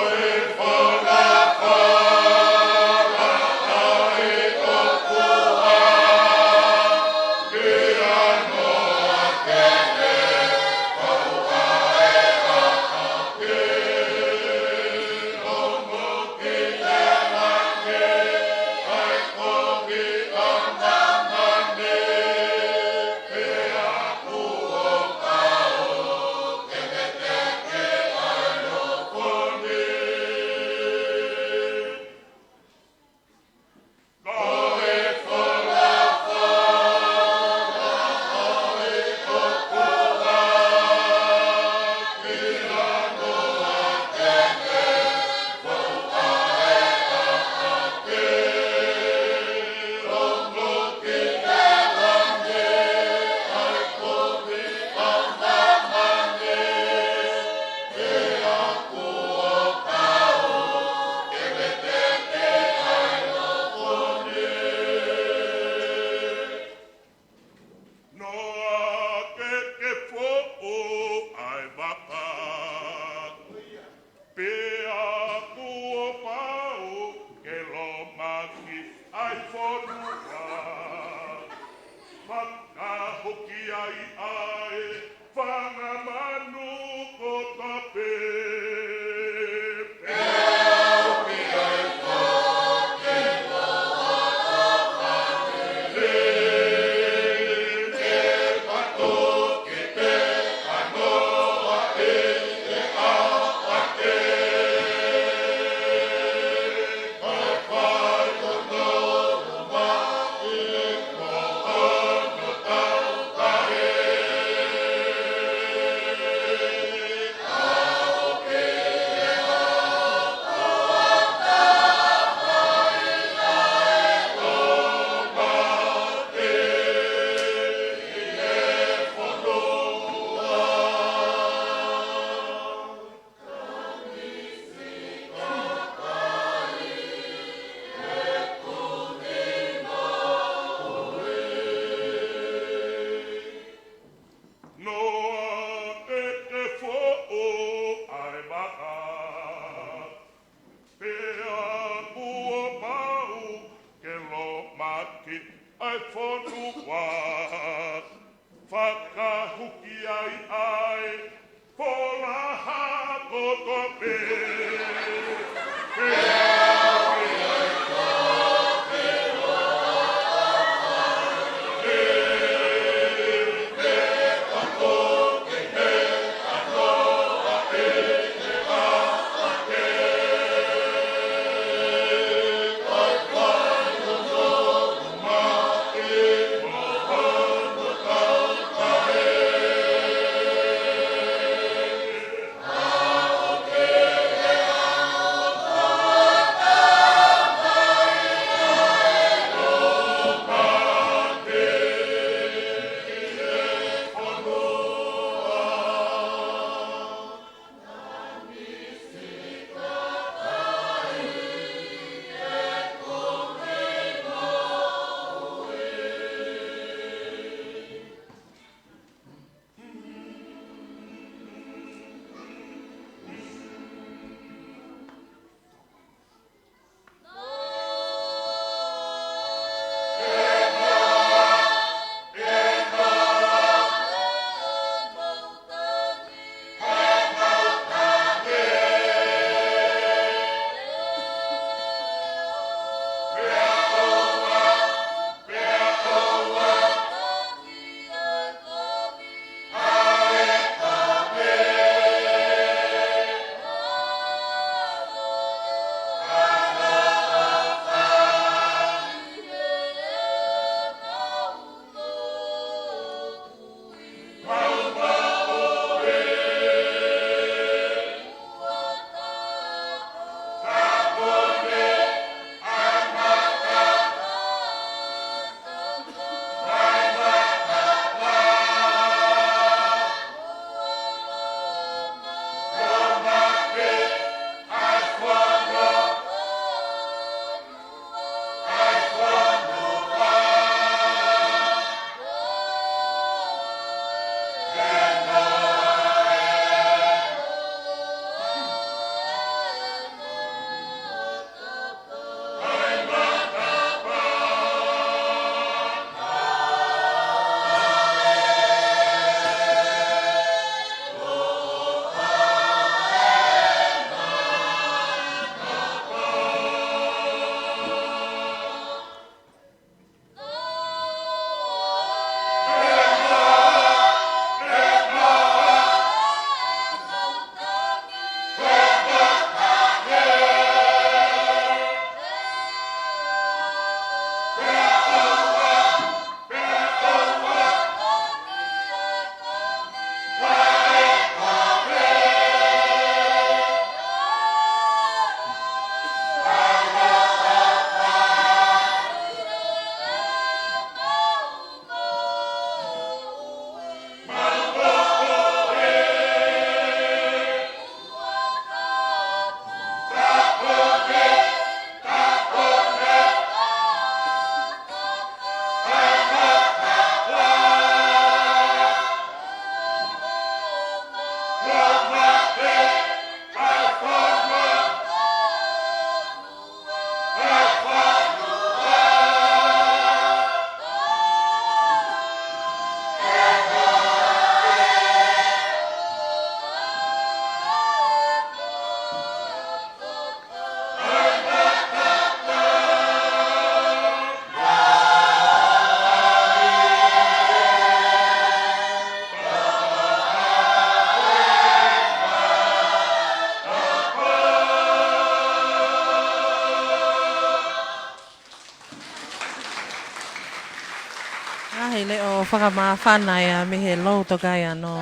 hei le o whakamawhana ia me he lau tokai ano.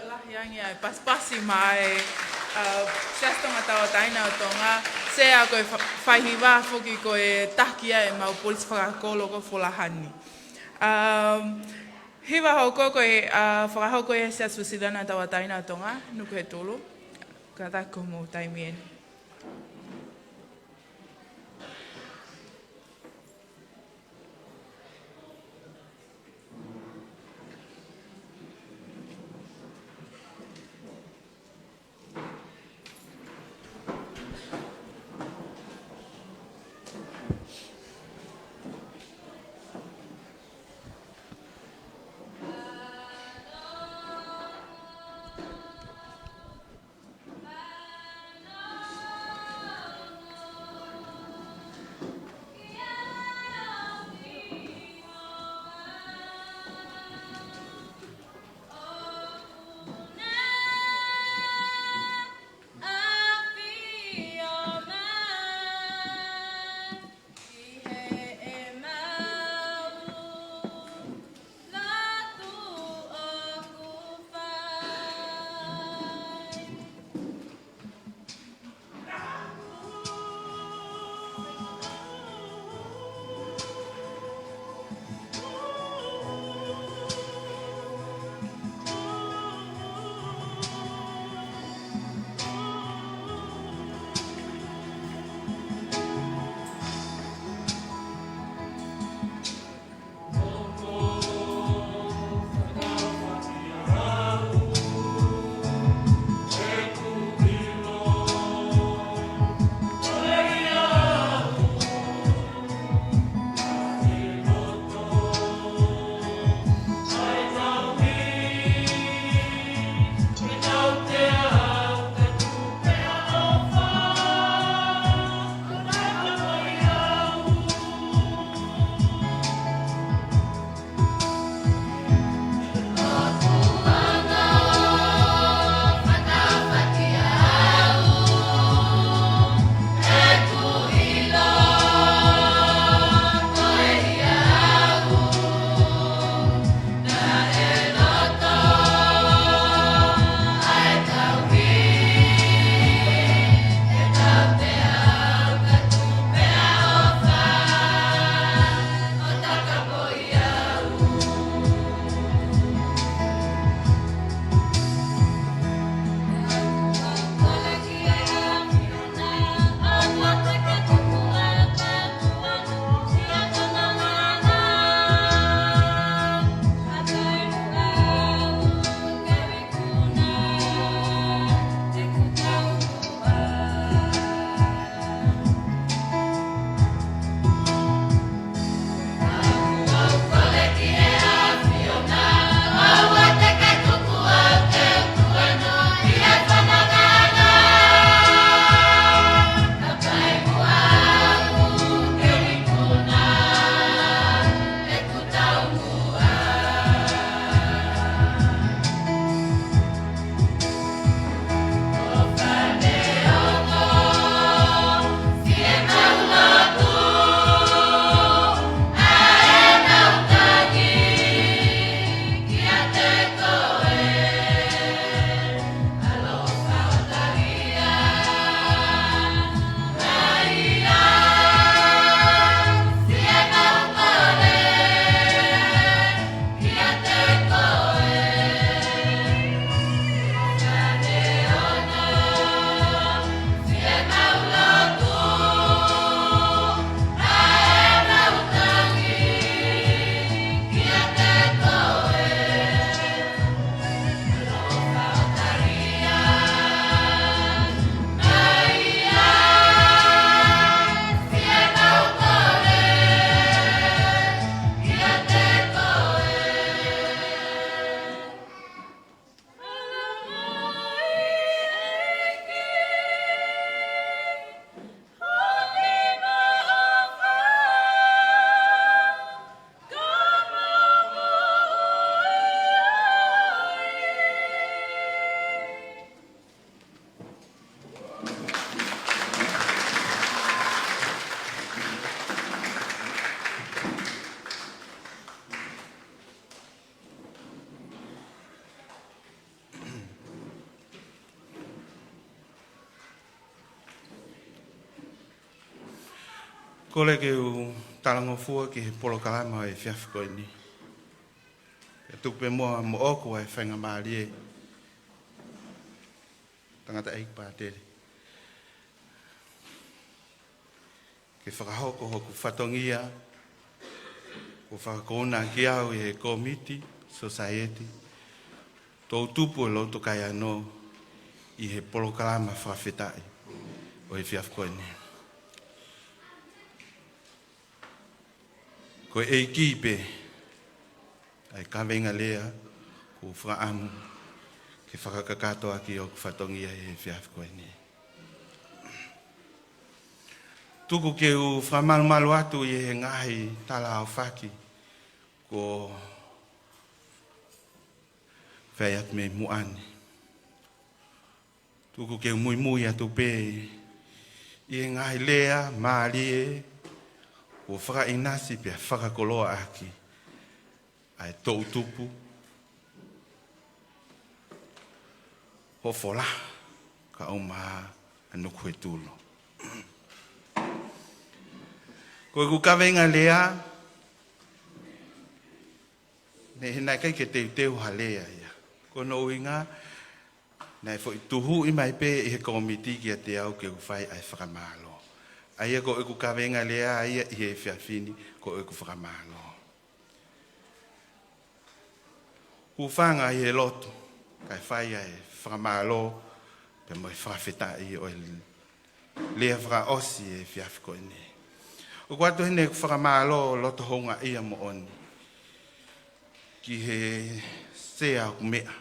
Lahiangi ai paspasi mai siastonga tawa taina o Tonga se a koe whaihiwa foki koe takia e mau polisi whakakolo ko Folahani. Hiva hau koe whakahau koe se asusidana tawa taina o Tonga nuku he tolu. Ka tako mo taimien. Kole ke u talangofua ki he polokalama e fiafiko ni. E tupe moa mo oku e whainga maari e. Tangata eik pātere. Ke whakahoko hoku whatongia. Ko whakakona ki au e komiti, society. To'utupu e Lotu kai anō i he polokalama Fakafeta'i o he fiafiko ni. Ko e kipe ai kawenga lea ko whaamu ke whakakatoa ki o whatongia e fiafiko ni. Tuku ke u whamalumalu atu i he ngahi tala au whaki ko whai atu me muani. Tuku ke u Moimoi atu pe i he ngahi lea maari e o whaka inasi pia whakakoloa aki ai To'utupu Folaha ka o maha anuku he tūlo. Ko ku kawenga lea ne hina kai ke teu halea ia. Ko no uinga nei fo tuhu i mai pe i he komiti ki a te au ke whai ai Fakamalo. Aia ko eku kawenga lea aia i he fiafini ko eku Fakamalo. Ufanga i he Lotu, kai whai ai Fakamalo, pe moi Fakafeta'i o lea Akosi e fiafiko ni. O kwatu hene eku Fakamalo loto honga ia mo oni. Ki he sea kumea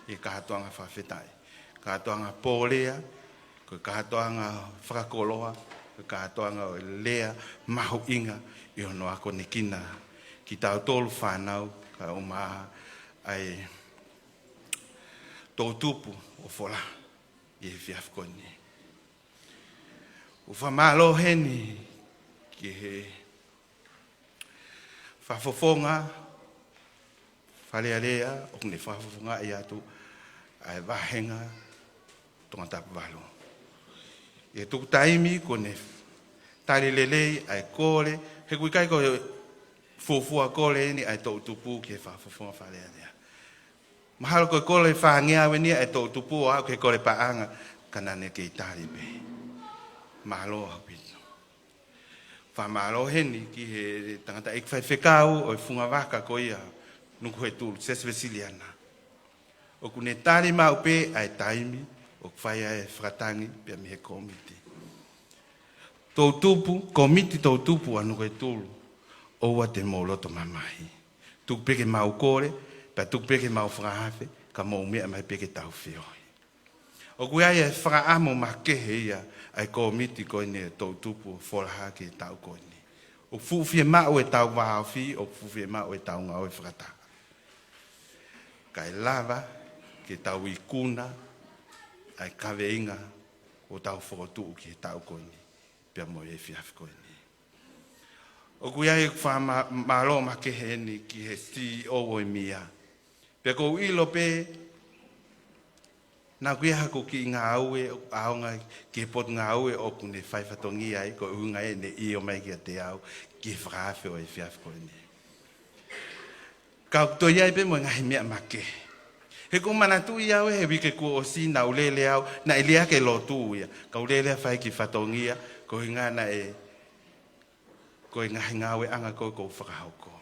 i kahatoanga Fakafeta'i. Kahatoanga pōlea, ko kahatoanga whakakoloa, katoanga o lea mahu inga i ono ako ne kina ki tau tolu whanau ka o maha ai To'utupu Folaha i he fiafiko ni. O whamalo heni ki he whafofonga whalealea o ne whafofonga i atu ai wahenga Tongatāpu walo. E tuku taimi ko ne tari lelei ai kore, he kui kai ko fufua kore ni ai To'utupu ki he whafofonga whalea lea. Mahalo ko kore whangea weni ai To'utupu o au ke kore paanga kanane ke i tari pe. Mahalo au pito. Whamalo heni ki he tangata ik whai whekau o i funga waka ko ia nuku he tūlu, sesvesiliana. O ku ne tari mau pe ai taimi, o whai ai whakatangi pia mi he komiti. To'utupu, komiti To'utupu anu koe tūlu, oua te mō loto mamahi. Tuk peke mau kore, pa tuk peke mau whakahawe, ka mō mea mai peke tau whioi. O kui ai e whakaamo makehe ia ai komiti koe ne To'utupu Folaha ki tau koe ni. O fuwhie mau e tau wahawhi, o fuwhie mau e tau ngau e whakataka. Kai lava, ke tau i kuna, ai kaweinga o tau whakotuu ki tau koe ni. Pia mo e fiafiko ni. O kui ai whamalo makehe ni ki he CEO o mia. Pia kou ilo pe, nā kui hako ki ngā aue, aonga ki he pot ngā aue o kune whaifatongi ai, ko unga e ne i o mai ki a te au, ki he whakawhi o e fiafiko ni. Kau toi ai pe mo ngahi mea makehe. He ko manatu i au he wike kua o si na ulele au, na ilia ke Lotu ia. Ka ulele whai ki whatongia, ko hinga na e, ko i ngahi ngawe anga ko whakahauko.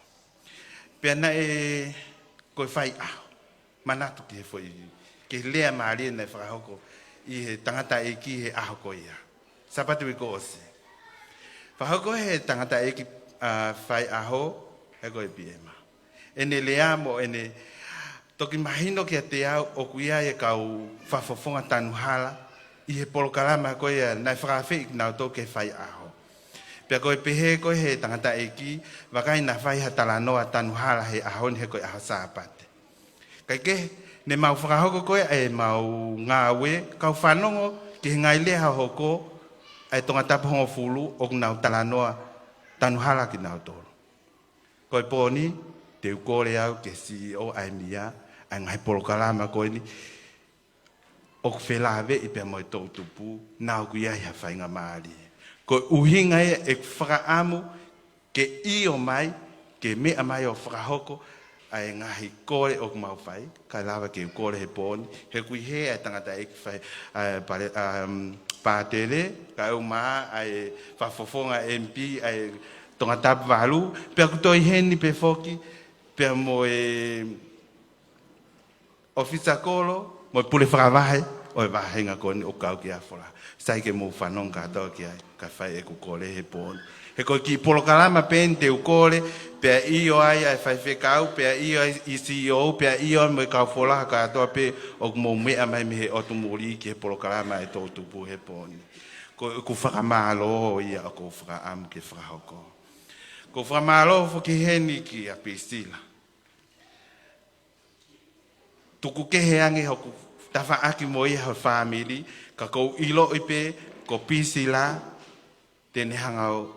Pea na e, ko i whai au, manatu ki he whai, ki he lea maari na e whakahauko, i he tangata e ki he ahoko ia. Sapatu i ko o si. Whakahauko he tangata e ki whai aho, he ko i biema. Ene lea mo ene, toki mahino ki a te au o kuia e kau whafofonga tanu hala i he polokalama koe a nai whakawhi i nau tō ke whai aho. Pea koe pehee koe he tangata e ki wakai na whai ha talanoa tanu hala he aho ni he koe aho sāpate. Kai ke ne mau whakahoko koe e mau ngāwe kau whanongo ki he ngai leha hoko ai Tongatapu hongo fulu o nau talanoa tanu hala ki nau tōru. Koe pōni te ukore au ke CEO ai mia ai ngai polokalama koe ni o whelawe i pia mo i To'utupu nau kui ai ha whainga maari. Ko uhinga e whakaamu ke i o mai, ke mea mai o whakahoko, ai ngahi kore o kumauwhai, kai lawa ke kore he pōni, he kui he ai tangata e ki whai pātere, kai o maa ai whafofonga MP, ai Tongatapu walu, pia kutoi heni pe foki, pia mo ofisa kolo, mo pule whakawahe, o e wahenga koni o kau ki a whora. Sai ke mo whanong katoa ki ai, ka whai e kukore he pōni. He koe ki polokalama pen te ukore, pia i o ai ai whai whekau, pia i o ai i CEO, pia i o ai mo kau Folaha katoa pe, o mo mea mai me he otu muri ki he polokalama e To'utupu he pōni. Ko ku whakamalo ia o ko whakaamu ke whakahoko. Ko whakamalo foki heni ki a Priscilla. Tuku kehe ange hoku tawa aki mo ia ho famili, ka kou ilo ipe, ko Priscilla, tene hangau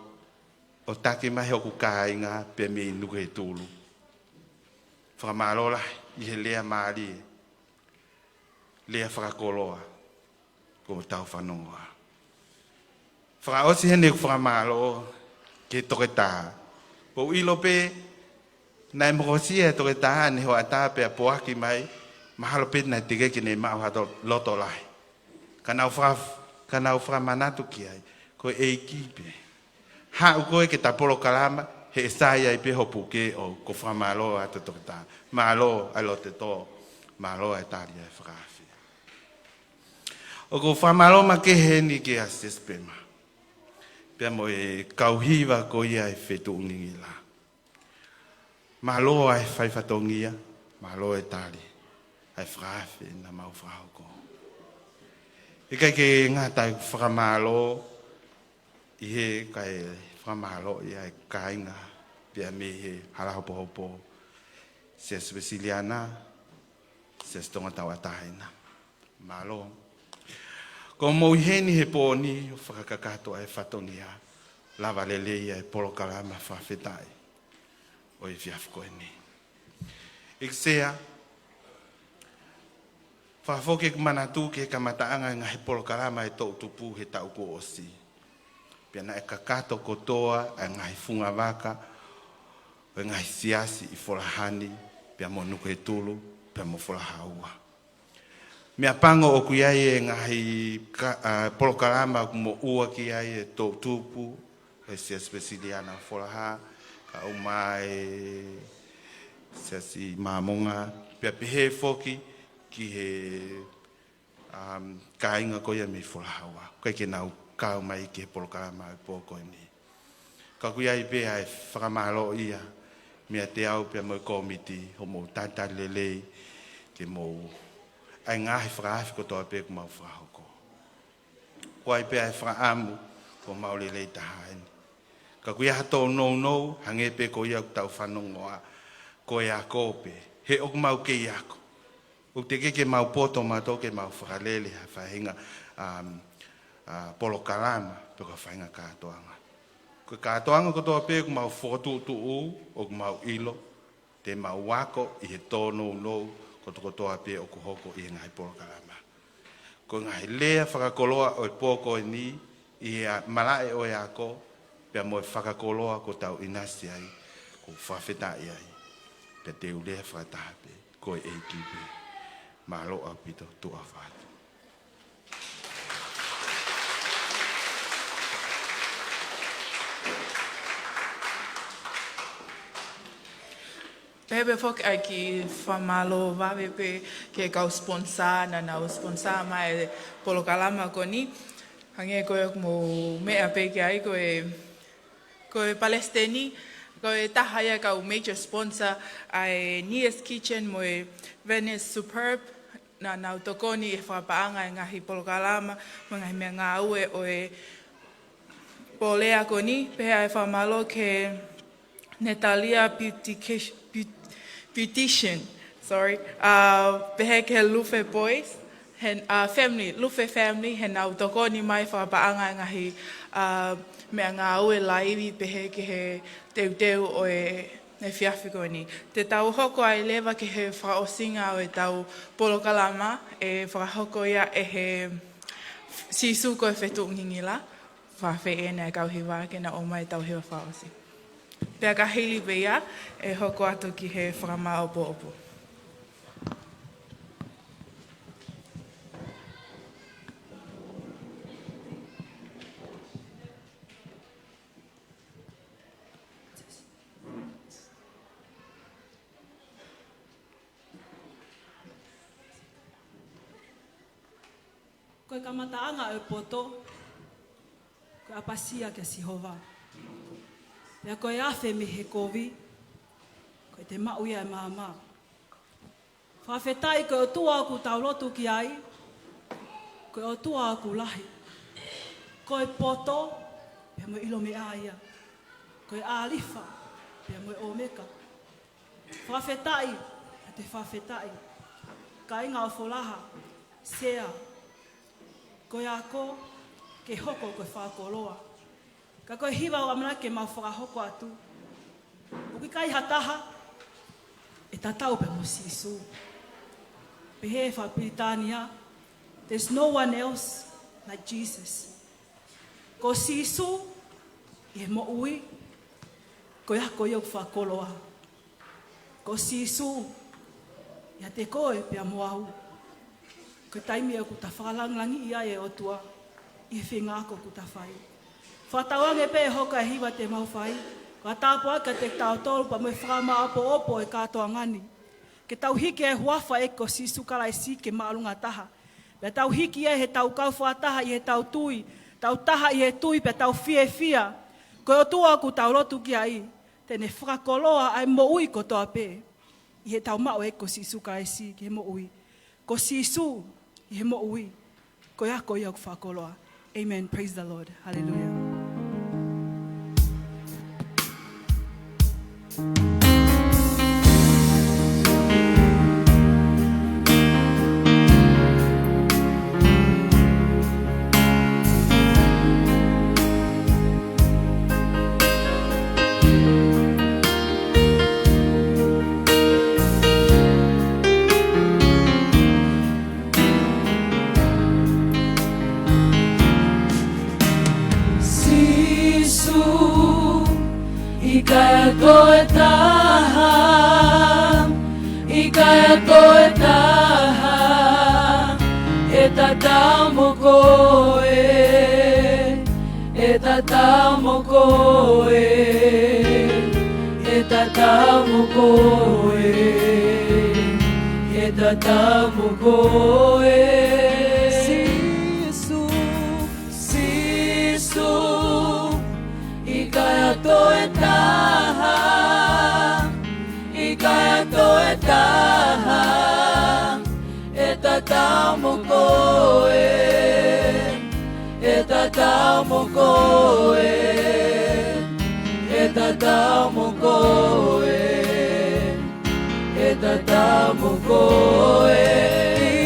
o take mai hoku kāinga pe me nuku he tūlu. Whakamalo lai, i he lea maari, lea whakakoloa, ko tau whanongoa. Whakaosi hene ku whakamalo ke toke tā. Po ilo pe, nai mokosia toke tā, ne hoa tā pe a poaki mai, mahalo pe nai tige ki ne mau hato loto lai. Kanau whakamanatu ki ai, ko e kipe. Ha ukoe ke tapolo kalama, he sai ai pe hopu ke o ko whamalo a te toke tā. Malo ai lo te tō, malo ai tāri ai whakawhi. O ko whamalo ma ke heni ke a sespema. Pea mo e kauhiva ko ia e whetu ungingi la. Malo ai whaifatongia, malo e tāri. Ai whakawhi na mau whahoko. E kai ke ngatai whakamalo, i he kai whamalo i ai kāinga pia me he harahopo-hopo se Svesiliana, se Tongatapu atahina. Malo. Ko mo heni he pōni whakakakato ai whatongia lava lelei ai polokalama Fakafeta'i o i whiafko eni. Iksea, whafoke kumanatu ke kamataanga ngā he polokalama e To'utupu he tauko osi. Pia na e kakato kotoa ai ngahi funga waka, o ngahi siasi i Folahani, pia mo nuku he tulu, pia mo Folahaua. Mea pango o kuiai e ngahi polokalama mo ua ki ai e To'utupu, e sia Spesiliana Folaha, ka umai sia si mamonga, pia pehee foki ki he kāinga koia me Folahaua. Kai ke nau kau mai ke polokalama e pōko ni. Ka kuiai pe ai whakamalo ia, mea te au pia mo komiti, ho mo tātari lelei, ke mo ai ngahi whakaafi kotoa pe ku mau whahoko. Kuai pe ai whakaamu, ko mau lelei tahaini. Ka kuia hato nou, hange pe ko ia tau whanongoa, ko e ako pe, he oku mau ke iako. O te ke mau poto mato ke mau whakalele, ha whahinga, polokalama pe ka whainga kātoanga. Ko kātoanga kotoa pe ku mau whotuutuu o ku mau ilo, te mau wako i he tōnou nou kotoa pe o ku hoko i ngai polokalama. Ko ngai lea whakakoloa o i pōko e ni i he malae o e ako pe mo e whakakoloa ko tau inasi ai ko Fakafeta'i ai pe te ulea whakatahape ko e kipe malo a pito tua whatu. Pepe fok ai ki whamalo wawe pe ke kau sponsor na nau sponsor mai polokalama ko ni. Hange koe mo mea pe ke ai koe Palesiteni, koe tahaya kau major sponsor ai Nia's Kitchen mo e Venice Superb na nau tokoni e whapaanga e ngahi polokalama, ngahi mea ngā ue o e polea ko ni, peha e whamalo ke Netalia Beautician, pehe ke Lufe boys, family, Lufe family, he nau tokoni mai whapaanga ngahi mea ngā ue laiwi pehe ke he teuteu o e whiawhiko ni. Te tau hoko ai lewa ke he whaosinga o e tau polokalama e whakahoko ia e he sisu ko e whetu ngingila. whawhene e kauhiwa ke na o mai tau hewa whaosi. Pea ka hili beia e hoko atu ki he whakamā opo opo. Koe kamataanga e poto, koe apasia ke Sihova. Pea koe awhe me he kovi, koe te mauia e māma. Fakafeta'i koe o tua aku tau lotu ki ai, koe o tua aku lahi. Koe poto, pea mo ilo me aia. Koe alifa, pea mo omeka. Fakafeta'i, te fakafeta'i. Ka inga o folaha, sea. Koe ako, ke hoko koe whakoloa. Ka koe hiva o amana ke mau whakahoko atu. Uki kai hataha, e tatau pe mo sisu. Pehee Palesiteni, there's no one else like Jesus. Ko sisu, e mo ui, koe ako iau whakoloa. Ko sisu, ia te koe pia mo au. Ko taimi e ku ta whakalanglangi ia e o tua, i e whengako ku ta whai. Whatawange pe e hoka e hiwa te mau whai, ka tāpua ka te tau tolu pa me whakama apo opo e katoa ngani. Ke tau hiki e huafa e ko sisu kala e si ke maalunga taha. Pe tau hiki e he tau kau whataha i he tau tui, tau taha i he tui pe tau fie fia. Ko o tua ku tau lotu ki ai, tene whakakoloa ai mo ui kotoa pe. I he tau mao e ko sisu kala e si ke mo ui. Ko sisu, I he mo ui, ko ia ko ia ku whakoloa. Amen. Praise the Lord. Hallelujah. Ikaya toe taha, ikaya toe taha, e tatamo koe, e tatamo koe, e tatamo koe, e tatamo koe. Sisu, sisu, ikaya toe taha, ikaya toe taha, e tatamo koe, e tatamo koe, e tatamo koe, e tatamo koe.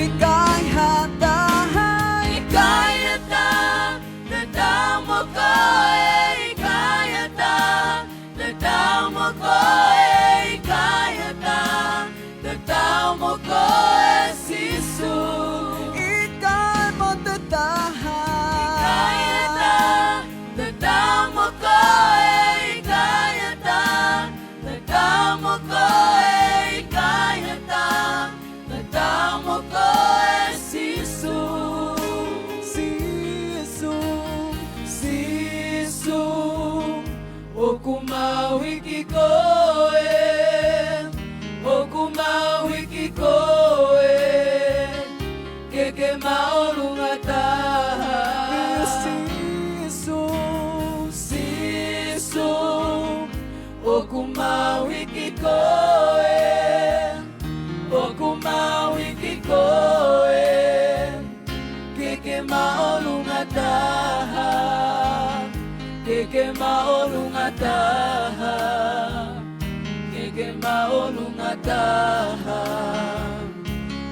Ikaya taha, ikaya taha, tatamo koe. Tatamo koe, ikaya ta, tatamo koe, sisu. Ikaya mo tataha, ikaya ta, tatamo koe, ikaya ta, tatamo koe, ikaya ta, tatamo koe, sisu. Sisu, sisu. Okumawiki koe, okumawiki koe, keke maolunga taha. Sisu, sisu, okumawiki koe, okumawiki koe, keke maolunga taha. Keke maolunga taha, keke maolunga taha,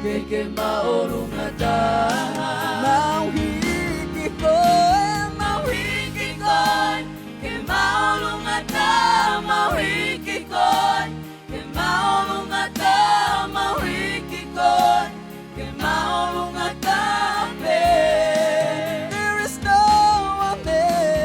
keke maolunga taha. Mauhiki koe, mauhiki koe, ke maolunga taha, mauhiki koe, ke maolunga taha, mauhiki koe, ke maolunga taha. There is no one there.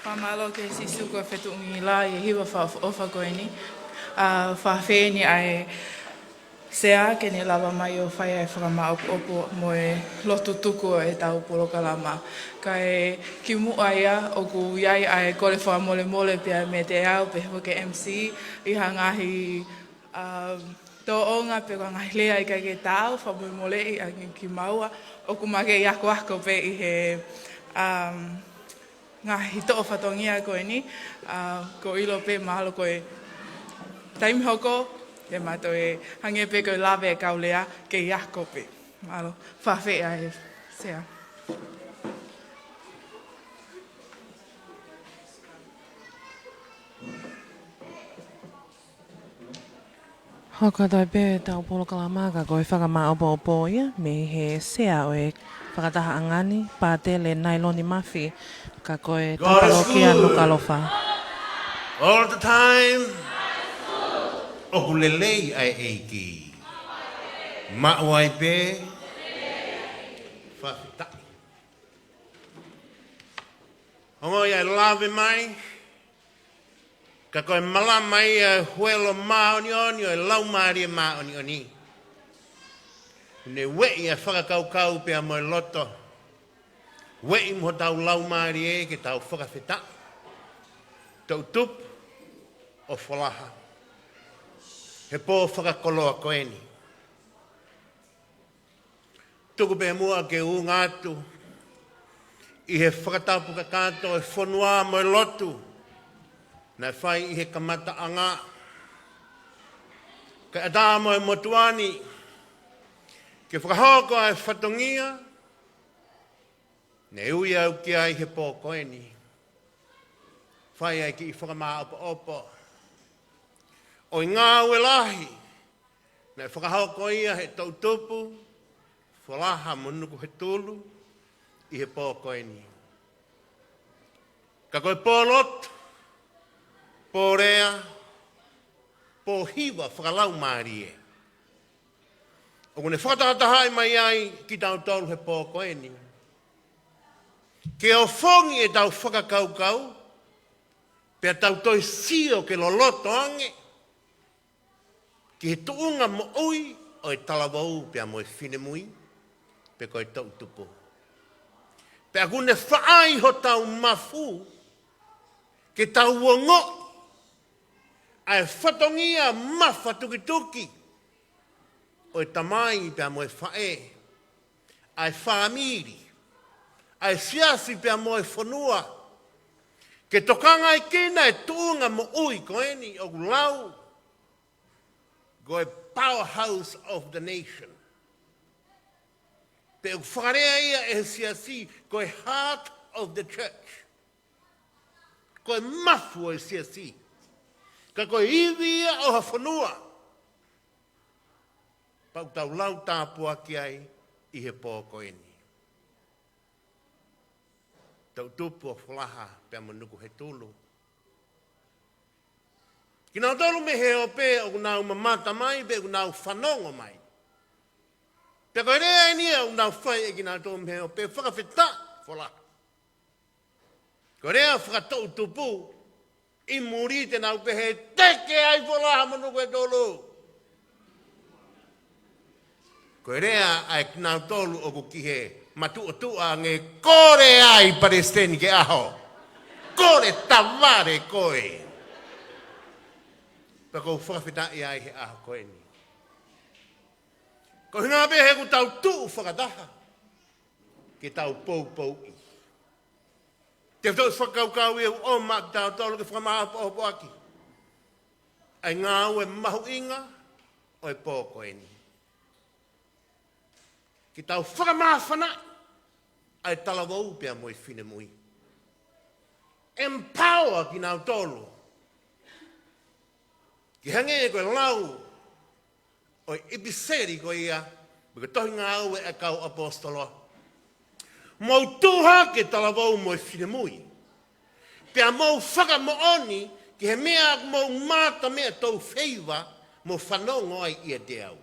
Fakamalo ke sisu ko fetu ngila e hiwa fa ofa ko ni. Fa feni ai sea ke ni lava mai o fai e whakamau opo mo e lotu tuku e tau polokalama. Ka e ki mua ia o ku iai ai kore wha mole mole pia me te au pe hoke MC i hangahi tō onga pe ka ngahi lea i kai ke tau wha mole mole i a ki maua o ku make i ako pe i he ngahi tō whatongia koe ni ko ilo pe mahalo koe taimi hoko e mato e hange pe koe lawe e kaulea ke i ako pe. Mahalo whawhea e sea. Haka toi pe tau polokalama ka koe whakamau opo ia me he sea o e whakataha angani pāte le nailoni mawhi ka koe tapalokia nukalofa. All the time, o hulelei ai eiki. Ma'uai pe, Fakafeta'i. Hongo ia lawe mai, ka koe mala mai e huelo maoni oni o e lau maari e maoni oni. Ne wei e whakakaukau pe a moe loto. Wei mo tau lau maari e ke tau Fakafeta'i. To'utupu Folaha. He pō whakakoloa koe ni. Tuku pe mua ke u ngātu. I he whakatapu ka kāto e whanua mo e Lotu. Nai whai i he kamata anga. Ka ata mo e motuani. Ke whakahoko ai whatongia. Ne ui au ki ai he pō koe ni. Whai ai ki i whakamā opo. O i ngā ue lahi. Nei whakahoko ia he To'utupu Folaha munuku he tulu. I he pō koe ni. Ka koe pō Lotu. Pō rea. Pō Hiva whakalau maari e. O kone whakatahai mai ai ki tau tolu he pō koe ni. Ke o fongi e tau whakakaukau. Pea tau toi sio ke lo loto ange. Ki he tuunga mo ui o e talavau pea mo e whine mui. Pe koe To'utupu. Pea kune whaai ho tau mafu. Ke tau wongo. Ai whatongia mawha tuki tuki. O e tamai pea mo e whae. Ai famili. Ai siasi pea mo e whanua. Ke tokanga i kena e tuunga mo ui koe ni o lau. Go a powerhouse of the nation. Pe o whakarea ia e siasi go a heart of the church. Ko e mafu o e siasi. Ka ko e iwia o ha whanua. Pau tau lau tāpua ki ai i he pō koe ni. To'utupu Folaha pea manuku he tulu. Ki nau tolu me he o pe o nau mamata mai pe o nau whanongo mai. Pe koe rea ni o nau whai e ki nau tolu me he o pe Fakafeta'i Folaha. Koe rea whakato'utupu i muri te nau pe he teke ai Folaha manuku he tolu. Koe rea ai ki nau tolu o ku ki he matu'atua nge kore ai Palesiteni ke aho. Kore taware koe. Pako Fakafeta'i ai he aho koe ni. Ko hinga pe he ku tau tu'u whakataha. Ke tau pou i. Te tau whakaukau i o mak tau tolu ke whakamaha po aki. Ai ngā ue mahu inga o e pō koe ni. Ki tau whakamaha whanai. Ai talavou pia mo i whine mui. Empower ki nau tolu. Ki hange e koe lau. O i ibiseri koe ia. Bika tohi ngā au e kau apostolo. Mau tuha ke talavou mo i whine mui. Pia mau whaka mo oni. Ki he mea mau mata mea tau wheiva. Mo whanongo ai ia te au.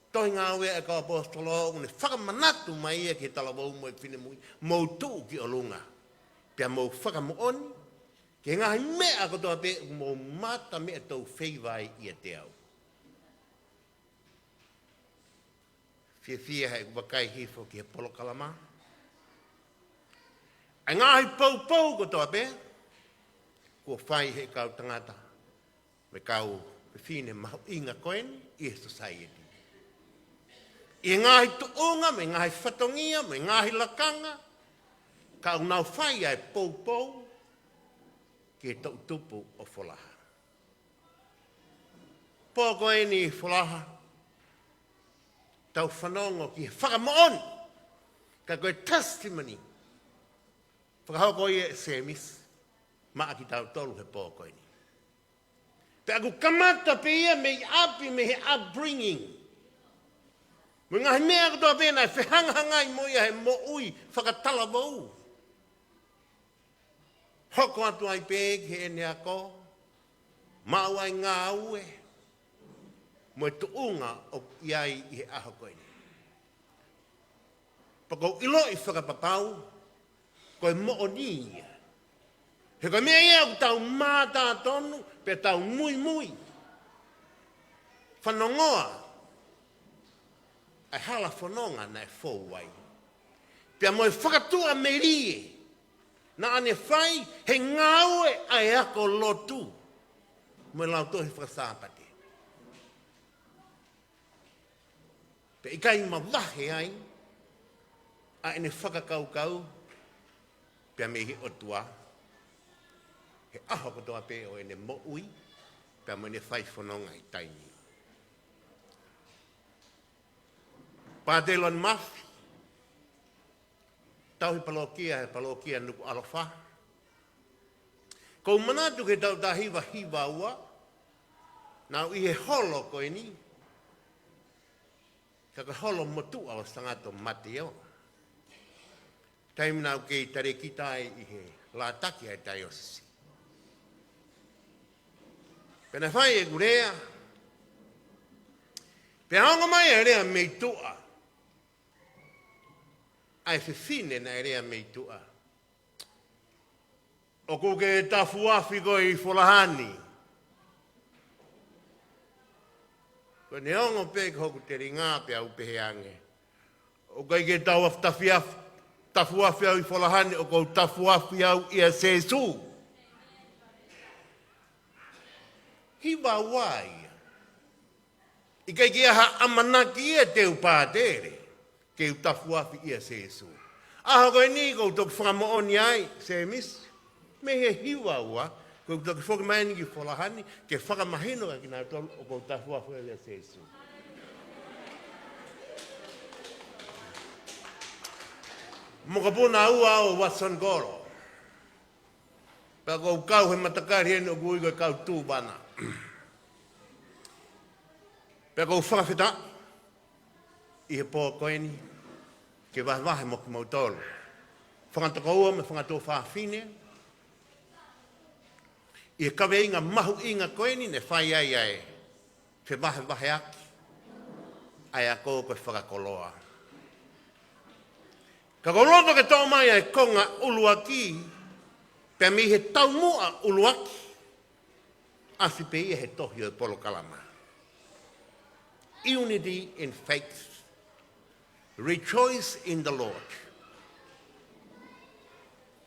Tohi ngā ue e kau apostolo, une whakamanatu mai e ke talavou mo e whine mui, mou tū ki o lunga. Pea mo whakamooni, ke ngahi mea kotoa pe mo mata mea tau wheiwai ia te au. Fia hei wakai hifo ki he polo kalama. Ai ngahi pou kotoa pe, kua whai he kau tangata, me kau whine mahu inga koen i society. I ngahi tuunga, me ngahi whatongia, me ngahi lakanga, kau nau whai ai pou, ki To'utupu Folaha. Pōko e ni Folaha, tau whanongo ki he whakamoon, ka koe testimony, whakahoko i e semis, maa ki tau tolu he pōko e ni. Te aku kamata pe ia me i api me he upbringing. Me ngahi mea katoa pēnā e whehangangai mo ia he mo ui whakatala mau. Hoko atu ai pēk he ene ako, mau ai ngā ue, mo e tuunga o iai i he aho koe ni. Pako ilo i whakapapau, koe mo o ni. He koe mea ia ku tau mātā tonu, pe tau mui. Whanongoa, ai hala whanonga na e fōwai. Pea mo e whakatua me rie, na ane whai, he ngāue ai ako lotu. Mo e lau tohi whakasāpate. Pe ikai ma wahe ai, a ene whakakaukau, pea me he otua. He aho kotoa pe o ene mo ui, pea mo ene whai whanonga i taini. Pātelon mafi, tauhi palokia he palokia nuku alofa. Kou manatu ke tau tā hiva ua, nau i he holo koe ni, ka ka holo motu awa sangato mate o. Taim nau kei tare kitai i he lātaki ai tai osi. Pena whai e gurea, pe haonga mai e rea meitua, ai whiwhine na e rea meitua. O kuke e tafu afi koe i Folahani. Koe ne ongo pe ke hoku te ringā pe au peheange. O kai ke tau tafu afi au i Folahani, o kou tafu afi au i a Sesu. Hiva wai. I kai ki aha amanaki e teu pātere, ke u tafu afi i a Sesu. Aho koe ni kou toki whakamooni ai, semis, me he hiva ua, kou toki whakamooni ki Folahani, ke whakamahino ka ki nā tolu o kou tafu afi i a Sesu. Mokapuna ua o Watson Goro. Pea kou kau he matakari hene o kui koe kau tūbana. Pea kou Fakafeta'i, i he pō koeni, ke wahe mo ki mautolu. Whangatokoua me whangato whaafine, i he kawe inga mahu inga koeni, ne whai ai, whe wahe aki, ai a kou koe whakakoloa. Ka koloto ke tau mai ai konga uluaki, pea mi he tau mua uluaki, asi pe ia he tohi o polo kalama. Unity in faith. Rejoice in the Lord.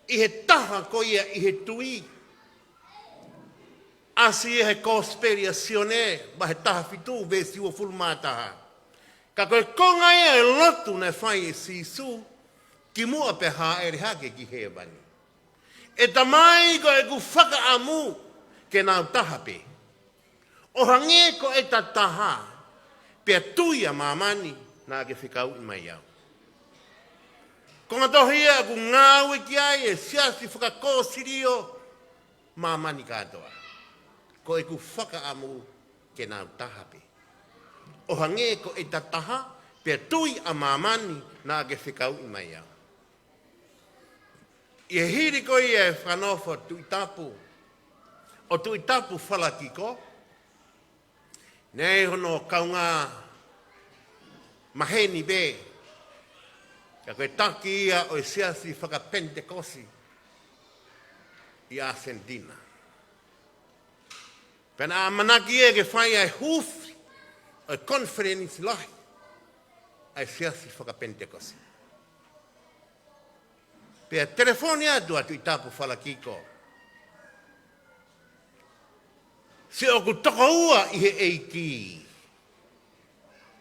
I he taha ko ia i he tui. Asi ia he conspiracione, ba he taha fitu vesi o fulmataha. Ka koe konga ia e lotu na whai e sisu, ki mua pe ha ere hake ki hewani. E tamai ko e ku whaka amu ke nau taha pe. O hange ko e ta taha, pe tuia mamani na ke whikau i mai au. Ko ngā tohia ku ngāwe ki ai e siasi whakakōsirio mamani katoa. Ko e ku whaka amu ke nau taha pe. O hange ko e ta taha, pe tui a mamani na ke whikau i mai au. I e hiri ko i e whanofo To'utupu, o To'utupu Folaha, nei hono kaunga maheni be, ka koe taki ia o e siasi whakapentekosi, i Argentina. Pena a manaki e ke whai ai hufi o conference lahi ai siasi whakapentekosi. Pea telefoni atu atu i tapu whalakiko. Se o ku toka ua i he eiki.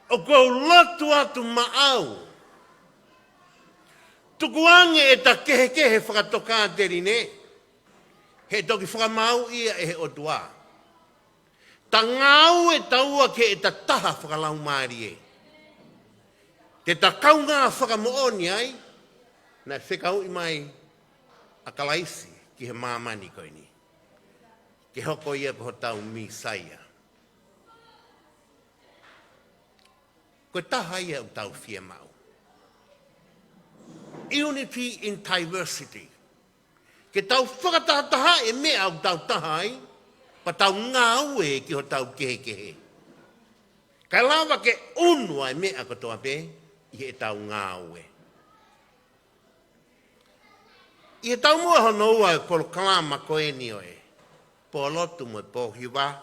O kou lotu atu maau. Tuku ange e ta kehe whakatoka teri ne. He toki whakamau ia e he otua. Ta ngau e taua ke e ta taha whakalau maari e. Te ta kaunga whakamooni ai. Na whekau i mai a kalaisi ki he mamani koini. Ke hoko ia ko tau misaia. Ko taha ia o tau fia mau. Unity in diversity. Ke tau whakatahataha e mea o tau tahai, pa tau ngāu e ki ho tau kehe. Kai lawa ke unua e mea kotoa pe, i he tau ngāu e. I he tau mua honoua e polo kalama ko e ni oe. Po Lotu mo po Hiva,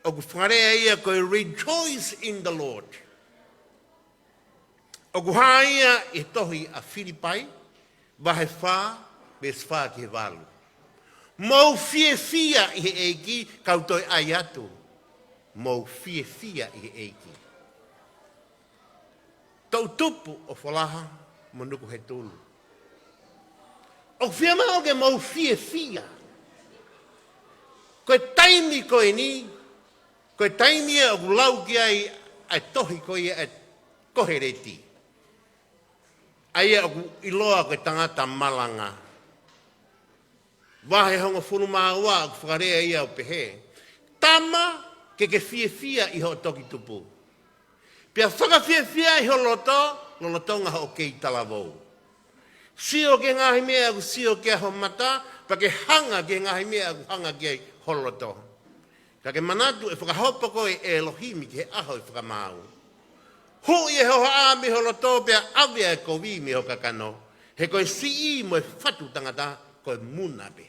o ku whangarea ia koe rejoice in the Lord. O ku haia e tohi a Filipai, wahe wha, bes wha ki he walu. Mau fia i he eiki, kautoi ai atu. Mau fia i he eiki. To'utupu Folaha, monuku he tulu. O fia mao ke mau fia. Koe taimi koe ni, koe taimi e o lau ki ai tohi koe e kohereti. Ai e o iloa koe tangata malanga. Wahe hongo funu maua o whakarea ia o pehee. Tama ke fia i ho toki tupu. Pia whakawhia i ho lotonga ho kei talavou. Sio ke ngahi mea ku sio ke ho mata, pa ke hanga ke ngahi mea ku hanga ke holoto. Ka ke manatu e whakahopa koe e Elohimi ki he aho i whakamau. Hui e hoha a mi holoto pia awea e kovi mi ho kakano. He koe sii mo e whatu tangata koe muna pe.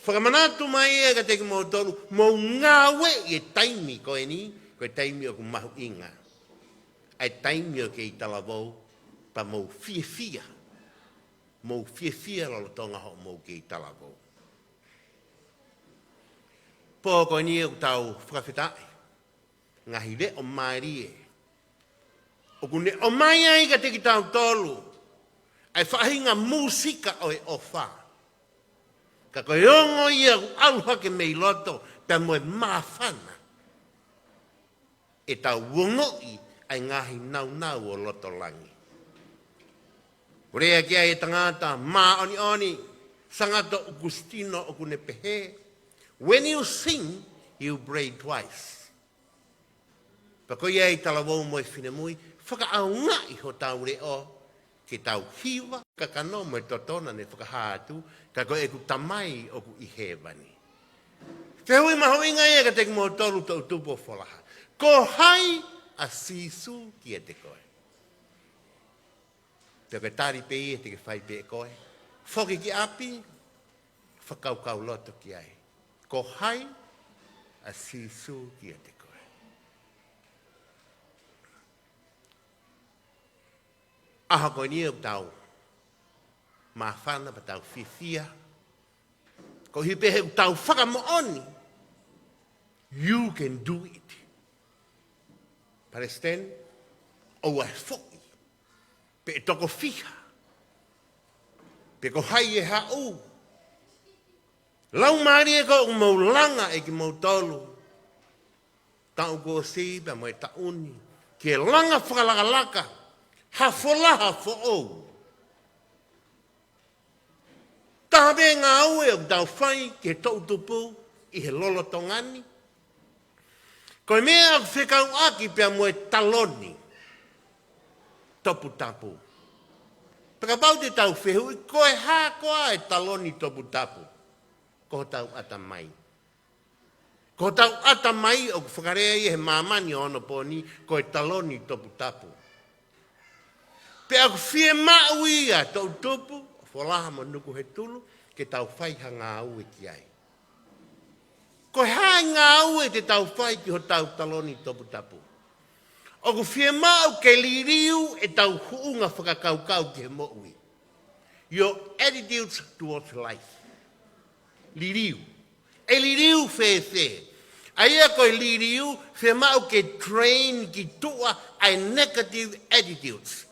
Whakamanatu mai e ka teki mo tolu, mo ngawe i e taimi koe ni, koe taimi o ku mahu inga. Ai taimi o ke i talavou, pa mo fia. Mo fia lalo tonga ho mo ke i talavou. Po koe ni e tau Fakafeta'i. Ngahi le o maari e. O kune o mai ai ka teki tau tolu. Ai whahinga musika o e ofa. Ka koe ongo ia aluha ke mei loto. Pea moe mawhana. E tau wongoi ai ngahi nau o loto langi. Korea kia e tangata ma oni. Sangato Augustino o kune pehee. When you sing, you pray twice. Pa ko ia i talavou mo e whine mui, whakaau ngai ho tau reo, ke tau hiwa, ka kano mo e totona ne whakahātu, ka ko e ku tamai o ku ihewani. Te hui maho inga ia ka teki mo tolu To'utupu Folaha. Ko hai a sisu ki e te koe. Te koe tari pe i e te ke whai pe e koe. Foki ki api, whakaukau loto ki ai. Ko hai a sisu ki e te koe. Aha koe ni e tau mawhana pa tau fifia. Ko hipehe tau whakamooni. You can do it. Palesiteni, o ai foki. Pe e toko fiha. Pe ko hai e hau. Lau maari e ko maulanga e ki mautolu. Tau ko si pa mo e tauni. Ke langa whakalakalaka. Ha folaha fo ou. Tabe ngā ue o tau whai ke To'utupu i he lolo tongani. Koe mea ak whekau aki pia mo e taloni. Tongatapu. Pakapau te tau whehui, koe hā koa e taloni Tongatapu. Ko tau atamai. Ko tau atamai o whakarea i he mamani o ono poni, koe taloni Tongatapu. Pe aku fie mau ia To'utupu Folaha mo nuku he tulu, ke tau whai hanga au e ki ai. Ko hai ngā au e te tau whai ki ho tau taloni To'utupu. O ku whia mau ke liriu e tau huunga whakakaukau ki he mo'ui. Your attitudes towards life. Liriu. E liriu whewhe. Aia koe liriu, whia mau ke train ki tua ai negative attitudes.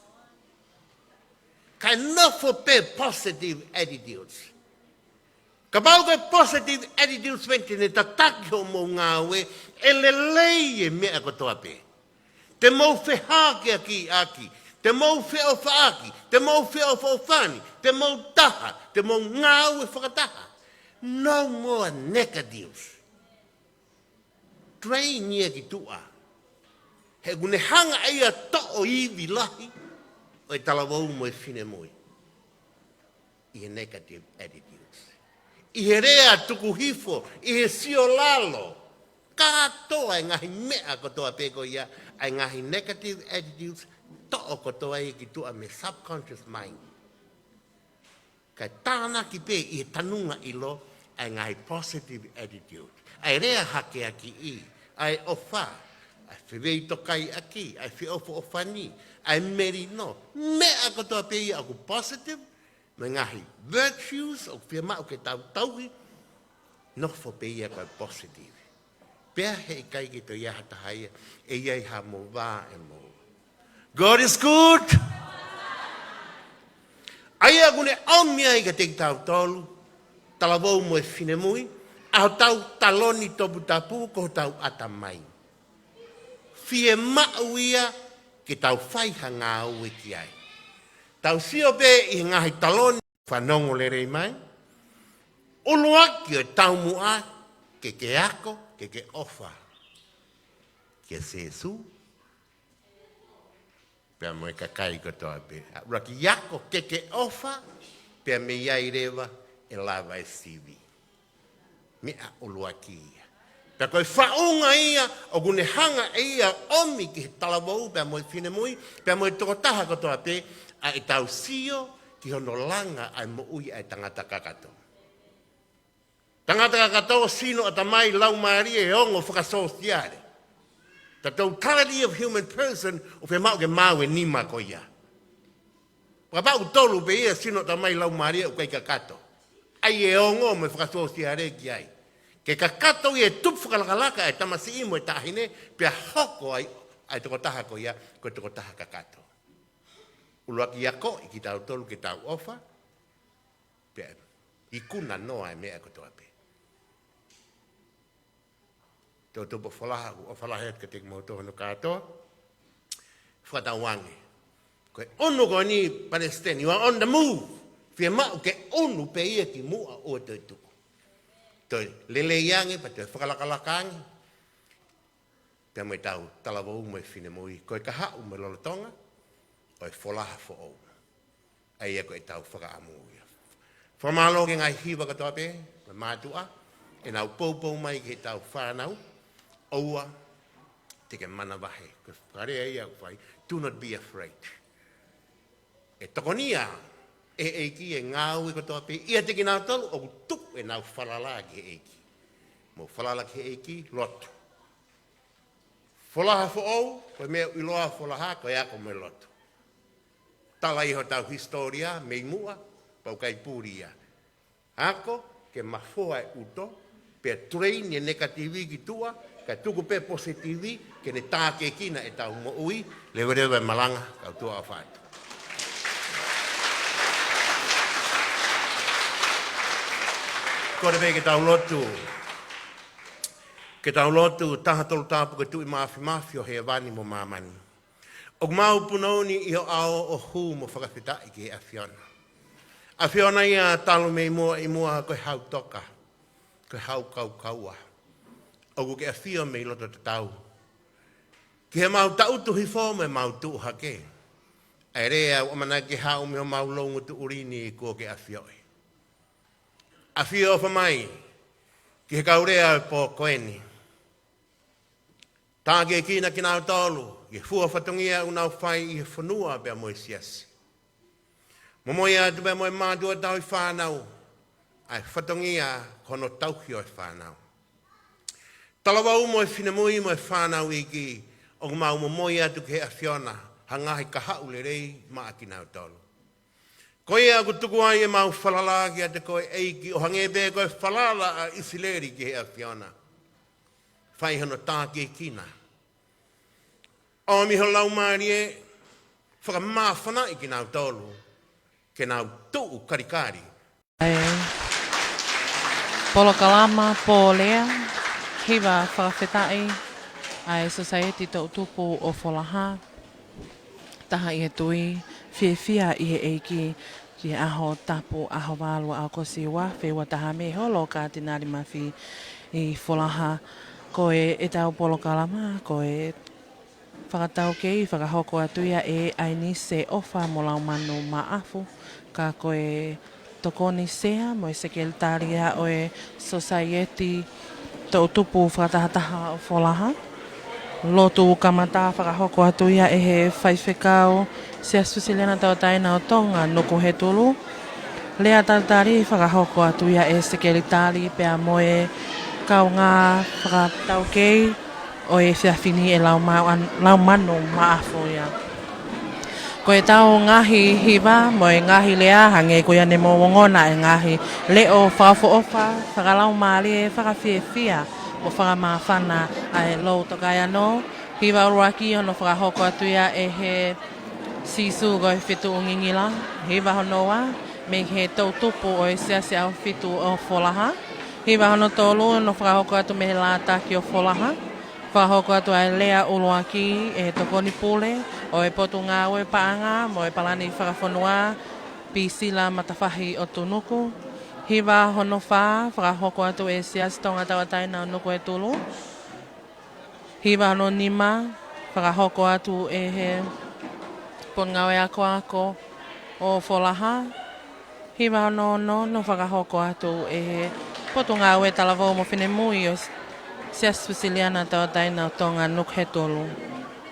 Ka nofo pe positive attitudes. Ka mau koe positive attitudes wente ne tataki o mō ngāwe, e lelei e mea kotoa pe. Te mau whehake aki, te mau wheofaaki, te mau wheofofani, te mau taha, te mau ngāwe whakataha. No more negatives. Train ia ki tua. He gune hanga ia to'o iwi lahi, o e talawau mo e whine moi. I he negative attitudes. I he rea tuku hifo, i he sio lalo. Katoa e ngahi mea kotoa peko ia, ai ngahi negative attitudes, to'o kotoa i ki tua me subconscious mind. Kai tāna ki pe i he tanunga ilo, ai ngahi positive attitude. Ai rea hake aki i, ai ofa, ai whiwei tokai aki, ai whiofo ofani, ai meri no. Mea kotoa pe i aku positive, me ngahi virtues, o whia mao ke tau tauhi, nofo pe i aku positive. Pea he kai ki to iaha tahaia, e iai ha mo wā e mo. God is good! Aia gune omia i ka te tau tolu, talavou mo e whine mui, au tau taloni To'utupu ko tau atamai. Fie mau ia ki tau whaiha ngā ue ki ai. Tau sio pe i ngahi taloni whanongo le rei mai. Uluaki o tau mua ke ako, ke ofa. Ke sesu. Pea mo e kakai kotoa pe. Raki ako ke ofa, pea me iai rewa e lava e sivi. Mea uluaki ia. Pea koe whaunga ia, o gune hanga ia omi ki he talawau, pea mo e whine mui, pea mo e tokotaha kotoa pe, a e tau sio ki hono langa ai mo ui ai tangata kakato. Tangata kakato sino ata mai lau maari e ongo whakasosiare. The totality of human person, o whe mau ke mau e nima ko ia. Pau tolu pe ia sino ata mai lau maari e o kai kakato. Ai e ongo me whakasosiare ki ai. Ke kakato i e tupu whakalakalaka e tamasi imo e tahine, pia hoko ai toko taha ko ia, ko toko taha kakato. Uluaki ako, i ki tau tolu ki tau ofa, pia i kuna noa e mea ko toa pe. To'utupu Folaha, o Folaha ka te kimotoho no katoa, whakatau wangi. Koe onu ko ni Palesiteni, you are on the move. Whia mau ke onu pe ia ki mua o To'utupu. Toi lele iange, pa te whakalakalakangi. Pea mai tau talawau mai whine mui. Koe ka hau mai lolo Tonga, oi Folaha fo ou. Ai koe tau whakaamu ia. Famalo ke ngai Hiva katoa pe, mai mātua, e nau poupou mai ke tau whanau, oua, te ke mana wahe. Koe whakarea ia whai, do not be afraid. E tokonia, e eiki e ngāu e katoa pe, ia te ki nau tolu, o tuk e nau whalala ki eiki. Mo whalala ki eiki, Lotu. Folaha fo ou, koe mea iloa Folaha, koe ako me Lotu. Tala iho tau historia, mei mua, pau kai puria. Ako, ke mafoa e uto, pe train e negativi ki tua, ka tuku pe positivi, ke ne tāke kina e tau mo ui, lewerewe malanga, kau tua a whaitu. Kore pe ke tau Lotu. Ke tau Lotu, taha tolu tāpu ke tui mafi o hea wani mo mamani. O mau punauni i o ao o hu mo Fakafeta'i ki a whiona. A whiona ia talo me i mua koe hau toka, koe hau kau kaua. O ku ke a whio me i loto te tau. Ki he mau tautu hifo me mau tu hake. Ai rea o mana ke hau me o mau longu tu urini i kua ke a whioi. A whio o whamai, ki he kaurea e pō koeni. Tāke kina ki nau tolu, i fua whatongia u nau whai i he whanua bea moe siasi. Momoia tu bea moe mātua tau i whānau, ai whatongia kono tauhi o e whanau. Talawa umo e whinemui mo e whanau i ki o mau moi atu ke a whiona hangahi ka haule rei maa ki nau tolu. Ko ia ku tuku ai e mau whalala ki a te koe eiki o hangebe koe whalala a isileri ki a whiona. Whai hono tāke kina. O miho lau maari e whakamāwhana i ki nau tolu ke nau tuu karikari. Polokalama, Paula, Hiva, Fakafeta'i, ai Society To'utupu Folaha, taha i he tui, whia i he eiki, ki aho tapu, aho walu, Akosi wa, whiwa taha me holo ka tinari mawhi i Folaha, ko e tau polokalama, ko e whakatau kei, whakahoko atuia e aini se ofa mo lau manu maafu, ka ko e tokoni sea mo e sekretaria o e Society To'utupu Folaha Folaha. Lotu kamata whakahoko atuia e he whaiwhekau se asusiliana tau taina o Tonga nuku he tulu. Lea tatari whakahoko atuia e sekretaria pea mo e kau ngā whakatau kei o e whiawhini e lau manu maafu ia. Ko e tau ngahi hiva mo e ngahi lea hange ko ia ne mo wongona e ngahi leo whakafoofa, whakalau maali e whakawhiawhia o whakamawhana a e lou tokai anō. Hiva uruaki ono whakahoko atuia e he sisu ko e whitu ungingila. Hiva honoa me he To'utupu o e sease au whitu o Folaha. Hiva hono tolu ono whakahoko atu me he lātaki o Folaha. Whakahoko atu ai lea uruaki e tokoni pule o e potu ngā oe paanga mo e palani whakawhanua pisila matawhahi o tunuku. Hiva hono wha, whakahoko atu e sias Tongatapu na nuku e tulu. Hiva hono nima, whakahoko atu e he pon ngā oe ako o Folaha. Hiva hono no whakahoko atu e he potu ngā oe talavo mo whinemui o sias Siciliana tau taina o Tonga nuku he tulu.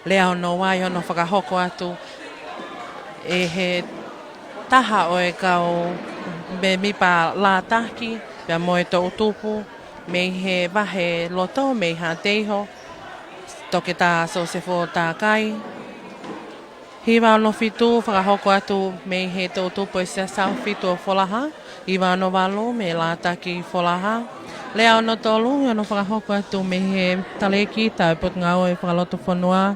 Lea hono wai hono whakahoko atu e he taha o e kau me mipa lātaki pia mo e To'utupu me he wahe loto me ha teiho toke tā so se fo tā kai. Hiva ono fitu whakahoko atu me he To'utupu e se sau fitu o Folaha. Hiva ono walu me lātaki Folaha. Lea ono tolu, ono whakahoko atu me he taleki, tau pot ngau e whakaloto whanua,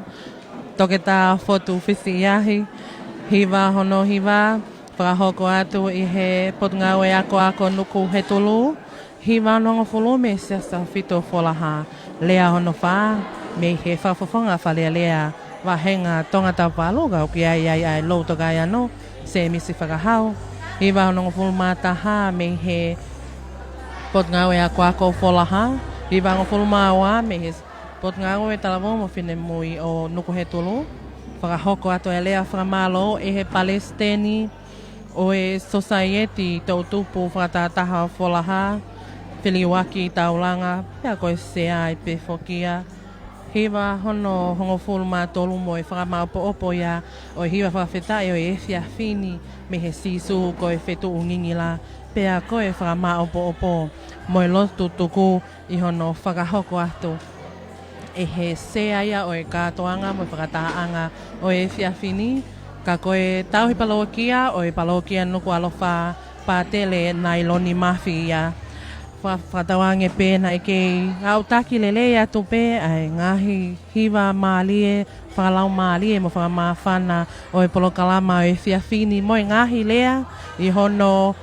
toke tā whotu whisi iahi. Hiva hono hiva, whakahoko atu i he pot ngau e ako nuku he tulu. Hiva ono ngofulu me se sa whito Folaha. Lea hono wha, me he whawhawhanga whalea lea, wahenga Tongatapu aluga, uki ai lou tokai anō, se misi whakahau. Hiva hono ngofulu mātaha me he pot ngau e ako Folaha. Hiva ngofulu māua me he pot ngau e talavo mo whinemui o nuku he tulu. Whakahoko atu e lea Fakamalo e he Palesiteni o e Society To'utupu Whakatataha o Folaha. Whiliwaki taulanga, pia koe sea i pe fokia. Hiva hono hongofulu mātolu mo e whakamaupo opo ia o e hiva Fakafeta'i o e whiawhini me he sisu koe whetu ungingila. Pea koe whakamaupo opo mo e Lotu tuku i hono whakahoko atu. E he sea ia o e kātoanga mo e whakataanga o e whiawhini. Ka koe tauhi palokia o e palokia nuku alofa pātele nailoni mawhi ia. Whatawange pēna e kei autaki lele atu pē ai ngahi hiva mālie, whakalau mālie mo whakamāwhana o e polokalama o e whiawhini mo e ngahi lea i hono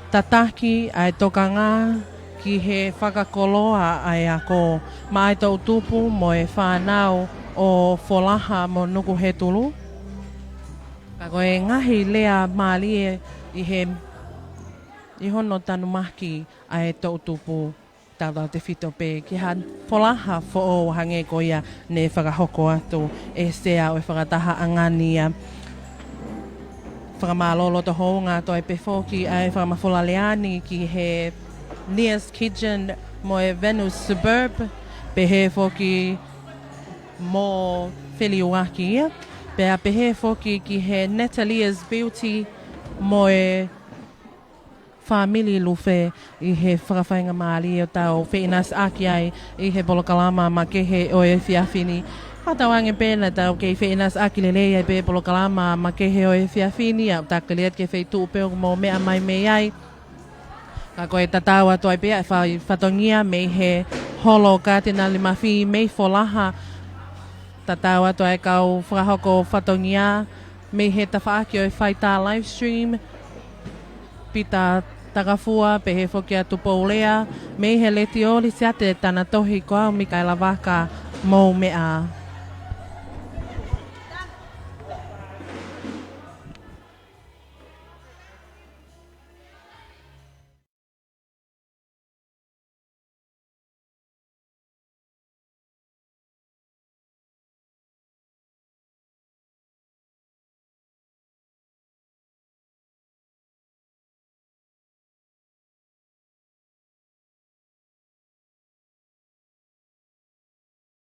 tataki ai tokanga ki he whakakoloa ai ako mai To'utupu mo e whanau o Folaha mo nuku he tulu. Ka koe ngahi lea mālie i hono tanu maki ai To'utupu tau te whito pē ki ha Folaha fo o hange ko ia ne whakahoko atu e sea o e whakataha angania. Fakamalo to hounga to e pe foki ai whakamawholaleani ki he Nearest Kitchen mo e Venus Suburb pehee foki mo whiliwaki ia. Pea pehee foki ki he Netalia Beautician mo e famili Lufe I he whakawhainga maali o tau wheenas aki ai I he polokalama ma ke he o e whiawhini. Hatau ange pēna tau kei wheenas aki lelei ai pe polokalama ma ke he o e whiawhini au takaliat ke whei tūpeo mo mea mai mei ai. Ka koe tatau atu ai pea whatongia mei he holo ka tēnā lima whi mei folaha. Tatau atu ai kau whakahoko whatongia mei he tawhaaki o e whaita livestream. Pita takafua pe he foki atu Paulea. Mei he leti oli siate tana tohi koa o Mikaela Waka mou mea.